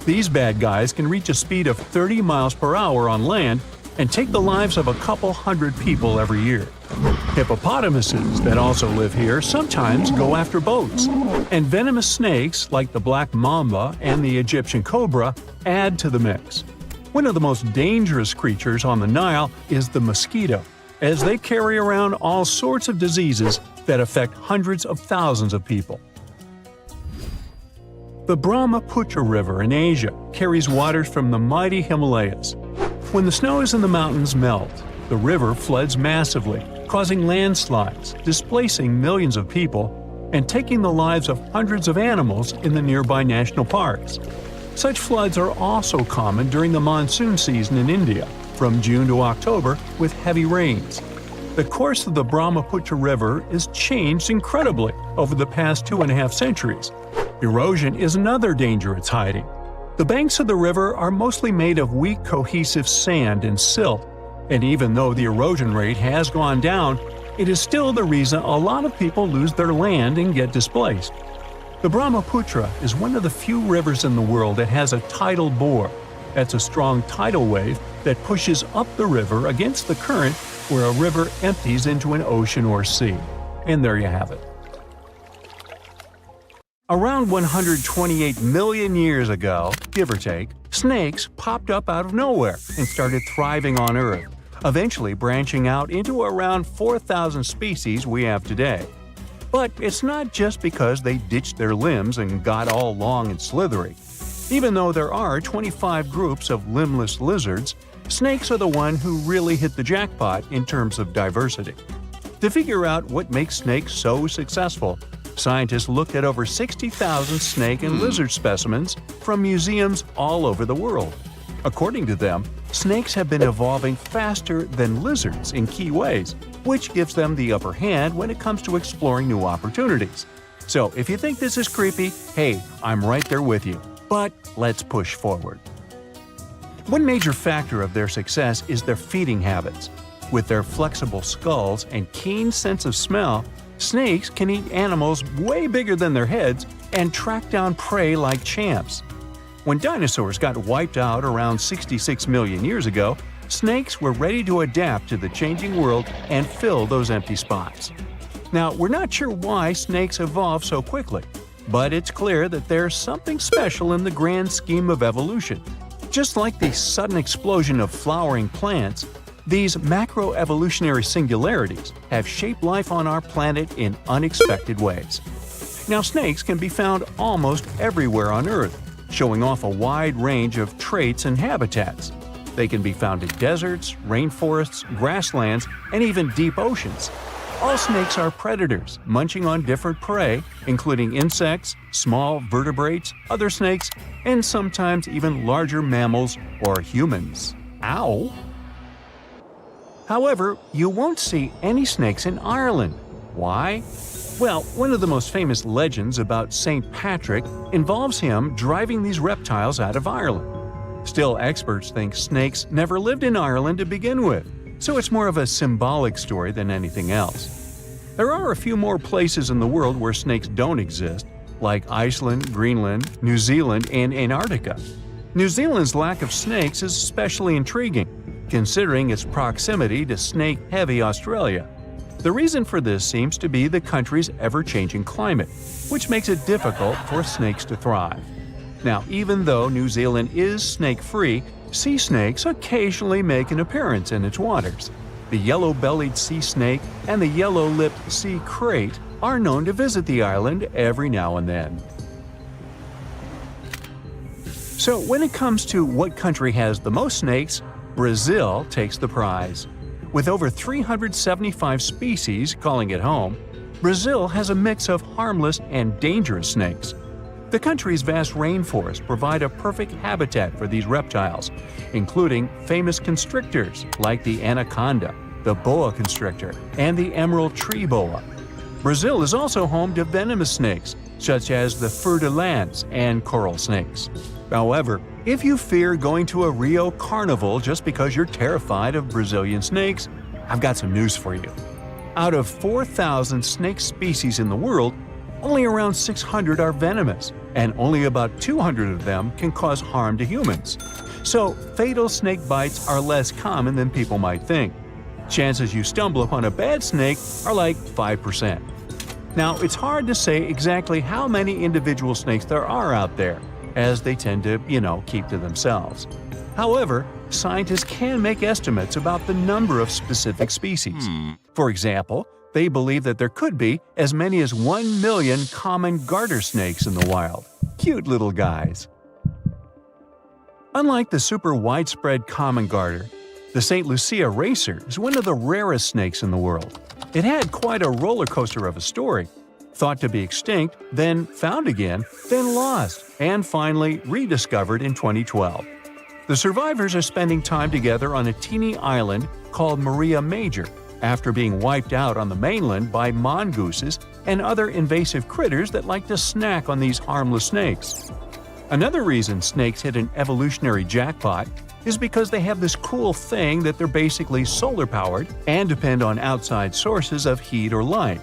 These bad guys can reach a speed of 30 miles per hour on land and take the lives of a couple hundred people every year. Hippopotamuses that also live here sometimes go after boats, and venomous snakes like the black mamba and the Egyptian cobra add to the mix. One of the most dangerous creatures on the Nile is the mosquito, as they carry around all sorts of diseases that affect hundreds of thousands of people. The Brahmaputra River in Asia carries waters from the mighty Himalayas. When the snows in the mountains melt, the river floods massively, causing landslides, displacing millions of people, and taking the lives of hundreds of animals in the nearby national parks. Such floods are also common during the monsoon season in India, from June to October, with heavy rains. The course of the Brahmaputra River is changed incredibly over the past 2.5 centuries. Erosion is another danger it's hiding. The banks of the river are mostly made of weak cohesive sand and silt, and even though the erosion rate has gone down, it is still the reason a lot of people lose their land and get displaced. The Brahmaputra is one of the few rivers in the world that has a tidal bore. That's a strong tidal wave that pushes up the river against the current where a river empties into an ocean or sea. And there you have it. Around 128 million years ago, give or take, snakes popped up out of nowhere and started thriving on Earth, eventually branching out into around 4,000 species we have today. But it's not just because they ditched their limbs and got all long and slithery. Even though there are 25 groups of limbless lizards, snakes are the one who really hit the jackpot in terms of diversity. To figure out what makes snakes so successful, scientists looked at over 60,000 snake and lizard specimens from museums all over the world. According to them, snakes have been evolving faster than lizards in key ways, which gives them the upper hand when it comes to exploring new opportunities. So if you think this is creepy, hey, I'm right there with you. But let's push forward. One major factor of their success is their feeding habits. With their flexible skulls and keen sense of smell, snakes can eat animals way bigger than their heads and track down prey like champs. When dinosaurs got wiped out around 66 million years ago, snakes were ready to adapt to the changing world and fill those empty spots. Now, we're not sure why snakes evolved so quickly, but it's clear that there's something special in the grand scheme of evolution. Just like the sudden explosion of flowering plants, these macroevolutionary singularities have shaped life on our planet in unexpected ways. Now, snakes can be found almost everywhere on Earth, showing off a wide range of traits and habitats. They can be found in deserts, rainforests, grasslands, and even deep oceans. All snakes are predators, munching on different prey, including insects, small vertebrates, other snakes, and sometimes even larger mammals or humans. Ow! However, you won't see any snakes in Ireland. Why? Well, one of the most famous legends about St. Patrick involves him driving these reptiles out of Ireland. Still, experts think snakes never lived in Ireland to begin with, so it's more of a symbolic story than anything else. There are a few more places in the world where snakes don't exist, like Iceland, Greenland, New Zealand, and Antarctica. New Zealand's lack of snakes is especially intriguing, considering its proximity to snake-heavy Australia. The reason for this seems to be the country's ever-changing climate, which makes it difficult for snakes to thrive. Now, even though New Zealand is snake-free, sea snakes occasionally make an appearance in its waters. The yellow-bellied sea snake and the yellow-lipped sea crate are known to visit the island every now and then. So when it comes to what country has the most snakes, Brazil takes the prize. With over 375 species calling it home, Brazil has a mix of harmless and dangerous snakes. The country's vast rainforests provide a perfect habitat for these reptiles, including famous constrictors like the anaconda, the boa constrictor, and the emerald tree boa. Brazil is also home to venomous snakes, such as the fer-de-lance and coral snakes. However, If you fear going to a Rio carnival just because you're terrified of Brazilian snakes, I've got some news for you. Out of 4,000 snake species in the world, only around 600 are venomous, and only about 200 of them can cause harm to humans. So, fatal snake bites are less common than people might think. Chances you stumble upon a bad snake are like 5%. Now, it's hard to say exactly how many individual snakes there are out there, as they tend to, keep to themselves. However, scientists can make estimates about the number of specific species. For example, they believe that there could be as many as 1 million common garter snakes in the wild. Cute little guys. Unlike the super widespread common garter, the St. Lucia racer is one of the rarest snakes in the world. It had quite a roller coaster of a story. Thought to be extinct, then found again, then lost, and finally rediscovered in 2012. The survivors are spending time together on a teeny island called Maria Major, after being wiped out on the mainland by mongooses and other invasive critters that like to snack on these harmless snakes. Another reason snakes hit an evolutionary jackpot is because they have this cool thing that they're basically solar-powered and depend on outside sources of heat or light.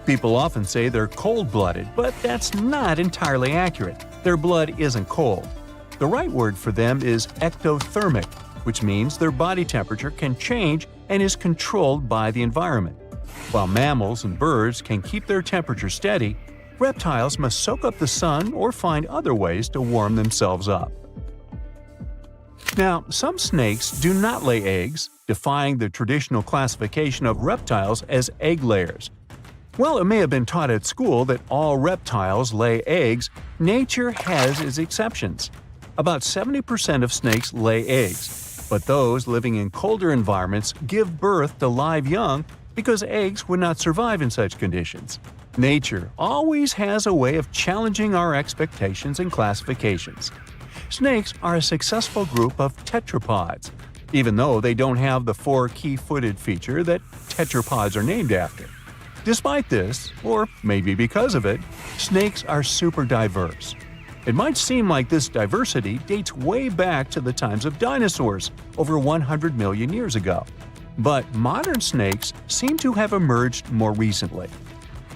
People often say they're cold-blooded, but that's not entirely accurate. Their blood isn't cold. The right word for them is ectothermic, which means their body temperature can change and is controlled by the environment. While mammals and birds can keep their temperature steady, reptiles must soak up the sun or find other ways to warm themselves up. Now, some snakes do not lay eggs, defying the traditional classification of reptiles as egg layers. While it may have been taught at school that all reptiles lay eggs, nature has its exceptions. About 70% of snakes lay eggs, but those living in colder environments give birth to live young because eggs would not survive in such conditions. Nature always has a way of challenging our expectations and classifications. Snakes are a successful group of tetrapods, even though they don't have the 4 key-footed feature that tetrapods are named after. Despite this, or maybe because of it, snakes are super diverse. It might seem like this diversity dates way back to the times of dinosaurs, over 100 million years ago. But modern snakes seem to have emerged more recently.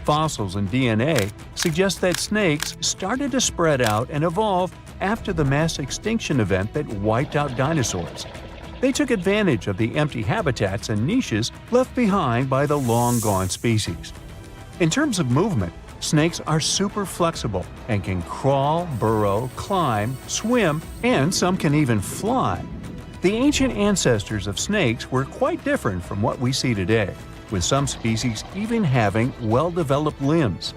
Fossils and DNA suggest that snakes started to spread out and evolve after the mass extinction event that wiped out dinosaurs. They took advantage of the empty habitats and niches left behind by the long-gone species. In terms of movement, snakes are super flexible and can crawl, burrow, climb, swim, and some can even fly. The ancient ancestors of snakes were quite different from what we see today, with some species even having well-developed limbs.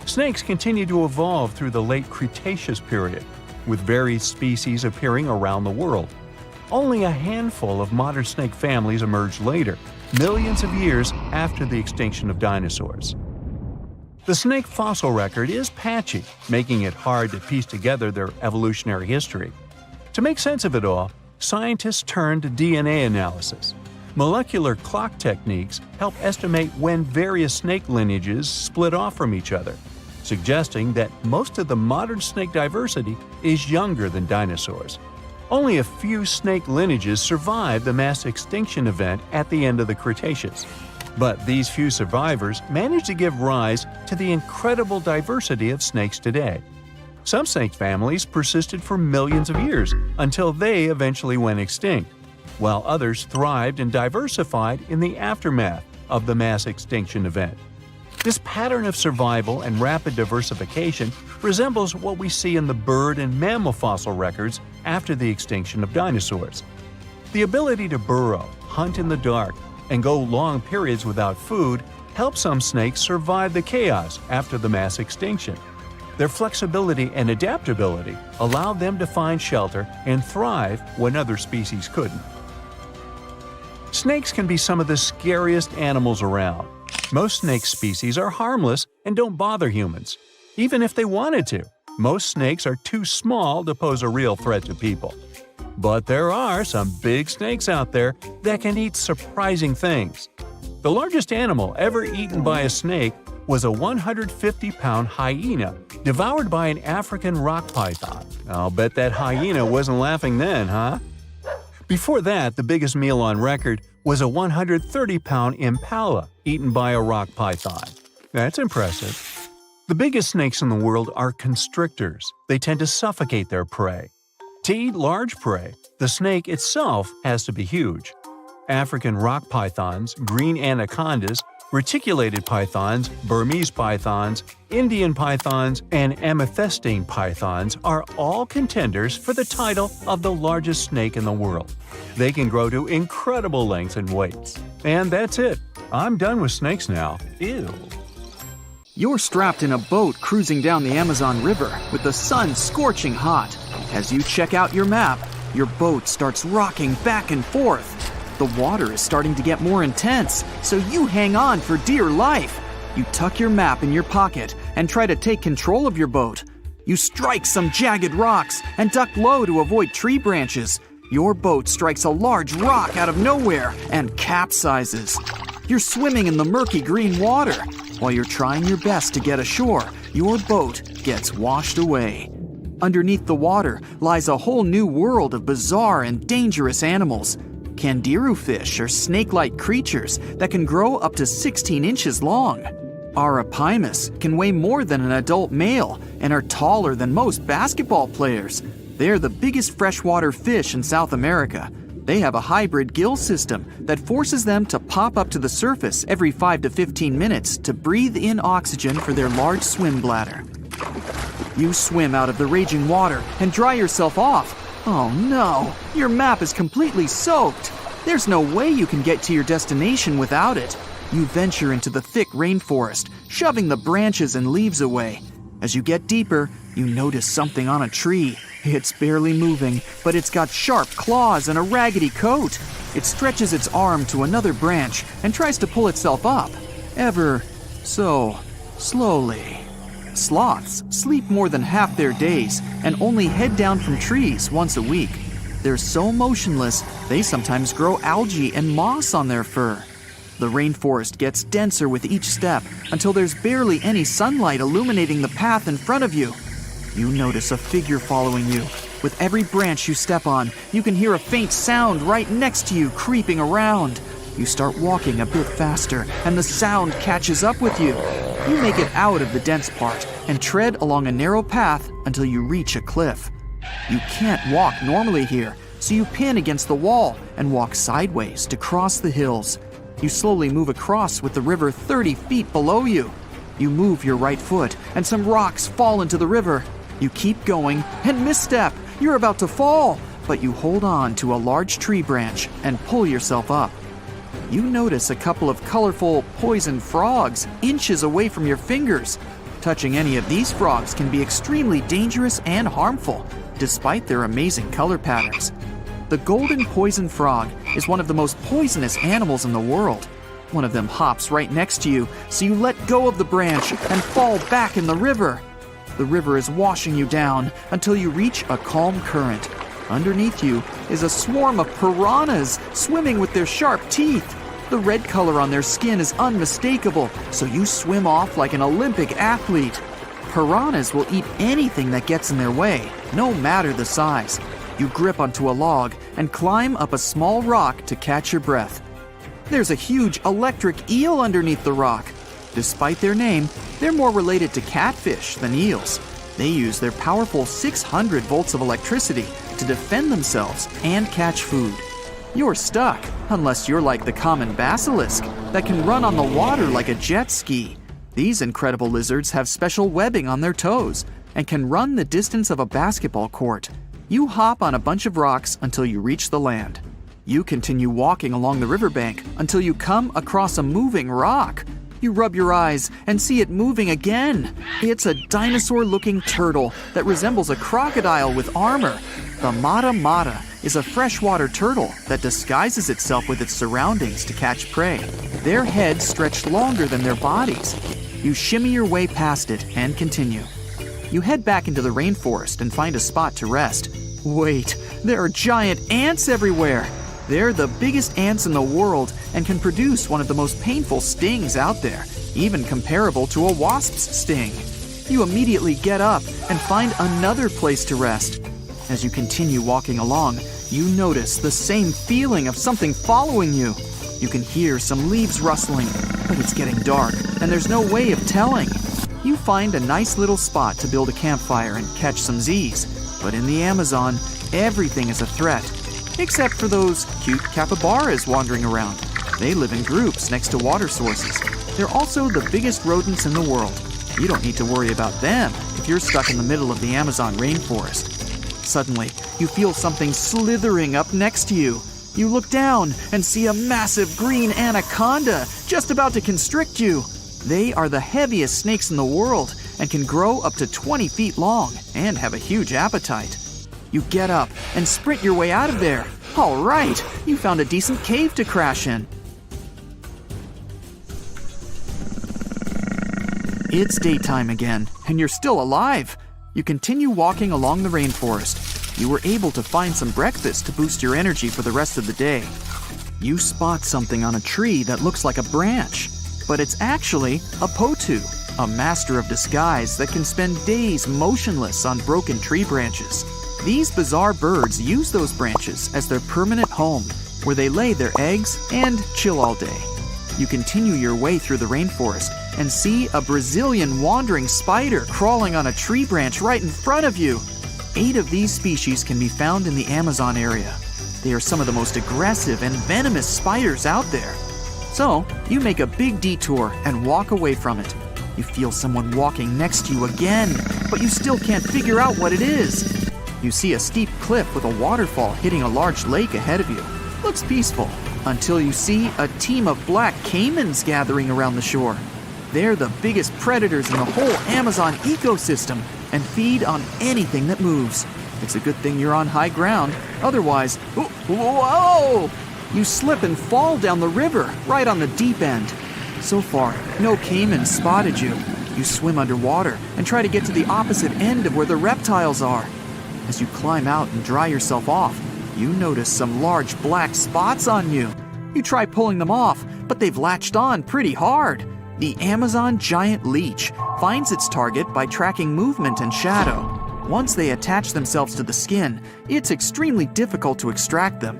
Snakes continued to evolve through the late Cretaceous period, with various species appearing around the world. Only a handful of modern snake families emerged later, millions of years after the extinction of dinosaurs. The snake fossil record is patchy, making it hard to piece together their evolutionary history. To make sense of it all, scientists turned to DNA analysis. Molecular clock techniques help estimate when various snake lineages split off from each other, suggesting that most of the modern snake diversity is younger than dinosaurs. Only a few snake lineages survived the mass extinction event at the end of the Cretaceous. But these few survivors managed to give rise to the incredible diversity of snakes today. Some snake families persisted for millions of years until they eventually went extinct, while others thrived and diversified in the aftermath of the mass extinction event. This pattern of survival and rapid diversification resembles what we see in the bird and mammal fossil records after the extinction of dinosaurs. The ability to burrow, hunt in the dark, and go long periods without food helped some snakes survive the chaos after the mass extinction. Their flexibility and adaptability allowed them to find shelter and thrive when other species couldn't. Snakes can be some of the scariest animals around. Most snake species are harmless and don't bother humans. Even if they wanted to, most snakes are too small to pose a real threat to people. But there are some big snakes out there that can eat surprising things. The largest animal ever eaten by a snake was a 150-pound hyena devoured by an African rock python. I'll bet that hyena wasn't laughing then, huh? Before that, the biggest meal on record was a 130-pound impala eaten by a rock python. That's impressive. The biggest snakes in the world are constrictors. They tend to suffocate their prey. To eat large prey, the snake itself has to be huge. African rock pythons, green anacondas, reticulated pythons, Burmese pythons, Indian pythons, and amethystine pythons are all contenders for the title of the largest snake in the world. They can grow to incredible lengths and weights. And that's it. I'm done with snakes now. Ew. You're strapped in a boat cruising down the Amazon River with the sun scorching hot. As you check out your map, your boat starts rocking back and forth. The water is starting to get more intense, so you hang on for dear life. You tuck your map in your pocket and try to take control of your boat. You strike some jagged rocks and duck low to avoid tree branches. Your boat strikes a large rock out of nowhere and capsizes. You're swimming in the murky green water. While you're trying your best to get ashore, your boat gets washed away. Underneath the water lies a whole new world of bizarre and dangerous animals. Kangaroo fish are snake-like creatures that can grow up to 16 inches long. Arapimus can weigh more than an adult male and are taller than most basketball players. They're the biggest freshwater fish in South America. They have a hybrid gill system that forces them to pop up to the surface every 5 to 15 minutes to breathe in oxygen for their large swim bladder. You swim out of the raging water and dry yourself off. Oh no, your map is completely soaked. There's no way you can get to your destination without it. You venture into the thick rainforest, shoving the branches and leaves away. As you get deeper, you notice something on a tree. It's barely moving, but it's got sharp claws and a raggedy coat. It stretches its arm to another branch and tries to pull itself up, ever so slowly. Sloths sleep more than half their days and only head down from trees once a week. They're so motionless, they sometimes grow algae and moss on their fur. The rainforest gets denser with each step until there's barely any sunlight illuminating the path in front of you. You notice a figure following you. With every branch you step on, you can hear a faint sound right next to you creeping around. You start walking a bit faster, and the sound catches up with you. You make it out of the dense part and tread along a narrow path until you reach a cliff. You can't walk normally here, so you pin against the wall and walk sideways to cross the hills. You slowly move across with the river 30 feet below you. You move your right foot, and some rocks fall into the river. You keep going and misstep. You're about to fall, but you hold on to a large tree branch and pull yourself up. You notice a couple of colorful poison frogs inches away from your fingers. Touching any of these frogs can be extremely dangerous and harmful, despite their amazing color patterns. The golden poison frog is one of the most poisonous animals in the world. One of them hops right next to you, so you let go of the branch and fall back in the river. The river is washing you down until you reach a calm current. Underneath you is a swarm of piranhas swimming with their sharp teeth. The red color on their skin is unmistakable, so you swim off like an Olympic athlete. Piranhas will eat anything that gets in their way, no matter the size. You grip onto a log and climb up a small rock to catch your breath. There's a huge electric eel underneath the rock. Despite their name, they're more related to catfish than eels. They use their powerful 600 volts of electricity to defend themselves and catch food. You're stuck, unless you're like the common basilisk that can run on the water like a jet ski. These incredible lizards have special webbing on their toes and can run the distance of a basketball court. You hop on a bunch of rocks until you reach the land. You continue walking along the riverbank until you come across a moving rock. You rub your eyes and see it moving again. It's a dinosaur-looking turtle that resembles a crocodile with armor. The mata mata is a freshwater turtle that disguises itself with its surroundings to catch prey. Their heads stretch longer than their bodies. You shimmy your way past it and continue. You head back into the rainforest and find a spot to rest. Wait, there are giant ants everywhere. They're the biggest ants in the world and can produce one of the most painful stings out there, even comparable to a wasp's sting. You immediately get up and find another place to rest. As you continue walking along, you notice the same feeling of something following you. You can hear some leaves rustling, but it's getting dark, and there's no way of telling. You find a nice little spot to build a campfire and catch some Z's. But in the Amazon, everything is a threat, except for those cute capybaras wandering around. They live in groups next to water sources. They're also the biggest rodents in the world. You don't need to worry about them if you're stuck in the middle of the Amazon rainforest. Suddenly, you feel something slithering up next to you. You look down and see a massive green anaconda just about to constrict you. They are the heaviest snakes in the world and can grow up to 20 feet long and have a huge appetite. You get up and sprint your way out of there. All right, you found a decent cave to crash in. It's daytime again, and you're still alive. You continue walking along the rainforest. You were able to find some breakfast to boost your energy for the rest of the day. You spot something on a tree that looks like a branch, but it's actually a potu, a master of disguise that can spend days motionless on broken tree branches. These bizarre birds use those branches as their permanent home, where they lay their eggs and chill all day. You continue your way through the rainforest and see a Brazilian wandering spider crawling on a tree branch right in front of you. 8 of these species can be found in the Amazon area. They are some of the most aggressive and venomous spiders out there. So, you make a big detour and walk away from it. You feel someone walking next to you again, but you still can't figure out what it is. You see a steep cliff with a waterfall hitting a large lake ahead of you. Looks peaceful, until you see a team of black caimans gathering around the shore. They're the biggest predators in the whole Amazon ecosystem and feed on anything that moves. It's a good thing you're on high ground, otherwise, whoa! You slip and fall down the river, right on the deep end. So far, no caiman spotted you. You swim underwater and try to get to the opposite end of where the reptiles are. As you climb out and dry yourself off, you notice some large black spots on you. You try pulling them off, but they've latched on pretty hard. The Amazon giant leech finds its target by tracking movement and shadow. Once they attach themselves to the skin, it's extremely difficult to extract them.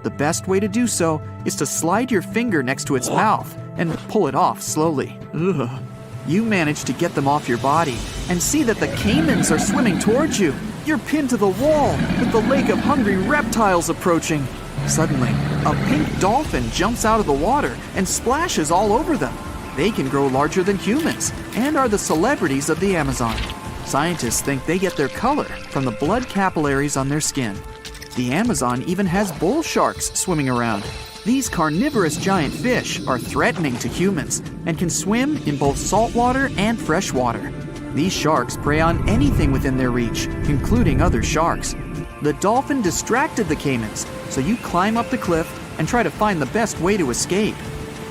The best way to do so is to slide your finger next to its mouth and pull it off slowly. Ugh. You manage to get them off your body and see that the caimans are swimming towards you. You're pinned to the wall with the lake of hungry reptiles approaching. Suddenly, a pink dolphin jumps out of the water and splashes all over them. They can grow larger than humans and are the celebrities of the Amazon. Scientists think they get their color from the blood capillaries on their skin. The Amazon even has bull sharks swimming around. These carnivorous giant fish are threatening to humans and can swim in both saltwater and freshwater. These sharks prey on anything within their reach, including other sharks. The dolphin distracted the caimans, so you climb up the cliff and try to find the best way to escape.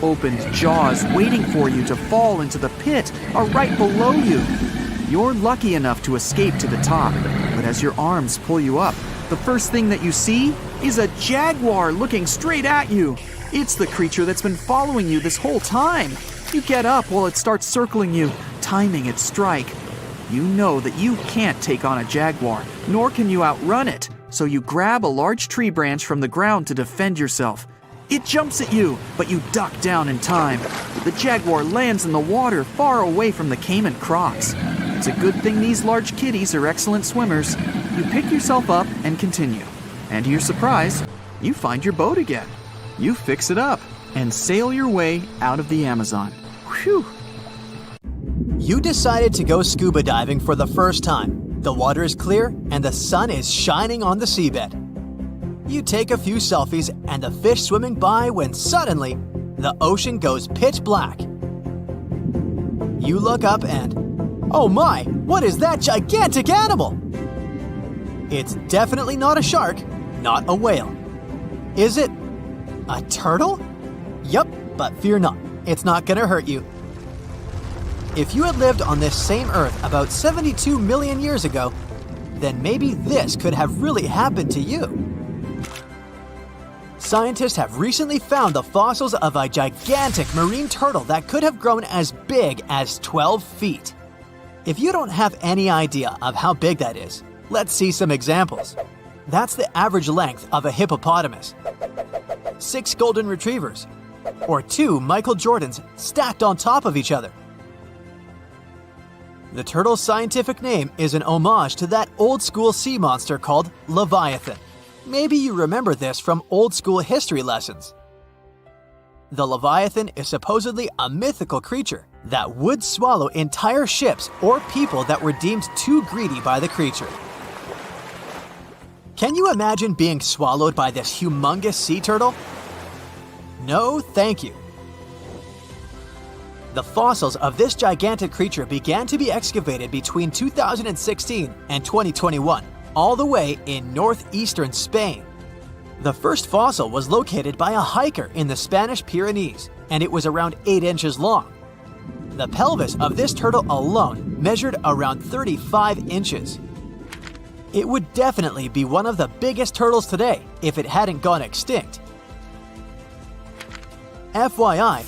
Opened jaws waiting for you to fall into the pit are right below you. You're lucky enough to escape to the top, but as your arms pull you up, the first thing that you see is a jaguar looking straight at you. It's the creature that's been following you this whole time. You get up while it starts circling you, timing its strike. You know that you can't take on a jaguar, nor can you outrun it, so you grab a large tree branch from the ground to defend yourself. It jumps at you, but you duck down in time. The jaguar lands in the water far away from the caiman crocs. It's a good thing these large kitties are excellent swimmers. You pick yourself up and continue. And to your surprise, you find your boat again. You fix it up and sail your way out of the Amazon. Whew! You decided to go scuba diving for the first time. The water is clear and the sun is shining on the seabed. You take a few selfies and the fish swimming by when suddenly the ocean goes pitch black. You look up and, oh my, what is that gigantic animal? It's definitely not a shark, not a whale. Is it a turtle? Yup, but fear not, it's not gonna hurt you. If you had lived on this same Earth about 72 million years ago, then maybe this could have really happened to you. Scientists have recently found the fossils of a gigantic marine turtle that could have grown as big as 12 feet. If you don't have any idea of how big that is, let's see some examples. That's the average length of a hippopotamus, 6 golden retrievers, or 2 Michael Jordans stacked on top of each other. The turtle's scientific name is an homage to that old-school sea monster called Leviathan. Maybe you remember this from old-school history lessons. The Leviathan is supposedly a mythical creature that would swallow entire ships or people that were deemed too greedy by the creature. Can you imagine being swallowed by this humongous sea turtle? No, thank you. The fossils of this gigantic creature began to be excavated between 2016 and 2021, all the way in northeastern Spain. The first fossil was located by a hiker in the Spanish Pyrenees, and it was around 8 inches long. The pelvis of this turtle alone measured around 35 inches. It would definitely be one of the biggest turtles today if it hadn't gone extinct. FYI,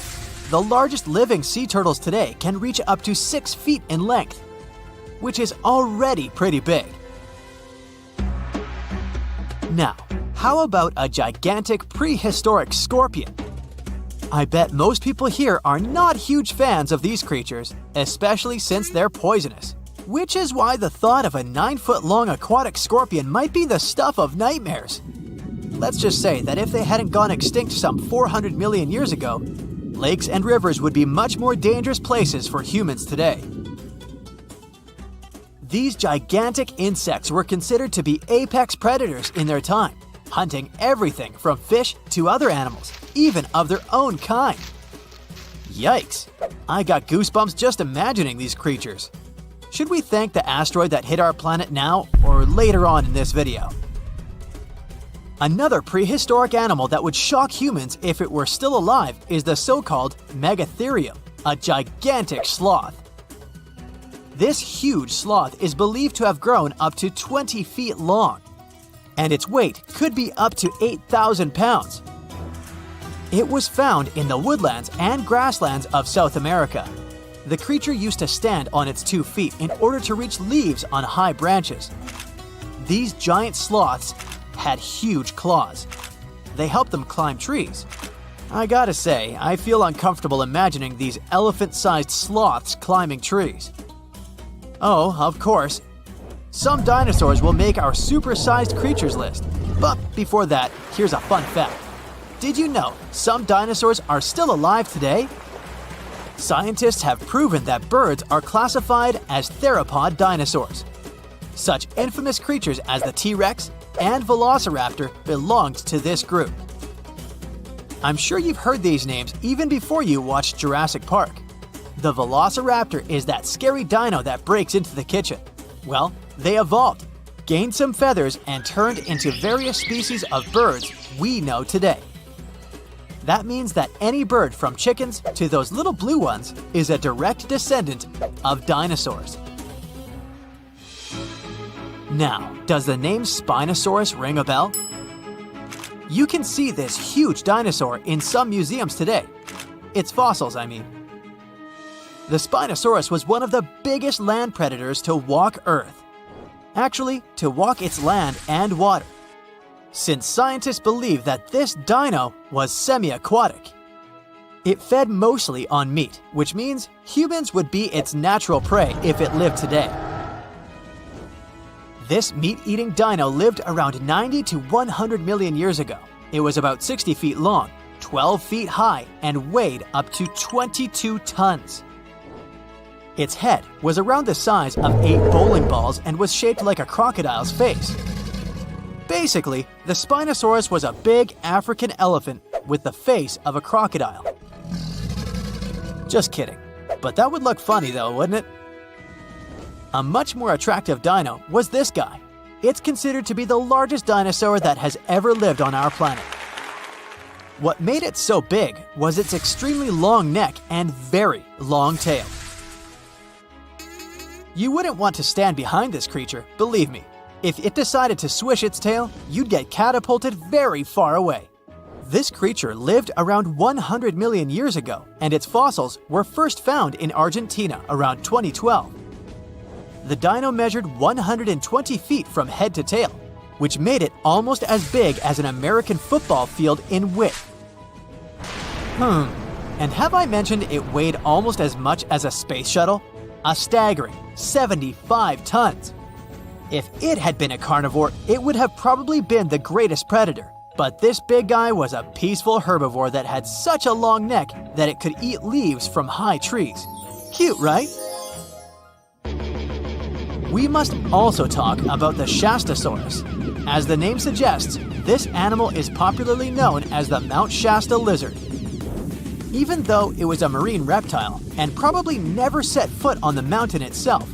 the largest living sea turtles today can reach up to 6 feet in length, which is already pretty big. Now, how about a gigantic prehistoric scorpion? I bet most people here are not huge fans of these creatures, especially since they're poisonous, which is why the thought of a 9-foot-long aquatic scorpion might be the stuff of nightmares. Let's just say that if they hadn't gone extinct some 400 million years ago, lakes and rivers would be much more dangerous places for humans today. These gigantic insects were considered to be apex predators in their time, hunting everything from fish to other animals, even of their own kind. Yikes! I got goosebumps just imagining these creatures. Should we thank the asteroid that hit our planet now or later on in this video? Another prehistoric animal that would shock humans if it were still alive is the so-called megatherium, a gigantic sloth. This huge sloth is believed to have grown up to 20 feet long, and its weight could be up to 8,000 pounds. It was found in the woodlands and grasslands of South America. The creature used to stand on its 2 feet in order to reach leaves on high branches. These giant sloths had huge claws. They helped them climb trees. I gotta say, I feel uncomfortable imagining these elephant-sized sloths climbing trees. Oh, of course, some dinosaurs will make our super-sized creatures list. But before that, here's a fun fact. Did you know some dinosaurs are still alive today? Scientists have proven that birds are classified as theropod dinosaurs. Such infamous creatures as the T-Rex and Velociraptor belonged to this group. I'm sure you've heard these names even before you watched Jurassic Park. The Velociraptor is that scary dino that breaks into the kitchen. Well, they evolved, gained some feathers, and turned into various species of birds we know today. That means that any bird from chickens to those little blue ones is a direct descendant of dinosaurs. Now, does the name Spinosaurus ring a bell? You can see this huge dinosaur in some museums today. Its fossils, I mean. The Spinosaurus was one of the biggest land predators to walk Earth. Actually, to walk its land and water, since scientists believe that this dino was semi-aquatic. It fed mostly on meat, which means humans would be its natural prey if it lived today. This meat-eating dino lived around 90 to 100 million years ago. It was about 60 feet long, 12 feet high, and weighed up to 22 tons. Its head was around the size of 8 bowling balls and was shaped like a crocodile's face. Basically, the Spinosaurus was a big African elephant with the face of a crocodile. Just kidding. But that would look funny though, wouldn't it? A much more attractive dino was this guy. It's considered to be the largest dinosaur that has ever lived on our planet. What made it so big was its extremely long neck and very long tail. You wouldn't want to stand behind this creature, believe me. If it decided to swish its tail, you'd get catapulted very far away. This creature lived around 100 million years ago, and its fossils were first found in Argentina around 2012. The dino measured 120 feet from head to tail, which made it almost as big as an American football field in width. And have I mentioned it weighed almost as much as a space shuttle? A staggering 75 tons. If it had been a carnivore, it would have probably been the greatest predator. But this big guy was a peaceful herbivore that had such a long neck that it could eat leaves from high trees. Cute, right? We must also talk about the Shastasaurus. As the name suggests, this animal is popularly known as the Mount Shasta lizard. Even though it was a marine reptile and probably never set foot on the mountain itself,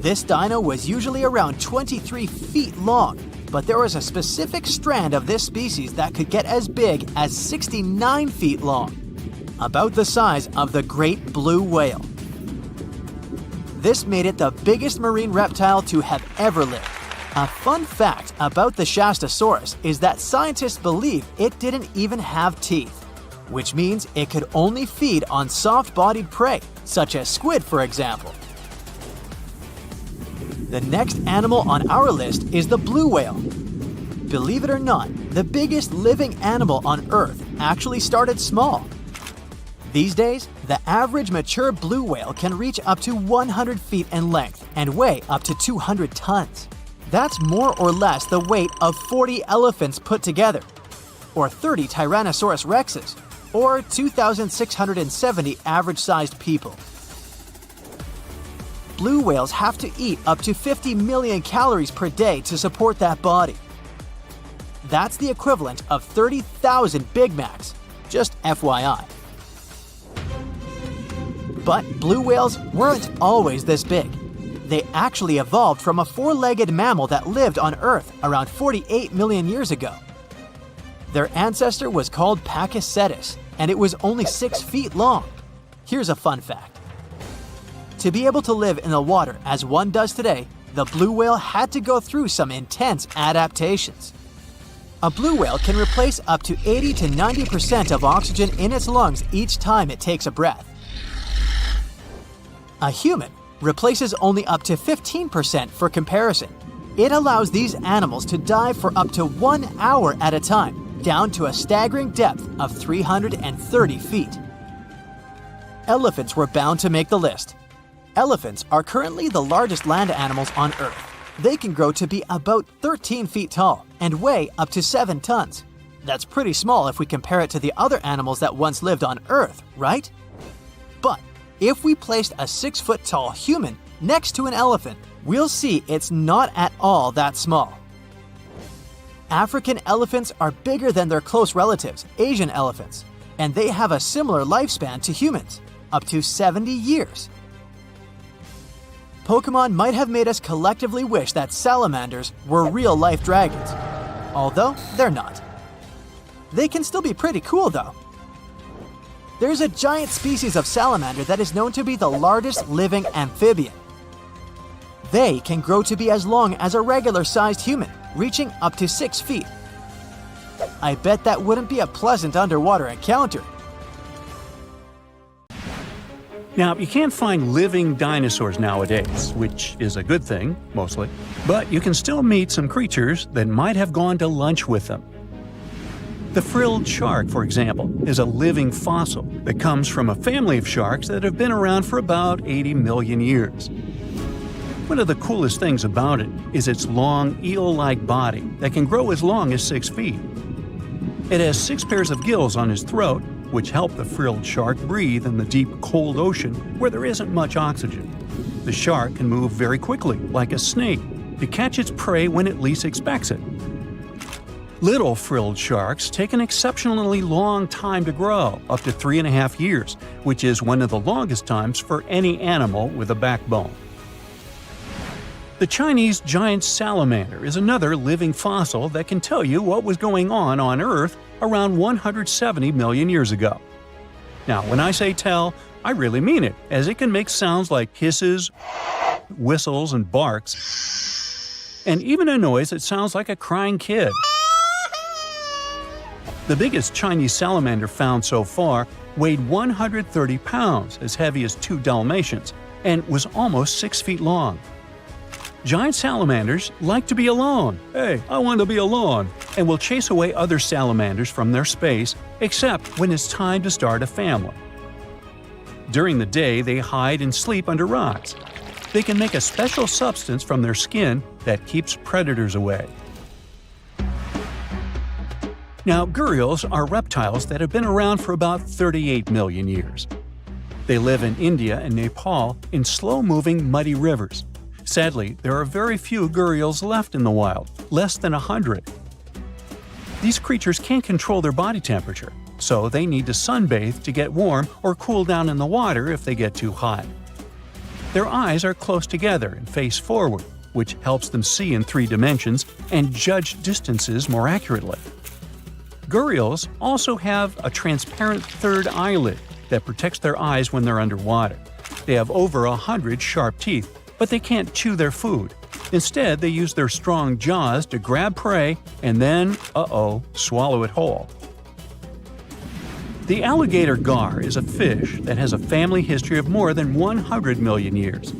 this dino was usually around 23 feet long, but there was a specific strand of this species that could get as big as 69 feet long, about the size of the great blue whale. This made it the biggest marine reptile to have ever lived. A fun fact about the Shastasaurus is that scientists believe it didn't even have teeth, which means it could only feed on soft-bodied prey, such as squid, for example. The next animal on our list is the blue whale. Believe it or not, the biggest living animal on Earth actually started small. These days, the average mature blue whale can reach up to 100 feet in length and weigh up to 200 tons. That's more or less the weight of 40 elephants put together, or 30 Tyrannosaurus rexes, or 2,670 average-sized people. Blue whales have to eat up to 50 million calories per day to support that body. That's the equivalent of 30,000 Big Macs, just FYI. But blue whales weren't always this big. They actually evolved from a four-legged mammal that lived on Earth around 48 million years ago. Their ancestor was called Pakicetus, and it was only 6 feet long. Here's a fun fact. To be able to live in the water as one does today, the blue whale had to go through some intense adaptations. A blue whale can replace up to 80 to 90% of oxygen in its lungs each time it takes a breath. A human replaces only up to 15% for comparison. It allows these animals to dive for up to 1 hour at a time, down to a staggering depth of 330 feet. Elephants were bound to make the list. Elephants are currently the largest land animals on Earth. They can grow to be about 13 feet tall and weigh up to 7 tons. That's pretty small if we compare it to the other animals that once lived on Earth, right? But if we placed a 6-foot-tall human next to an elephant, we'll see it's not at all that small. African elephants are bigger than their close relatives, Asian elephants, and they have a similar lifespan to humans, up to 70 years. Pokemon might have made us collectively wish that salamanders were real-life dragons, although they're not. They can still be pretty cool, though. There's a giant species of salamander that is known to be the largest living amphibian. They can grow to be as long as a regular-sized human, reaching up to 6 feet. I bet that wouldn't be a pleasant underwater encounter. Now, you can't find living dinosaurs nowadays, which is a good thing, mostly, but you can still meet some creatures that might have gone to lunch with them. The frilled shark, for example, is a living fossil that comes from a family of sharks that have been around for about 80 million years. One of the coolest things about it is its long, eel-like body that can grow as long as 6 feet. It has 6 pairs of gills on its throat, which help the frilled shark breathe in the deep, cold ocean where there isn't much oxygen. The shark can move very quickly, like a snake, to catch its prey when it least expects it. Little frilled sharks take an exceptionally long time to grow, up to 3.5 years, which is one of the longest times for any animal with a backbone. The Chinese giant salamander is another living fossil that can tell you what was going on Earth around 170 million years ago. Now, when I say tell, I really mean it, as it can make sounds like hisses, whistles, and barks, and even a noise that sounds like a crying kid. The biggest Chinese salamander found so far weighed 130 pounds, as heavy as 2 Dalmatians, and was almost 6 feet long. Giant salamanders like to be alone. Hey, I want to be alone. And will chase away other salamanders from their space, except when it's time to start a family. During the day, they hide and sleep under rocks. They can make a special substance from their skin that keeps predators away. Now, gharials are reptiles that have been around for about 38 million years. They live in India and Nepal in slow-moving, muddy rivers. Sadly, there are very few gharials left in the wild, less than 100. These creatures can't control their body temperature, so they need to sunbathe to get warm or cool down in the water if they get too hot. Their eyes are close together and face forward, which helps them see in 3 dimensions and judge distances more accurately. Gharials also have a transparent third eyelid that protects their eyes when they're underwater. They have over 100 sharp teeth, but they can't chew their food. Instead, they use their strong jaws to grab prey and then, swallow it whole. The alligator gar is a fish that has a family history of more than 100 million years.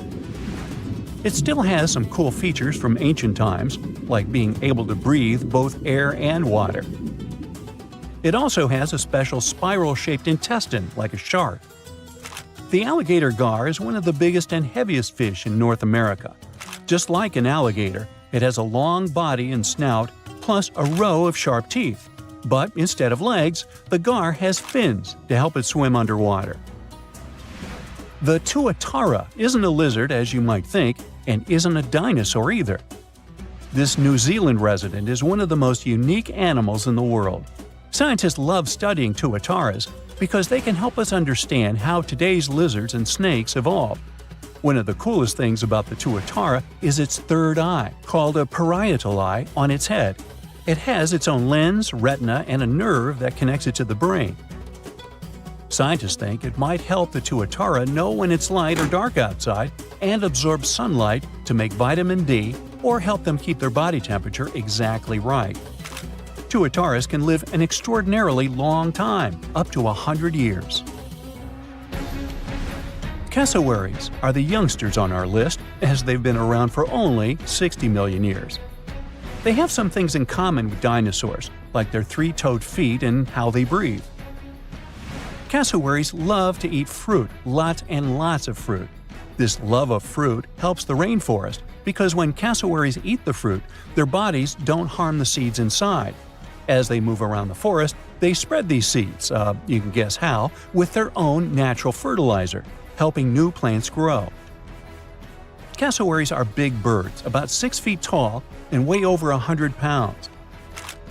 It still has some cool features from ancient times, like being able to breathe both air and water. It also has a special spiral-shaped intestine, like a shark. The alligator gar is one of the biggest and heaviest fish in North America. Just like an alligator, it has a long body and snout, plus a row of sharp teeth. But instead of legs, the gar has fins to help it swim underwater. The tuatara isn't a lizard as you might think, and isn't a dinosaur either. This New Zealand resident is one of the most unique animals in the world. Scientists love studying tuataras because they can help us understand how today's lizards and snakes evolved. One of the coolest things about the tuatara is its third eye, called a parietal eye, on its head. It has its own lens, retina, and a nerve that connects it to the brain. Scientists think it might help the tuatara know when it's light or dark outside and absorb sunlight to make vitamin D or help them keep their body temperature exactly right. Tuataras can live an extraordinarily long time, up to 100 years. Cassowaries are the youngsters on our list, as they've been around for only 60 million years. They have some things in common with dinosaurs, like their 3-toed feet and how they breathe. Cassowaries love to eat fruit, lots and lots of fruit. This love of fruit helps the rainforest because when cassowaries eat the fruit, their bodies don't harm the seeds inside. As they move around the forest, they spread these seeds, you can guess how, with their own natural fertilizer, helping new plants grow. Cassowaries are big birds, about 6 feet tall and weigh over 100 pounds.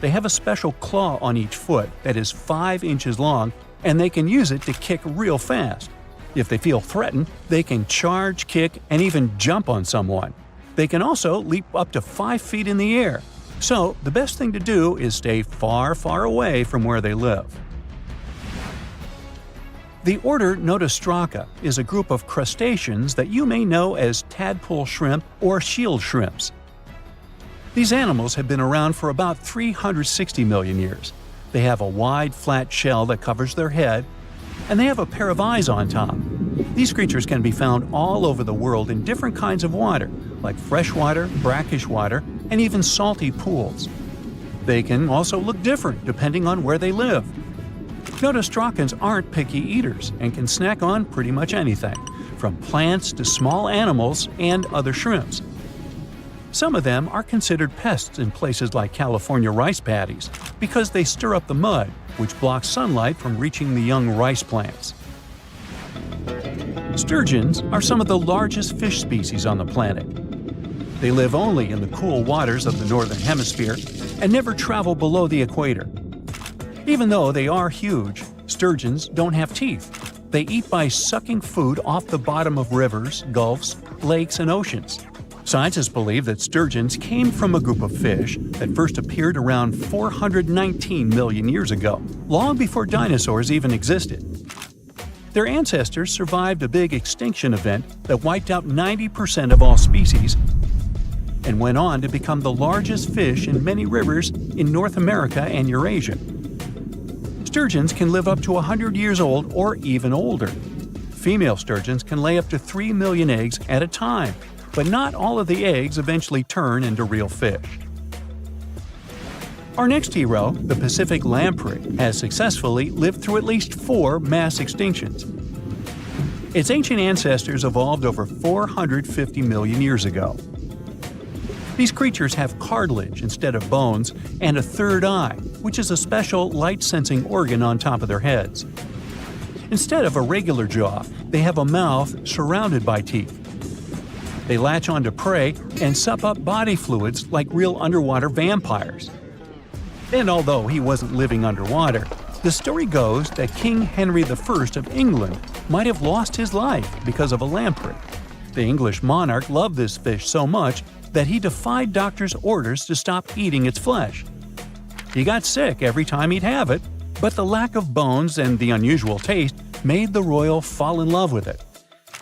They have a special claw on each foot that is 5 inches long, and they can use it to kick real fast. If they feel threatened, they can charge, kick, and even jump on someone. They can also leap up to 5 feet in the air. So, the best thing to do is stay far, far away from where they live. The order Notostraca is a group of crustaceans that you may know as tadpole shrimp or shield shrimps. These animals have been around for about 360 million years. They have a wide, flat shell that covers their head, and they have a pair of eyes on top. These creatures can be found all over the world in different kinds of water, like freshwater, brackish water, and even salty pools. They can also look different depending on where they live. Notostracans aren't picky eaters and can snack on pretty much anything, from plants to small animals and other shrimps. Some of them are considered pests in places like California rice paddies because they stir up the mud, which blocks sunlight from reaching the young rice plants. Sturgeons are some of the largest fish species on the planet. They live only in the cool waters of the northern hemisphere and never travel below the equator. Even though they are huge, sturgeons don't have teeth. They eat by sucking food off the bottom of rivers, gulfs, lakes, and oceans. Scientists believe that sturgeons came from a group of fish that first appeared around 419 million years ago, long before dinosaurs even existed. Their ancestors survived a big extinction event that wiped out 90% of all species and went on to become the largest fish in many rivers in North America and Eurasia. Sturgeons can live up to 100 years old or even older. Female sturgeons can lay up to 3 million eggs at a time, but not all of the eggs eventually turn into real fish. Our next hero, the Pacific lamprey, has successfully lived through at least 4 mass extinctions. Its ancient ancestors evolved over 450 million years ago. These creatures have cartilage instead of bones and a third eye, which is a special light-sensing organ on top of their heads. Instead of a regular jaw, they have a mouth surrounded by teeth. They latch onto prey and sup up body fluids like real underwater vampires. And although he wasn't living underwater, the story goes that King Henry I of England might have lost his life because of a lamprey. The English monarch loved this fish so much that he defied doctors' orders to stop eating its flesh. He got sick every time he'd have it, but the lack of bones and the unusual taste made the royal fall in love with it.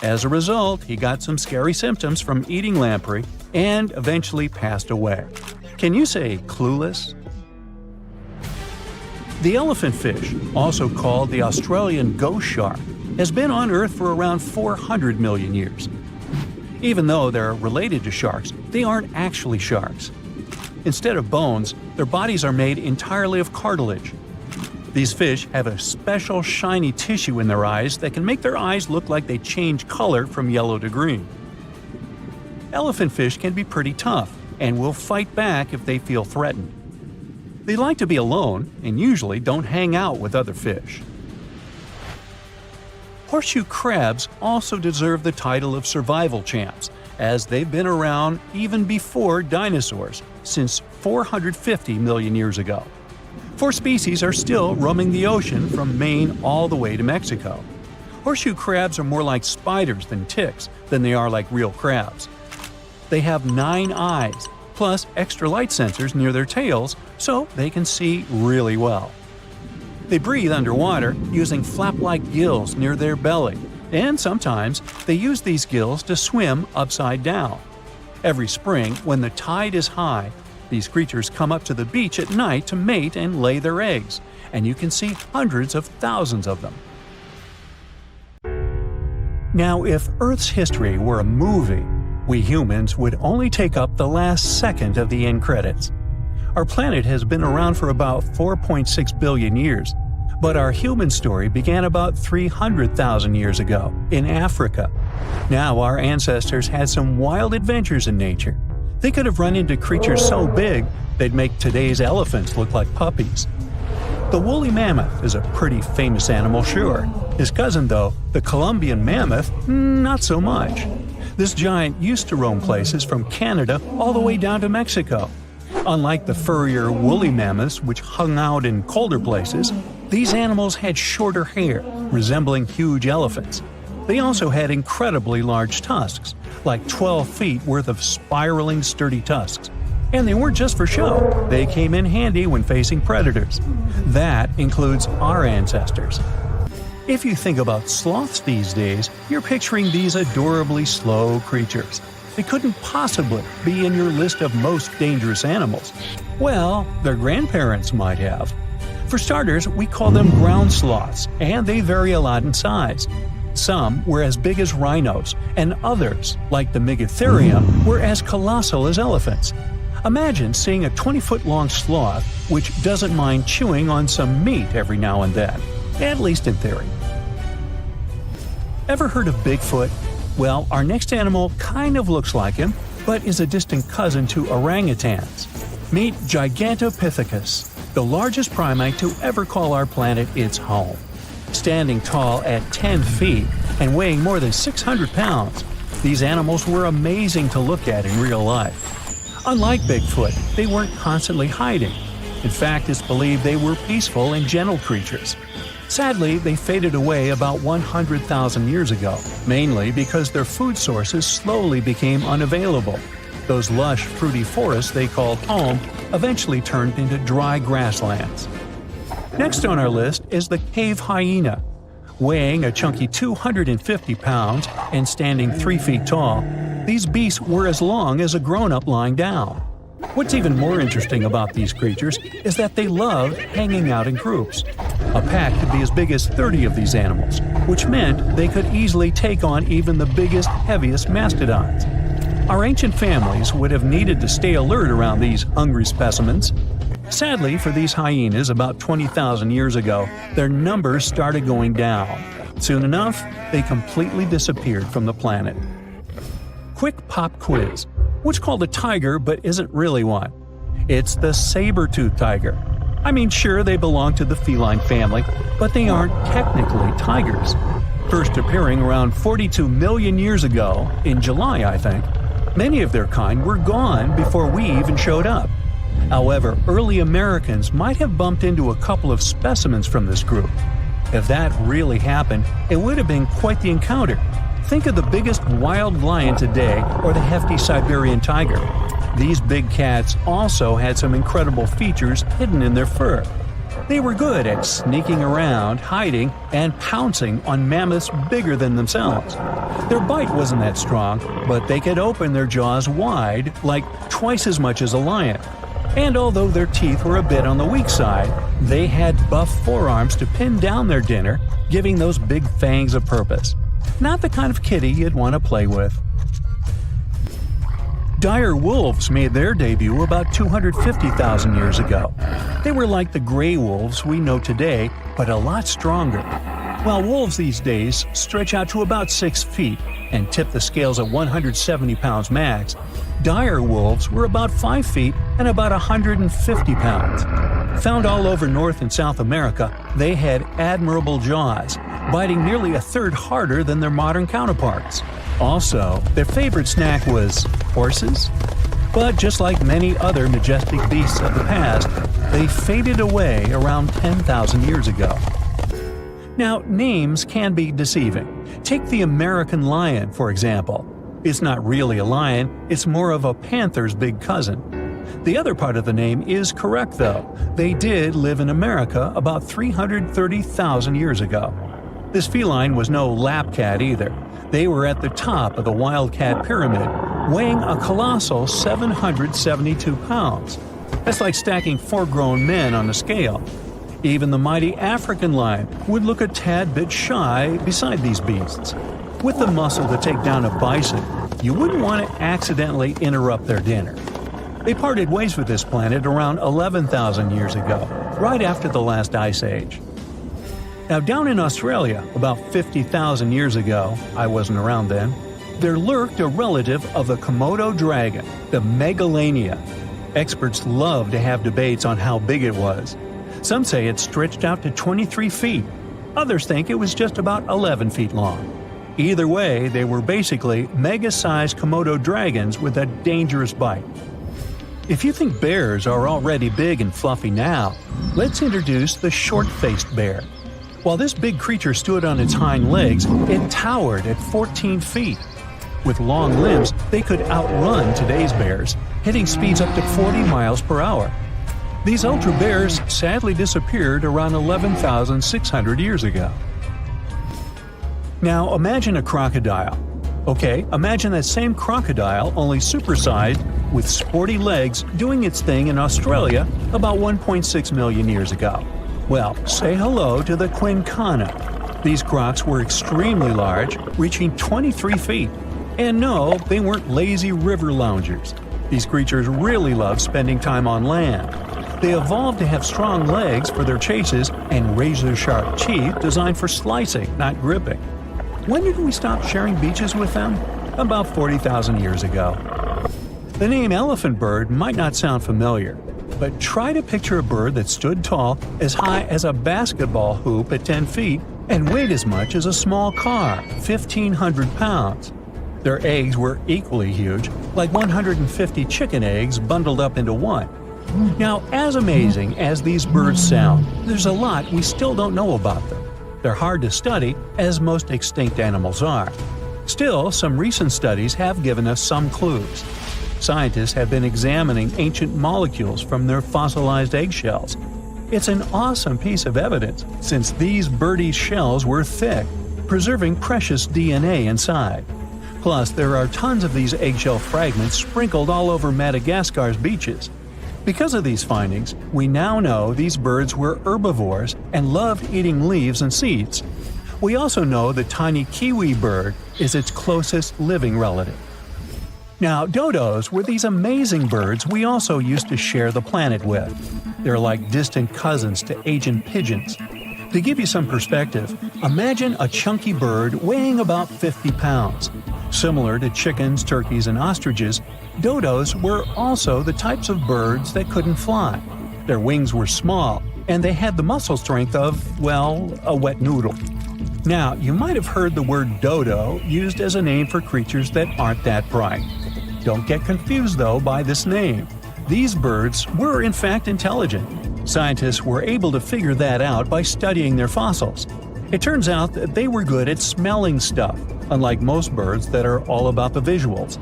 As a result, he got some scary symptoms from eating lamprey and eventually passed away. Can you say clueless? The elephant fish, also called the Australian ghost shark, has been on Earth for around 400 million years. Even though they're related to sharks, they aren't actually sharks. Instead of bones, their bodies are made entirely of cartilage. These fish have a special shiny tissue in their eyes that can make their eyes look like they change color from yellow to green. Elephant fish can be pretty tough and will fight back if they feel threatened. They like to be alone and usually don't hang out with other fish. Horseshoe crabs also deserve the title of survival champs, as they've been around even before dinosaurs, since 450 million years ago. 4 species are still roaming the ocean from Maine all the way to Mexico. Horseshoe crabs are more like spiders than ticks than they are like real crabs. They have 9 eyes, plus extra light sensors near their tails so they can see really well. They breathe underwater using flap-like gills near their belly, and sometimes they use these gills to swim upside down. Every spring, when the tide is high, these creatures come up to the beach at night to mate and lay their eggs, and you can see hundreds of thousands of them. Now, if Earth's history were a movie, we humans would only take up the last second of the end credits. Our planet has been around for about 4.6 billion years, but our human story began about 300,000 years ago in Africa. Now our ancestors had some wild adventures in nature. They could have run into creatures so big they'd make today's elephants look like puppies. The woolly mammoth is a pretty famous animal, sure. His cousin, though, the Columbian mammoth, not so much. This giant used to roam places from Canada all the way down to Mexico. Unlike the furrier woolly mammoths, which hung out in colder places, these animals had shorter hair, resembling huge elephants. They also had incredibly large tusks, like 12 feet worth of spiraling, sturdy tusks. And they weren't just for show, they came in handy when facing predators. That includes our ancestors. If you think about sloths these days, you're picturing these adorably slow creatures. They couldn't possibly be in your list of most dangerous animals. Well, their grandparents might have. For starters, we call them ground sloths, and they vary a lot in size. Some were as big as rhinos, and others, like the Megatherium, were as colossal as elephants. Imagine seeing a 20-foot-long sloth which doesn't mind chewing on some meat every now and then, at least in theory. Ever heard of Bigfoot? Well, our next animal kind of looks like him, but is a distant cousin to orangutans. Meet Gigantopithecus, the largest primate to ever call our planet its home. Standing tall at 10 feet and weighing more than 600 pounds, these animals were amazing to look at in real life. Unlike Bigfoot, they weren't constantly hiding. In fact, it's believed they were peaceful and gentle creatures. Sadly, they faded away about 100,000 years ago, mainly because their food sources slowly became unavailable. Those lush, fruity forests they called home eventually turned into dry grasslands. Next on our list is the cave hyena. Weighing a chunky 250 pounds and standing 3 feet tall, these beasts were as long as a grown-up lying down. What's even more interesting about these creatures is that they love hanging out in groups. A pack could be as big as 30 of these animals, which meant they could easily take on even the biggest, heaviest mastodons. Our ancient families would have needed to stay alert around these hungry specimens. Sadly for these hyenas about 20,000 years ago, their numbers started going down. Soon enough, they completely disappeared from the planet. Quick pop quiz. What's called a tiger but isn't really one? It's the saber-toothed tiger. I mean, sure, they belong to the feline family, but they aren't technically tigers. First appearing around 42 million years ago, in July, I think. Many of their kind were gone before we even showed up. However, early Americans might have bumped into a couple of specimens from this group. If that really happened, it would have been quite the encounter. Think of the biggest wild lion today or the hefty Siberian tiger. These big cats also had some incredible features hidden in their fur. They were good at sneaking around, hiding, and pouncing on mammoths bigger than themselves. Their bite wasn't that strong, but they could open their jaws wide, like twice as much as a lion. And although their teeth were a bit on the weak side, they had buff forearms to pin down their dinner, giving those big fangs a purpose. Not the kind of kitty you'd want to play with. Dire wolves made their debut about 250,000 years ago. They were like the gray wolves we know today, but a lot stronger. While wolves these days stretch out to about 6 feet and tip the scales at 170 pounds max, dire wolves were about 5 feet and about 150 pounds. Found all over North and South America, they had admirable jaws, biting nearly a third harder than their modern counterparts. Also, their favorite snack was horses. But just like many other majestic beasts of the past, they faded away around 10,000 years ago. Now, names can be deceiving. Take the American lion, for example. It's not really a lion, it's more of a panther's big cousin. The other part of the name is correct, though. They did live in America about 330,000 years ago. This feline was no lap cat either. They were at the top of the wildcat pyramid, weighing a colossal 772 pounds. That's like stacking 4 grown men on a scale. Even the mighty African lion would look a tad bit shy beside these beasts. With the muscle to take down a bison, you wouldn't want to accidentally interrupt their dinner. They parted ways with this planet around 11,000 years ago, right after the last ice age. Now, down in Australia, about 50,000 years ago, I wasn't around then, there lurked a relative of the Komodo dragon, the Megalania. Experts love to have debates on how big it was. Some say it stretched out to 23 feet. Others think it was just about 11 feet long. Either way, they were basically mega-sized Komodo dragons with a dangerous bite. If you think bears are already big and fluffy now, let's introduce the short-faced bear. While this big creature stood on its hind legs, it towered at 14 feet. With long limbs, they could outrun today's bears, hitting speeds up to 40 miles per hour. These ultra bears sadly disappeared around 11,600 years ago. Now imagine a crocodile. Okay, imagine that same crocodile, only supersized, with sporty legs, doing its thing in Australia about 1.6 million years ago. Well, say hello to the quincana. These crocs were extremely large, reaching 23 feet. And no, they weren't lazy river loungers. These creatures really love spending time on land. They evolved to have strong legs for their chases and razor-sharp teeth designed for slicing, not gripping. When did we stop sharing beaches with them? About 40,000 years ago. The name elephant bird might not sound familiar, but try to picture a bird that stood tall as high as a basketball hoop at 10 feet and weighed as much as a small car, 1,500 pounds. Their eggs were equally huge, like 150 chicken eggs bundled up into one. Now, as amazing as these birds sound, there's a lot we still don't know about them. They're hard to study, as most extinct animals are. Still, some recent studies have given us some clues. Scientists have been examining ancient molecules from their fossilized eggshells. It's an awesome piece of evidence, since these birdies' shells were thick, preserving precious DNA inside. Plus, there are tons of these eggshell fragments sprinkled all over Madagascar's beaches. Because of these findings, we now know these birds were herbivores and loved eating leaves and seeds. We also know the tiny kiwi bird is its closest living relative. Now, dodos were these amazing birds we also used to share the planet with. They're like distant cousins to ancient pigeons. To give you some perspective, imagine a chunky bird weighing about 50 pounds. Similar to chickens, turkeys, and ostriches, dodos were also the types of birds that couldn't fly. Their wings were small, and they had the muscle strength of, well, a wet noodle. Now, you might have heard the word dodo used as a name for creatures that aren't that bright. Don't get confused, though, by this name. These birds were in fact intelligent. Scientists were able to figure that out by studying their fossils. It turns out that they were good at smelling stuff, unlike most birds that are all about the visuals.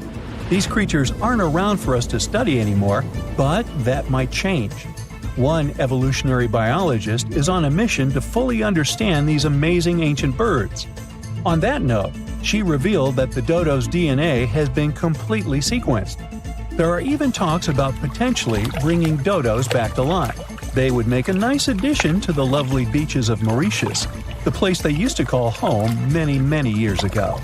These creatures aren't around for us to study anymore, but that might change. One evolutionary biologist is on a mission to fully understand these amazing ancient birds. On that note, she revealed that the dodo's DNA has been completely sequenced. There are even talks about potentially bringing dodos back to life. They would make a nice addition to the lovely beaches of Mauritius, the place they used to call home many, many years ago.